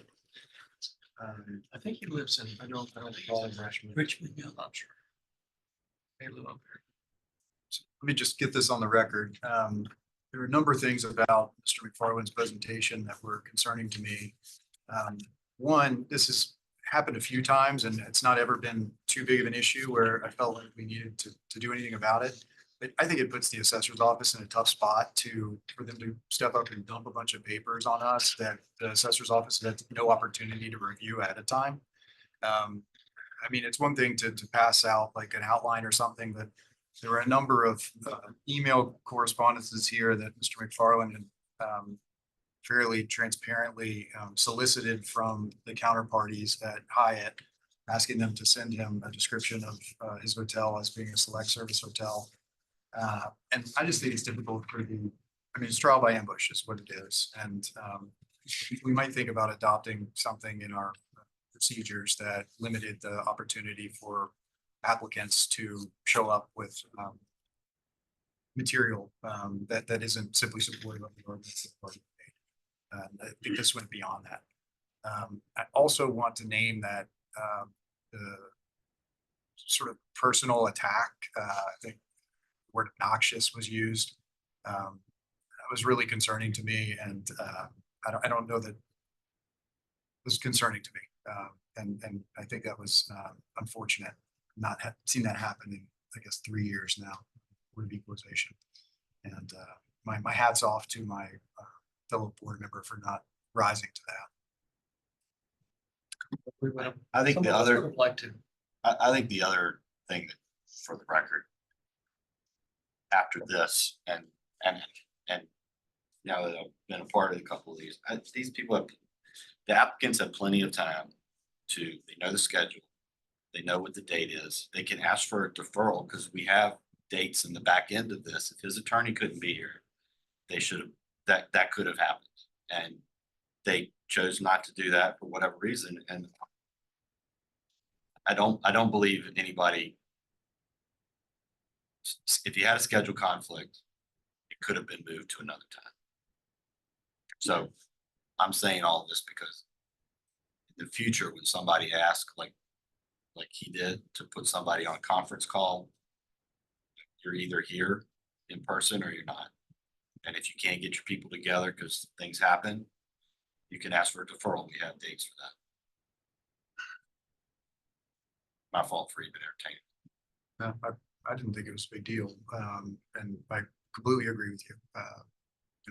I think he lives in, I don't recall Richmond, yeah, I'm not sure. They live up there. Let me just get this on the record. There are a number of things about Mr. McFarland's presentation that were concerning to me. One, this has happened a few times and it's not ever been too big of an issue where I felt like we needed to do anything about it. But I think it puts the assessor's office in a tough spot for them to step up and dump a bunch of papers on us that the assessor's office had no opportunity to review ahead of time. I mean, it's one thing to pass out like an outline or something, but there were a number of email correspondences here that Mr. McFarland had fairly transparently solicited from the counterparties at Hyatt, asking them to send him a description of his hotel as being a select service hotel. And I just think it's difficult it's trial by ambush is what it is. And we might think about adopting something in our procedures that limited the opportunity for applicants to show up with material that isn't simply supported by the ordinance. I think this went beyond that. I also want to name that the sort of personal attack, I think the word obnoxious was used. That was really concerning to me, and I don't know that it was concerning to me. And I think that was unfortunate. Not seen that happen in, I guess, 3 years now with equalization. And my hat's off to my fellow board member for not rising to that. I think Some the of us other, would have liked to. I think the other thing that, for the record, after this and now that I've been a part of a couple of these people have, the applicants have plenty of time they know the schedule. They know what the date is. They can ask for a deferral because we have dates in the back end of this. If his attorney couldn't be here, they should have, that could have happened. And they chose not to do that for whatever reason. And I don't believe anybody, if you had a schedule conflict, it could have been moved to another time. So I'm saying all of this because in the future, when somebody asks, like he did, to put somebody on a conference call, you're either here in person or you're not. And if you can't get your people together because things happen, you can ask for a deferral. We have dates for that. My fault for even entertaining. No, I didn't think it was a big deal. And I completely agree with you.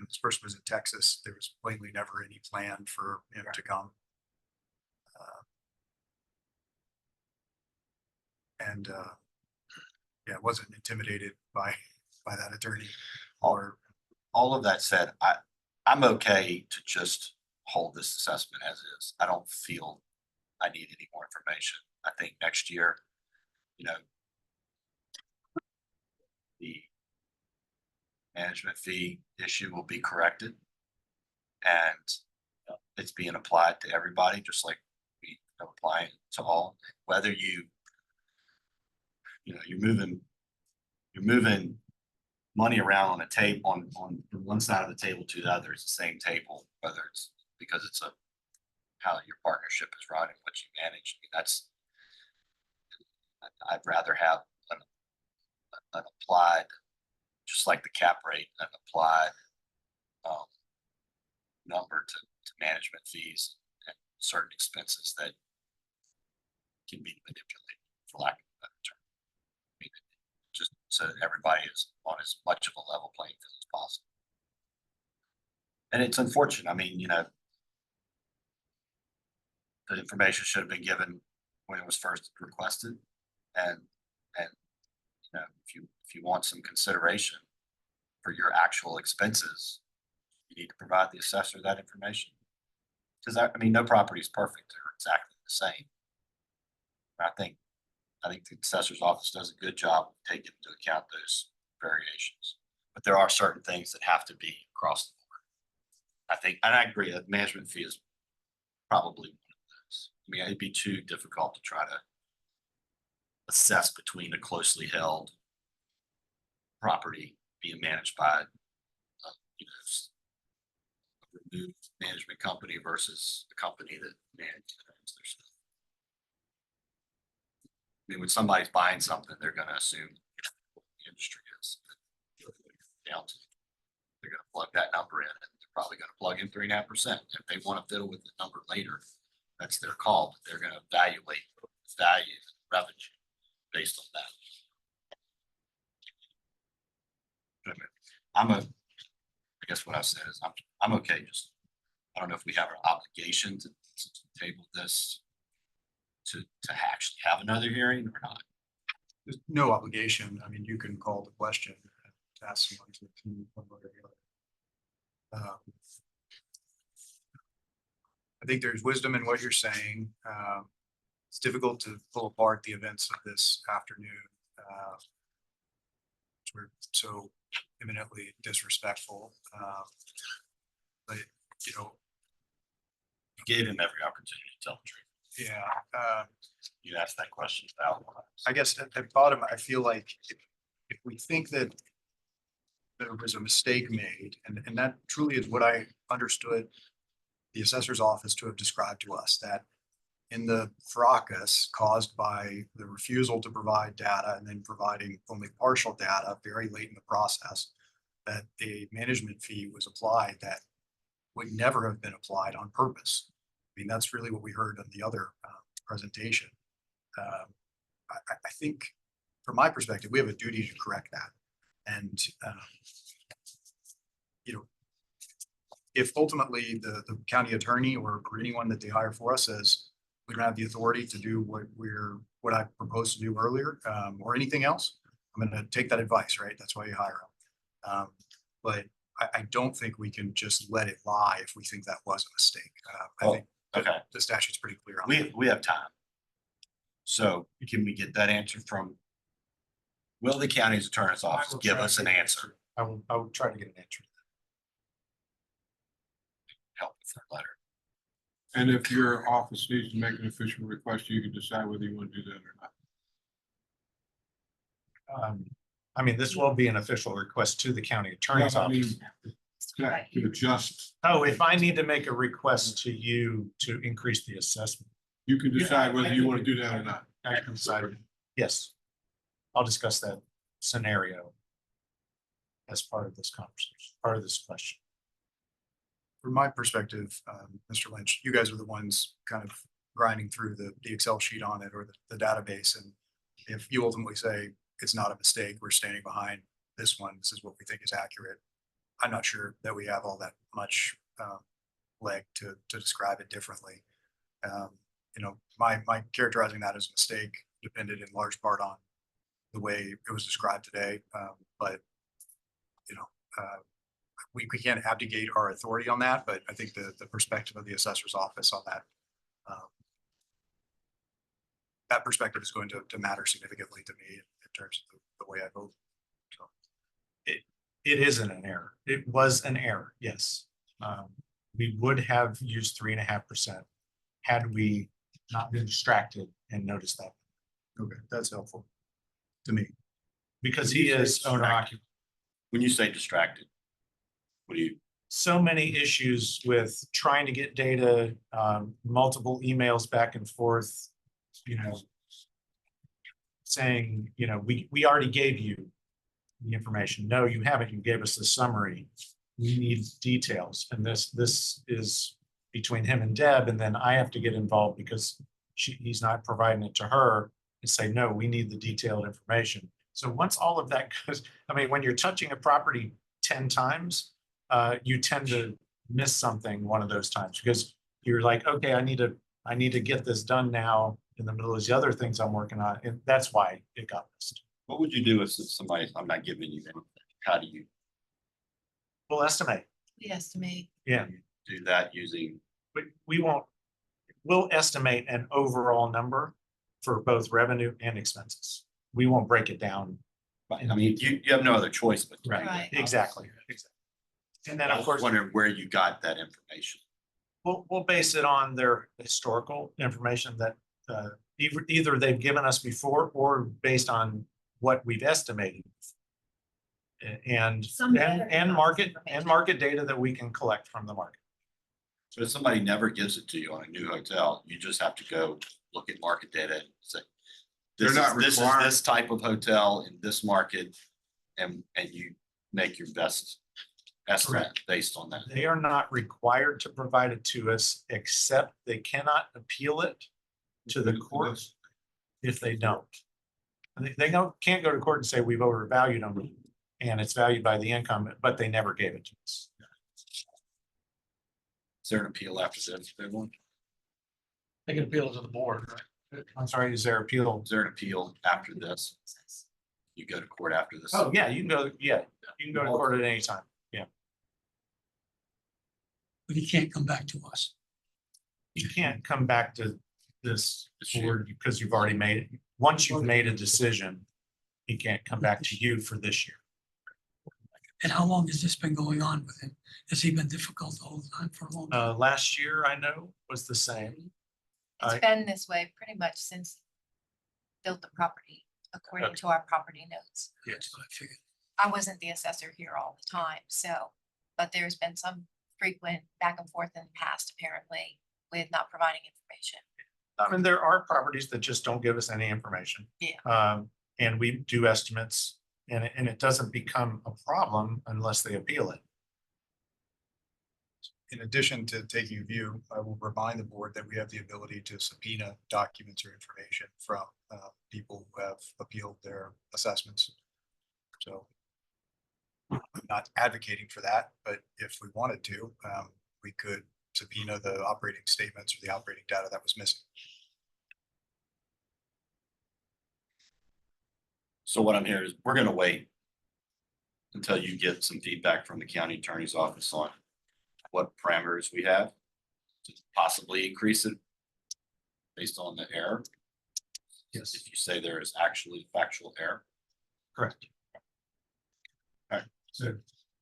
This person was in Texas. There was plainly never any plan for him to come. Yeah, wasn't intimidated by that attorney or. All of that said, I'm okay to just hold this assessment as is. I don't feel I need any more information. I think next year, the management fee issue will be corrected. And it's being applied to everybody, just like we apply it to all, whether you're moving money around on a table on from one side of the table to the other. It's the same table, whether it's because it's how your partnership is run and what you manage. I mean, I'd rather have an applied, just like the cap rate, an applied number to management fees and certain expenses that can be manipulated, for lack of a better term. I mean, just so that everybody is on as much of a level playing field as possible. And it's unfortunate. I mean, the information should have been given when it was first requested. And if you want some consideration for your actual expenses, you need to provide the assessor that information. Because I mean, no property is perfect. They're exactly the same. And I think the assessor's office does a good job of taking into account those variations. But there are certain things that have to be across the board. I think, and I agree that management fee is probably one of those. I mean, it'd be too difficult to try to assess between a closely held property being managed by a removed management company versus a company that manages their stuff. I mean, when somebody's buying something, they're going to assume what the industry is. Down to, they're going to plug that number in, and they're probably going to plug in 3.5%. If they want to fiddle with the number later, that's their call. But they're going to evaluate value and revenue based on that. I guess what I said is I'm okay. Just, I don't know if we have an obligation to table this to actually have another hearing or not. There's no obligation. I mean, you can call the question and ask someone to opinion one way or the other. I think there's wisdom in what you're saying. It's difficult to pull apart the events of this afternoon. We're so eminently disrespectful. But you gave him every opportunity to tell the truth. yeah. You asked that question about. I guess at bottom, I feel like if we think that there was a mistake made, and that truly is what I understood the assessor's office to have described to us, that in the fracas caused by the refusal to provide data and then providing only partial data very late in the process, that a management fee was applied that would never have been applied on purpose. I mean, that's really what we heard on the other presentation. I think from my perspective, we have a duty to correct that. And you know, if ultimately the county attorney or anyone that they hire for us says we don't have the authority to do what I proposed to do earlier, or anything else, I'm gonna take that advice, right? That's why you hire them. But I don't think we can just let it lie if we think that was a mistake. I Oh, think okay. the statute's pretty clear on that. We have time. So can we get that answer from? Will the county's attorney's office will give try us to an get an answer? I will try to get an answer. Help with that letter. And if your office needs to make an official request, you can decide whether you want to do that or not. I mean, this will be an official request to the county attorney's I mean, office. to adjust, Oh, if I need to make a request to you to increase the assessment, you can decide Yeah, whether I you can- want to do that or not. I can decide. Yes. I'll discuss that scenario as part of this conversation, part of this question. From my perspective, Mr. Lynch, you guys are the ones kind of grinding through the Excel sheet on it or the database. And if you ultimately say it's not a mistake, we're standing behind this one, this is what we think is accurate. I'm not sure that we have all that much leg to describe it differently. You know, my characterizing that as a mistake depended in large part on the way it was described today. But, you know, we can't abdicate our authority on that, but I think the perspective of the assessor's office on that, that perspective is going to matter significantly to me in terms of the way I vote. So it isn't an error. It was an error, yes. We would have used 3.5% had we not been distracted and noticed that. Okay, that's helpful to me. Because he is owner occupied. When you say distracted, what do you? So many issues with trying to get data, multiple emails back and forth, you know, saying, you know, we already gave you the information. No, you haven't. You gave us the summary. We need details. And this is between him and Deb, and then I have to get involved because he's not providing it to her and say, no, we need the detailed information. So once all of that goes, I mean, when you're touching a property 10 times, you tend to miss something one of those times because you're like, okay, I need to get this done now in the middle of these other things I'm working on. And that's why it got missed. What would you do if somebody, I'm not giving you anything, how do you We'll estimate. We estimate. Yeah, do that using? we won't, we'll estimate an overall number for both revenue and expenses. We won't break it down. I mean, you have no other choice but. to do Right, Right. that. exactly. And then, I of was course, wondering where you got that information. we'll base it on their historical information that either they've given us before or based on what we've estimated. And Some data and market information. data that we can collect from the market. So if somebody never gives it to you on a new hotel, you just have to go look at market data and say. They're not This is required. this type of hotel in this market, and you make your best estimate based on that. They are not required to provide it to us, except they cannot appeal it to the court if they don't. They can't go to court and say we've overvalued them and it's valued by the income, but they never gave it to us. Is there an appeal after this? Big one? They can appeal it to the board, right? I'm sorry, is there appeal? Is there an appeal after this? You go to court after this? Oh, yeah, you can go to court at any time. Yeah. But he can't come back to us. You can't come back to this This year. board because you've already made it. Once you've made a decision, he can't come back to you for this year. And how long has this been going on with him? Has he been difficult the whole time for a long time? Last year, I know, was the same. It's been this way pretty much since built the property, according to our property notes. That's what I figured. I wasn't the assessor here all the time, so, but there's been some frequent back and forth in the past apparently with not providing information. I mean, there are properties that just don't give us any information. Yeah. And we do estimates and it doesn't become a problem unless they appeal it. In addition to taking a view, I will remind the board that we have the ability to subpoena documents or information from people who have appealed their assessments. So I'm not advocating for that, but if we wanted to, we could subpoena the operating statements or the operating data that was missing. So what I'm hearing is we're gonna wait until you get some feedback from the county attorney's office on what parameters we have to possibly increase it based on the error. Yes, If you say there is actually factual error. correct. So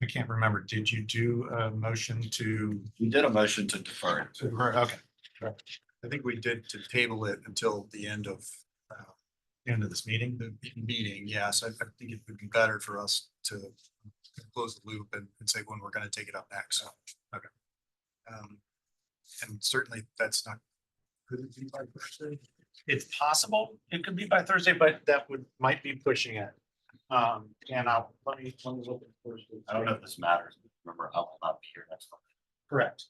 I can't remember, did you do a motion to? We did a motion to defer it. Okay, I think we did to table it until the end of end of this meeting. the meeting. Yes, I think it would be better for us to close the loop and say when we're going to take it up next. Okay. And certainly that's not. Could it be by Thursday? It's possible it could be by Thursday, but that might be pushing it. And let me look at Thursday. I don't know if this matters. Remember, I will not be here next month. Correct.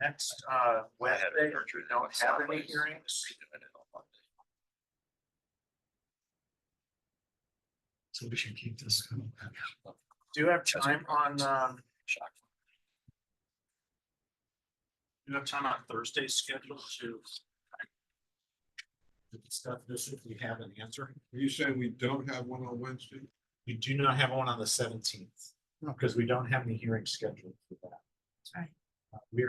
Next, Wednesday, we don't have any hearings. So we should keep this going. Do you have time on, Thursday's schedule to discuss this if we have an answer? Are you saying we don't have one on Wednesday? We do not have one on the 17th because we don't have any hearings scheduled for that. Right. We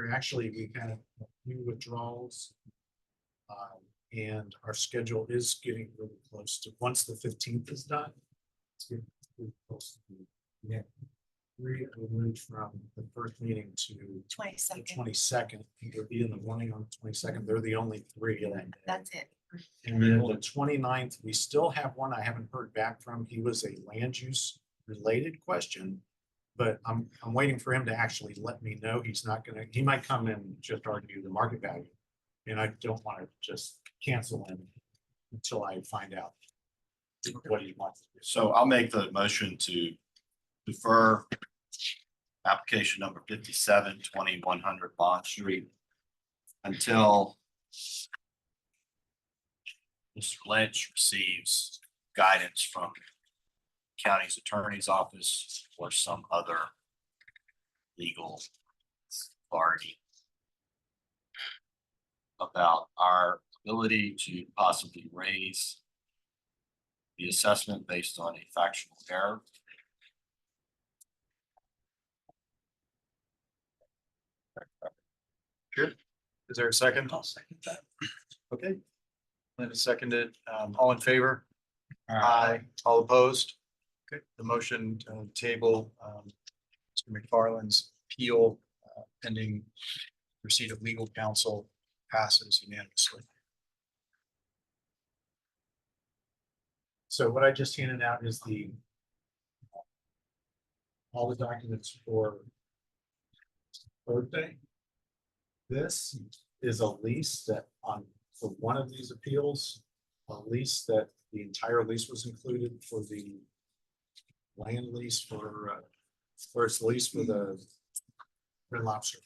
had a few withdrawals. And our schedule is getting really close to, once the 15th is done. It's getting really close to, yeah. We moved from the first meeting to the 22nd. 22nd. It'll be in the morning on the 22nd. They're the only three of that day. That's it. And then the 29th, we still have one I haven't heard back from. He was a land use related question. But I'm waiting for him to actually let me know. He's not gonna, he might come in and just argue the market value. And I don't want to just cancel him until I find out what he wants to do. So I'll make the motion to defer application number 57-2100 Bond Street until Mr. Lynch receives guidance from county's attorney's office or some other legal authority about our ability to possibly raise the assessment based on a factual error. Good. Is there a second? I'll second that. Okay. Linda seconded. All in favor? Aye. All opposed? Okay, the motion table Mr. McFarland's appeal pending receipt of legal counsel passes unanimously. So what I just handed out is all the documents for birthday. This is a lease that for one of these appeals, a lease that the entire lease was included for the land lease for its lease for the Red Lobster.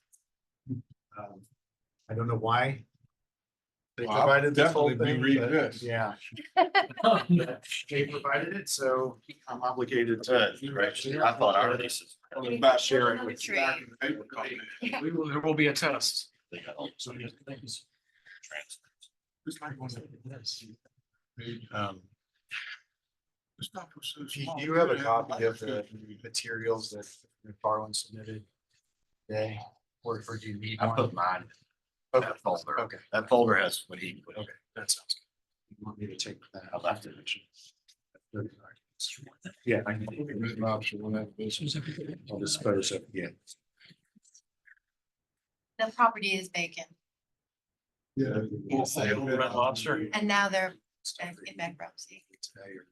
I don't know why they Well, I'll provided this whole definitely thing. be but reading this. Yeah, they provided it, so I'm obligated to. I thought our leases. About sharing with you. There will be a test. They got all So, yeah, thank you. Do you have a copy of the materials that McFarland submitted today? Or do you need I one? put mine in that folder. Okay, That folder has what he put. okay, that sounds good. You want me to take that? I left it. Yeah, I can. Red Lobster will have this. I'll dispose of, yeah. The property is vacant Yeah. Red Lobster. and now they're in bankruptcy.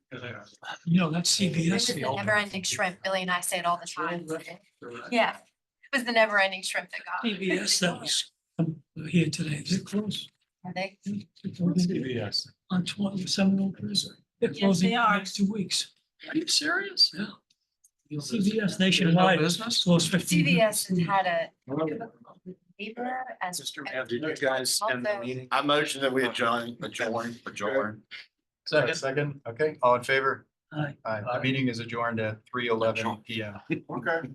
That's It CVS. was the never ending shrimp. Billy and I say it all the time. Yeah, it was the never ending shrimp that got. CVS that was here today. They're closed. Are they? CVS. On 27 They're Yes, closing they in the are. next 2 weeks. Are you serious? Yeah. CVS nationwide business? closed 15. CVS has had a neighbor as. Did you guys end the meeting? I motion that we adjourn. Second, okay, all in favor? Aye. Aye, the meeting is adjourned at 3:11 Sure. PM. Okay.